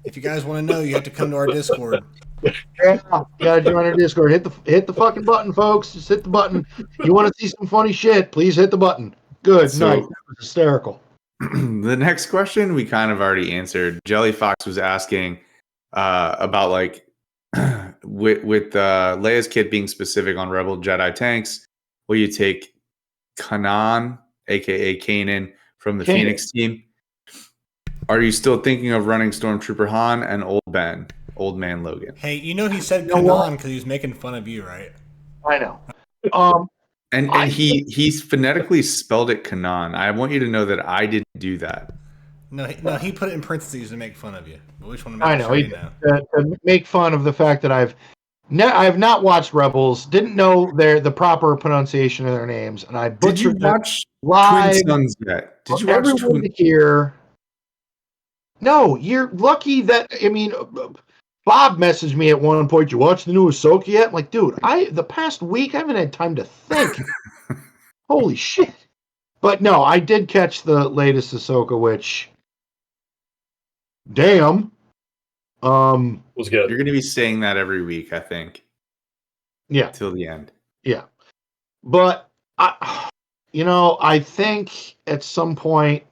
if you guys want to know, you have to come to our Discord. Yeah, you gotta join our Discord. Hit the fucking button, folks. Just hit the button. You want to see some funny shit? Please hit the button. Good night. That was hysterical. The next question we kind of already answered. Jelly Fox was asking about like with Leia's kit being specific on Rebel Jedi tanks. Will you take Kanan, aka Kanan, from the Phoenix team? Are you still thinking of running Stormtrooper Han and Old Man Logan? Hey, he said Kanan because he was making fun of you, right? I know. And he's phonetically spelled it Kanan. I want you to know that I didn't do that. No, he put it in parentheses to make fun of you. But we just want to I know. To make fun of the fact that I have not watched Rebels, didn't know the proper pronunciation of their names, and I butchered. Did you watch live Twin Sons yet? Did you watch everyone here? No, you're lucky that Bob messaged me at one point. You watch the new Ahsoka yet? I'm like, dude, the past week I haven't had time to think. Holy shit! But no, I did catch the latest Ahsoka, which, damn, was good. You're going to be saying that every week, I think. Yeah, till the end. Yeah, but I think at some point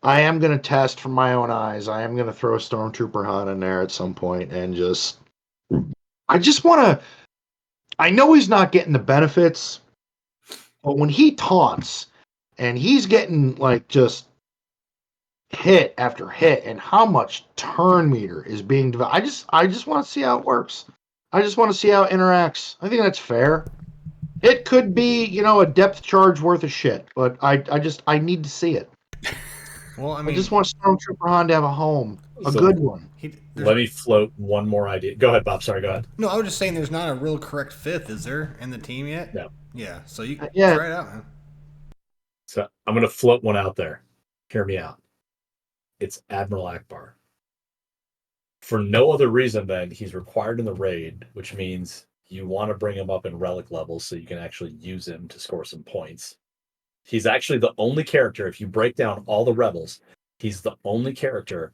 I am going to test from my own eyes. I am going to throw Stormtrooper Han in there at some point and I just want to. I know he's not getting the benefits, but when he taunts and he's getting like just hit after hit, and how much turn meter is being developed, I just want to see how it works. I just want to see how it interacts. I think that's fair. It could be, a depth charge worth of shit, but I need to see it. Well, I just want Stormtrooper Han to have a home, a good one. Let me float one more idea. Go ahead, Bob. Sorry, go ahead. No, I was just saying there's not a real correct fifth, is there, in the team yet? No. Yeah, so you try it out, man. So I'm going to float one out there. Hear me out. It's Admiral Akbar. For no other reason than he's required in the raid, which means you want to bring him up in relic levels so you can actually use him to score some points. He's actually the only character, if you break down all the rebels, he's the only character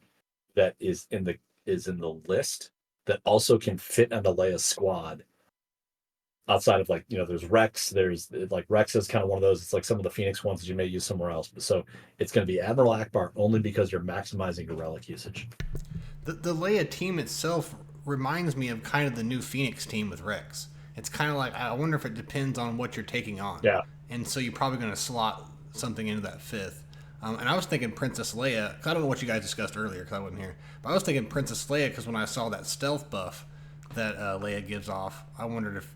that is in the list that also can fit into Leia's squad outside of like, there's Rex. There's like Rex is kind of one of those. It's like some of the Phoenix ones that you may use somewhere else. So it's going to be Admiral Akbar only because you're maximizing your relic usage. The Leia team itself reminds me of kind of the new Phoenix team with Rex. It's kind of like, I wonder if it depends on what you're taking on. Yeah. And so you're probably going to slot something into that fifth. And I was thinking Princess Leia, because I don't know what you guys discussed earlier because I wasn't here. But I was thinking Princess Leia because when I saw that stealth buff that Leia gives off, I wondered if,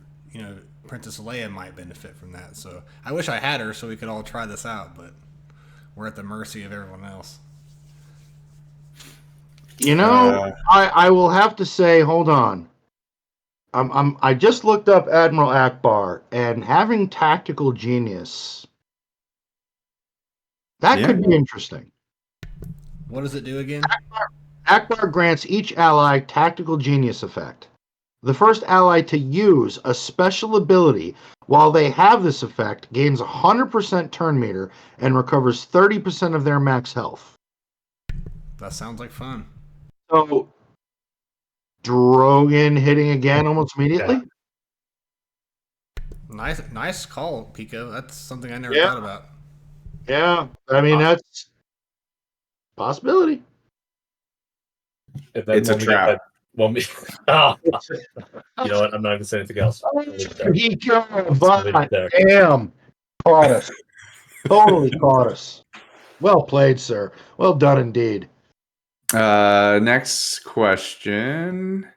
Princess Leia might benefit from that. So I wish I had her so we could all try this out, but we're at the mercy of everyone else. I will have to say, hold on. I just looked up Admiral Akbar, and having tactical genius, that could be interesting. What does it do again? Akbar grants each ally tactical genius effect. The first ally to use a special ability while they have this effect gains 100% turn meter and recovers 30% of their max health. That sounds like fun. So, Drogon hitting again almost immediately? Yeah. Nice call, Pico. That's something I never thought about. Yeah, I mean, that's a possibility. It's a trap. You know what? I'm not going to say anything else. Damn. Caught us. Totally caught us. Well played, sir. Well done indeed. Next question.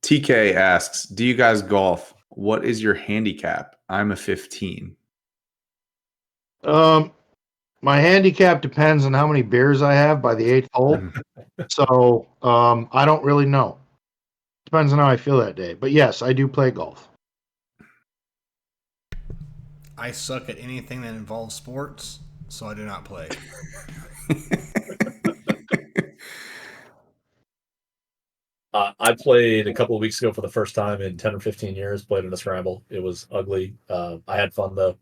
TK asks, do you guys golf? What is your handicap? I'm a 15. My handicap depends on how many beers I have by the 8th hole. So, I don't really know. Depends on how I feel that day. But yes, I do play golf. I suck at anything that involves sports, so I do not play. I played a couple of weeks ago for the first time in 10 or 15 years, played in a scramble. It was ugly. I had fun though.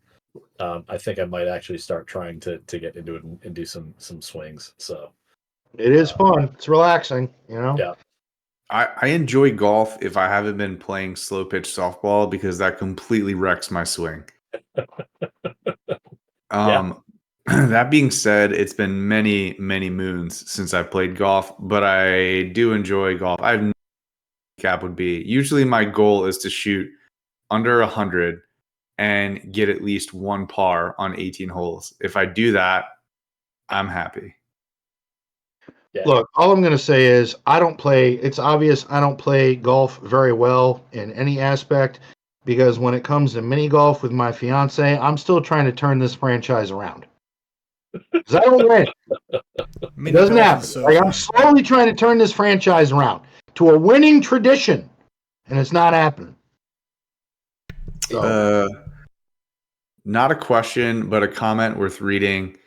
I think I might actually start trying to get into it and do some swings. So it is fun. It's relaxing, Yeah. I enjoy golf if I haven't been playing slow pitch softball because that completely wrecks my swing. That being said, it's been many, many moons since I've played golf, but I do enjoy golf. I have no cap would be. Usually my goal is to shoot under 100 and get at least one par on 18 holes. If I do that, I'm happy. Yeah. Look, all I'm going to say is it's obvious I don't play golf very well in any aspect because when it comes to mini golf with my fiance, I'm still trying to turn this franchise around. Because I don't win. It doesn't happen. I'm slowly trying to turn this franchise around to a winning tradition, and it's not happening. So. Not a question, but a comment worth reading.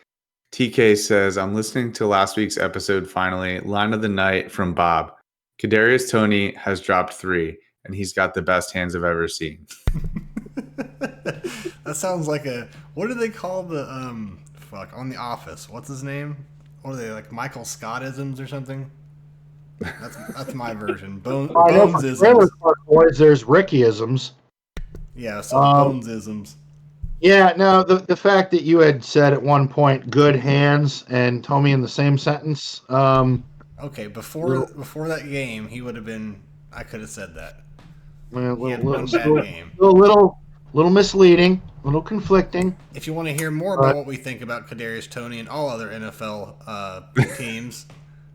TK says, I'm listening to last week's episode finally. Line of the night from Bob. Kadarius Toney has dropped 3, and he's got the best hands I've ever seen. That sounds like what do they call the on The Office? What's his name? Or are they like Michael Scott-isms or something? That's my version. Bones-isms. Boys, there's Ricky-isms. Yeah, so Bones-isms. Yeah, no, the fact that you had said at one point good hands and Tommy in the same sentence. Okay, before that game, he would have been. I could have said that. He had one bad game. A little misleading, a little conflicting. If you want to hear more about what we think about Kadarius Toney and all other NFL teams,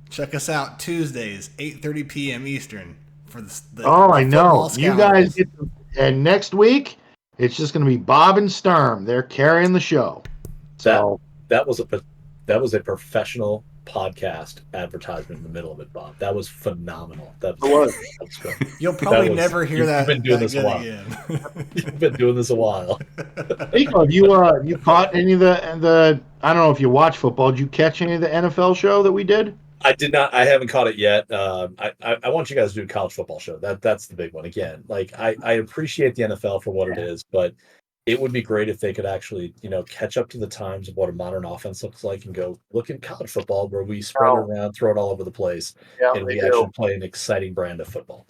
check us out Tuesdays, 8:30 p.m. Eastern for the I know. You guys get and next week. It's just going to be Bob and Sturm. They're carrying the show. So that was a professional podcast advertisement in the middle of it, Bob. That was phenomenal. That was good. You'll probably never hear that. You've been doing this a while. You've been doing this a while. Pico, you caught any of the? I don't know if you watch football. Did you catch any of the NFL show that we did? I did not. I haven't caught it yet. I want you guys to do a college football show. That's the big one. Again, like I appreciate the NFL for what it is, but it would be great if they could actually, catch up to the times of what a modern offense looks like and go look at college football where we spread it around, throw it all over the place, and we actually play an exciting brand of football.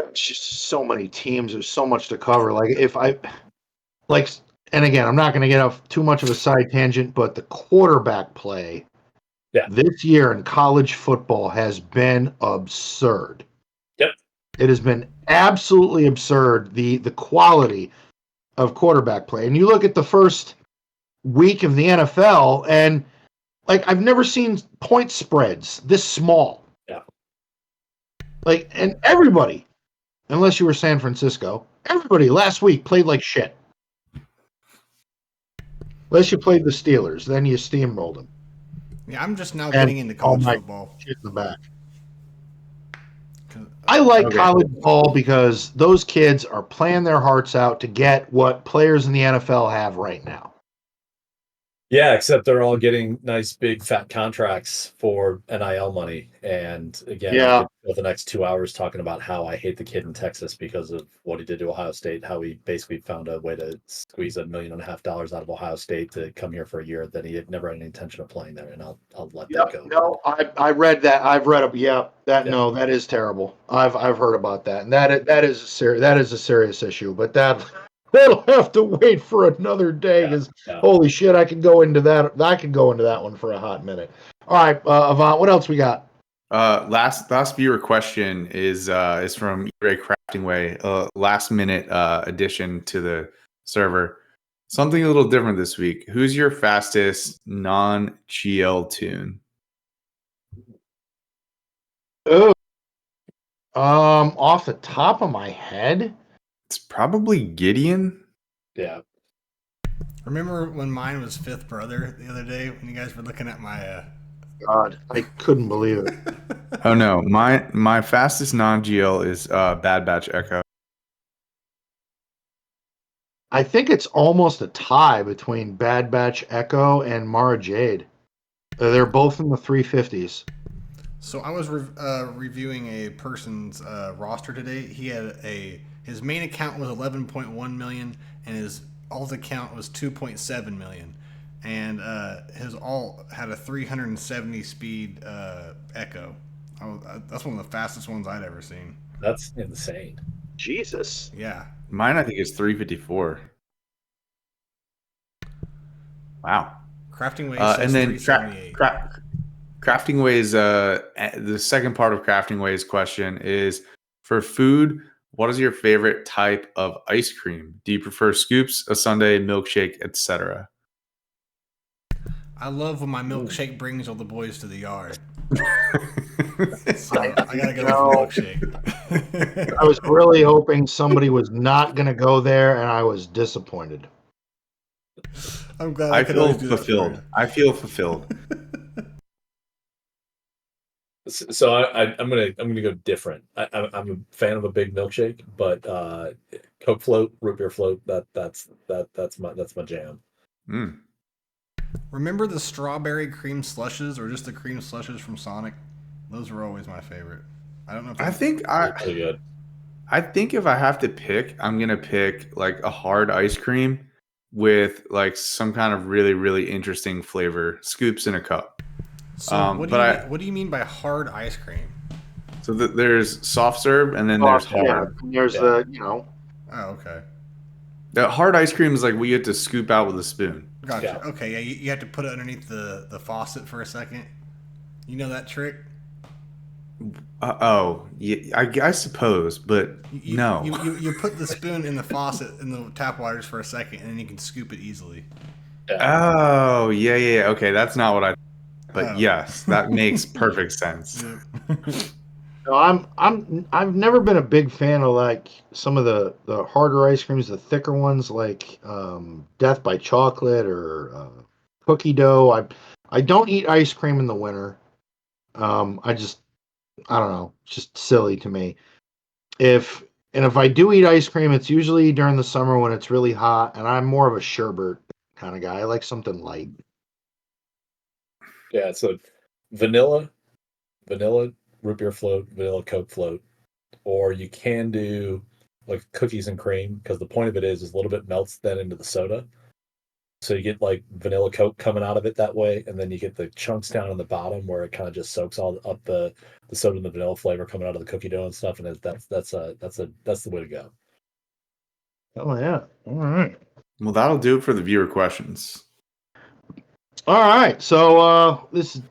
There's just so many teams. There's so much to cover. And again, I'm not going to get off too much of a side tangent, but the quarterback play this year in college football has been absurd. Yep. It has been absolutely absurd, the quality of quarterback play. And you look at the first week of the NFL, and I've never seen point spreads this small. Yeah. And everybody, unless you were San Francisco, everybody last week played like shit. Unless you played the Steelers, then you steamrolled them. Yeah, I'm just now getting into college football. Shit in the back. I like college ball because those kids are playing their hearts out to get what players in the NFL have right now. Yeah, except they're all getting nice big fat contracts for NIL money. And again, I could go the next 2 hours talking about how I hate the kid in Texas because of what he did to Ohio State, how he basically found a way to squeeze $1.5 million out of Ohio State to come here for a year that he had never had any intention of playing there. And I'll let that go. No, I read that. I've read it. No, that is terrible. I've heard about that, and that is a serious issue. But that'll have to wait for another day because holy shit, I could go into that. I could go into that one for a hot minute. All right, Avant, what else we got? Last viewer question is from Ray Crafting Way. Last minute addition to the server. Something a little different this week. Who's your fastest non-GL tune? Oh, off the top of my head, it's probably Gideon. Yeah. Remember when mine was Fifth Brother the other day when you guys were looking at my God, I couldn't believe it. Oh no, my fastest non-GL is Bad Batch Echo. I think it's almost a tie between Bad Batch Echo and Mara Jade. They're both in the 350s. So I was reviewing a person's roster today. He had his main account was 11.1 million, and his alt account was 2.7 million, and his alt had a 370 speed Echo. That's one of the fastest ones I'd ever seen. That's insane. Jesus. Yeah. Mine, I think, is 354. Wow. Crafting Ways and then 378. Crafting Ways, the second part of Crafting Ways question is, for food, what is your favorite type of ice cream? Do you prefer scoops, a sundae, milkshake, etc.? I love when my milkshake brings all the boys to the yard. So I gotta go with milkshake. I was really hoping somebody was not going to go there, and I was disappointed. I'm glad I feel fulfilled. I feel fulfilled. So I'm gonna go different. I'm a fan of a big milkshake, but Coke float, root beer float, that's my jam. Mm. Remember the strawberry cream slushes or just the cream slushes from Sonic? Those were always my favorite. I don't know if I think if I have to pick, I'm gonna pick like a hard ice cream with like some kind of really, really interesting flavor, scoops in a cup. So what do you mean by hard ice cream? So there's soft serve and then there's hard. Yeah. There's Oh, okay. The hard ice cream is like we get to scoop out with a spoon. Gotcha. Yeah. Okay, yeah, you have to put it underneath the faucet for a second. You know that trick? Yeah, I suppose, but no. You put the spoon in the faucet in the tap waters for a second, and then you can scoop it easily. Yeah. Oh, yeah. Okay, that's not what I. But yes, that makes perfect sense. No, I've never been a big fan of like some of the harder ice creams, the thicker ones like Death by Chocolate or cookie dough. I don't eat ice cream in the winter. I don't know, it's just silly to me. If I do eat ice cream, it's usually during the summer when it's really hot, and I'm more of a sherbet kind of guy. I like something light. Yeah, so vanilla root beer float, vanilla Coke float, or you can do like cookies and cream because the point of it is a little bit melts then into the soda. So you get like vanilla Coke coming out of it that way, and then you get the chunks down on the bottom where it kind of just soaks all up the soda and the vanilla flavor coming out of the cookie dough and stuff, and that's the way to go. Oh yeah. All right. Well, that'll do it for the viewer questions. All right. So it's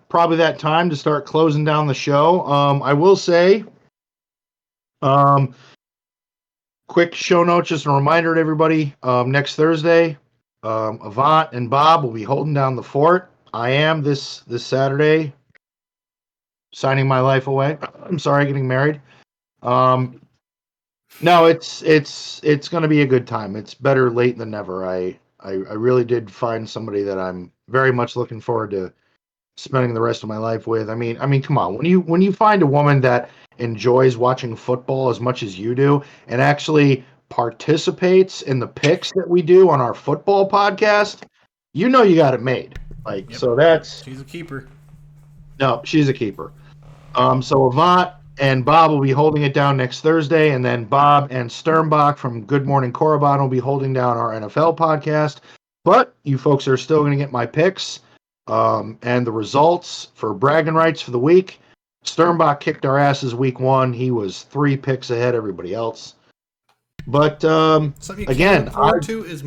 probably that time to start closing down the show. I will say, quick show note, just a reminder to everybody. Next Thursday, Avant and Bob will be holding down the fort. I am this Saturday, signing my life away. I'm sorry, getting married. No, it's going to be a good time. It's better late than never. I really did find somebody that I'm very much looking forward to spending the rest of my life with. I mean, come on. When you find a woman that enjoys watching football as much as you do and actually participates in the picks that we do on our football podcast, you know you got it made. Like, Yep. So She's a keeper. no, she's a keeper. So Avant and Bob will be holding it down next Thursday, and then Bob and Sternbach from Good Morning Korriban will be holding down our NFL podcast. But you folks are still going to get my picks and the results for bragging rights for the week. Sternbach kicked our asses week 1. He was 3 picks ahead of everybody else. But Something you again, can look forward to is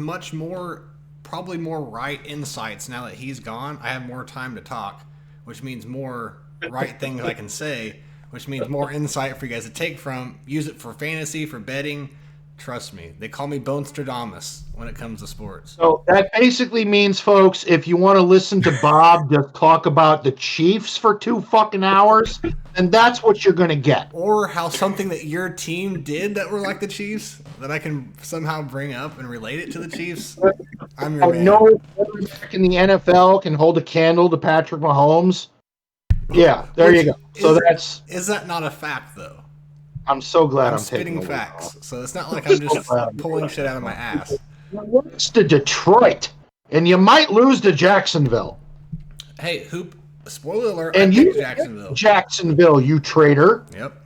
probably more right insights now that he's gone. I have more time to talk, which means more right things I can say, which means more insight for you guys to take from, use it for fantasy, for betting. Trust me, they call me Bonestradamus when it comes to sports. So that basically means, folks, if you want to listen to Bob just talk about the Chiefs for 2 fucking hours, then that's what you're going to get. Or how something that your team did that were like the Chiefs, that I can somehow bring up and relate it to the Chiefs. I'm your man. No quarterback in the NFL can hold a candle to Patrick Mahomes. Yeah, there you go. So Is that not a fact, though? I'm so glad I'm spitting taking facts, so it's not like I'm just pulling shit out of my ass. You lost to Detroit, and you might lose to Jacksonville. Hey, Hoop, spoiler alert, And I you picked Jacksonville. Jacksonville, you traitor. Yep.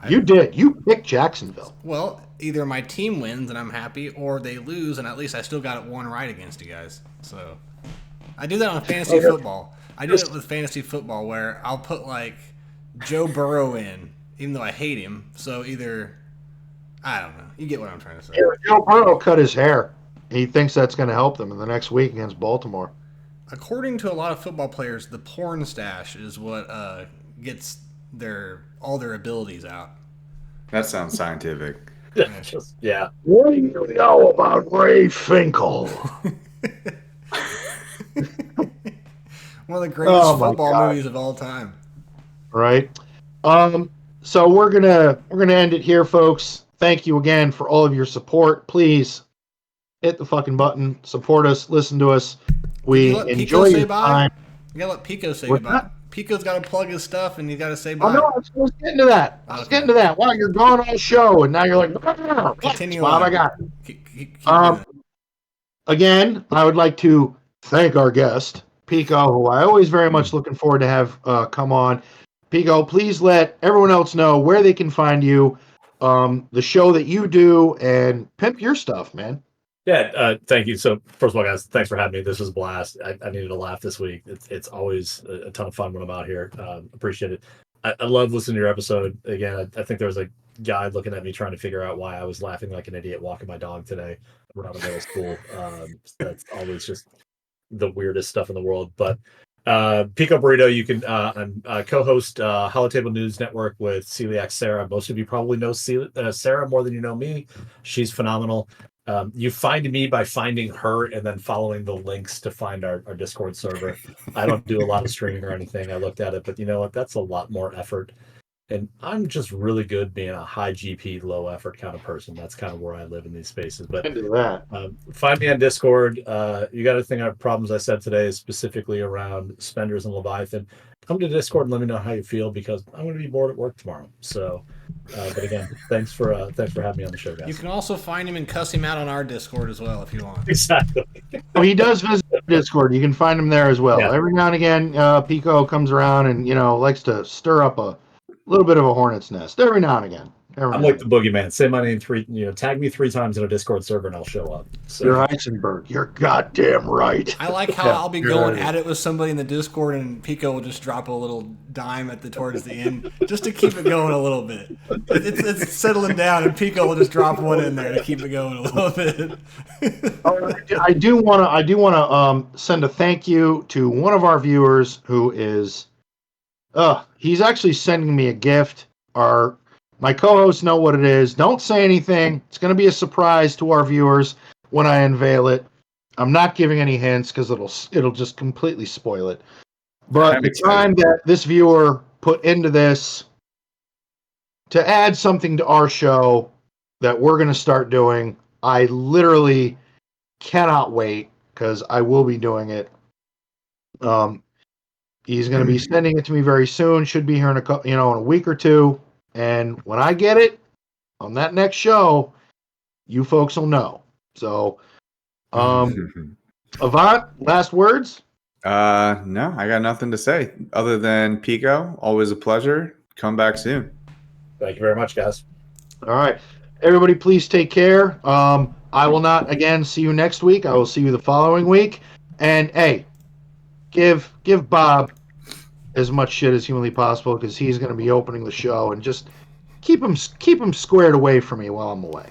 You did. You picked Jacksonville. Well, either my team wins and I'm happy, or they lose and at least I still got it 1 right against you guys. So I do that on fantasy football. I do it with fantasy football where I'll put like Joe Burrow in, even though I hate him. So either, I don't know. You get what I'm trying to say. Joe Burrow cut his hair. He thinks that's going to help them in the next week against Baltimore. According to a lot of football players, the porn stash is what gets all their abilities out. That sounds scientific. Yeah. What do you know about Ray Finkel? One of the greatest football movies of all time. Right. So we're gonna end it here, folks. Thank you again for all of your support. Please hit the fucking button, support us, listen to us. We enjoy your time. You gotta let Pico say What's goodbye. that? Pico's got to plug his stuff, and you got to say bye. Oh no, I was getting to that. Wow, you're gone all show, and now you're like, Continue Bob, on. I got it. Keep doing it. Again, I would like to thank our guest, Pico, who I always very much looking forward to have come on. Pico, please let everyone else know where they can find you, the show that you do, and pimp your stuff, man. Yeah, thank you. So first of all, guys, thanks for having me. This was a blast. I needed a laugh this week. It's always a ton of fun when I'm out here. Appreciate it. I love listening to your episode. Again, I think there was a guy looking at me trying to figure out why I was laughing like an idiot walking my dog today around the middle school. That's always just the weirdest stuff in the world. But PicoBurrito, you can I'm co-host Holotable News Network with Celiac Sarah. Most of you probably know Sarah more than you know me. She's phenomenal. You find me by finding her and then following the links to find our Discord server. I don't do a lot of streaming or anything. I looked at it, but you know what? That's a lot more effort. And I'm just really good being a high GP, low effort kind of person. That's kind of where I live in these spaces. But Into that. find me on Discord. You got to think of problems I said today, specifically around Spenders and Leviathan. Come to Discord and let me know how you feel, because I'm going to be bored at work tomorrow. So, but again, thanks for having me on the show, guys. You can also find him and cuss him out on our Discord as well if you want. Exactly. Oh, he does visit Discord. You can find him there as well. Yeah. Every now and again, Pico comes around and likes to stir up a little bit of a hornet's nest. Every now and again, I'm like the boogeyman. Say my name tag me 3 times in a Discord server and I'll show up. So. You're Heisenberg. You're goddamn right. I like how I'll be going at it with somebody in the Discord, and Pico will just drop a little dime towards the end, just to keep it going a little bit. It's settling down, and Pico will just drop one in there to keep it going a little bit. I do want to send a thank you to one of our viewers who is, he's actually sending me a gift. My co-hosts know what it is. Don't say anything. It's going to be a surprise to our viewers when I unveil it. I'm not giving any hints because it'll just completely spoil it. But the time that this viewer put into this to add something to our show that we're going to start doing, I literally cannot wait because I will be doing it. He's going to be sending it to me very soon. Should be here in a week or two. And when I get it on that next show, you folks will know. So, Avant, last words? No, I got nothing to say other than Pico. Always a pleasure. Come back soon. Thank you very much, guys. All right. Everybody, please take care. I will not, again, see you next week. I will see you the following week. And, hey, give Bob as much shit as humanly possible because he's going to be opening the show, and just keep him squared away from me while I'm away.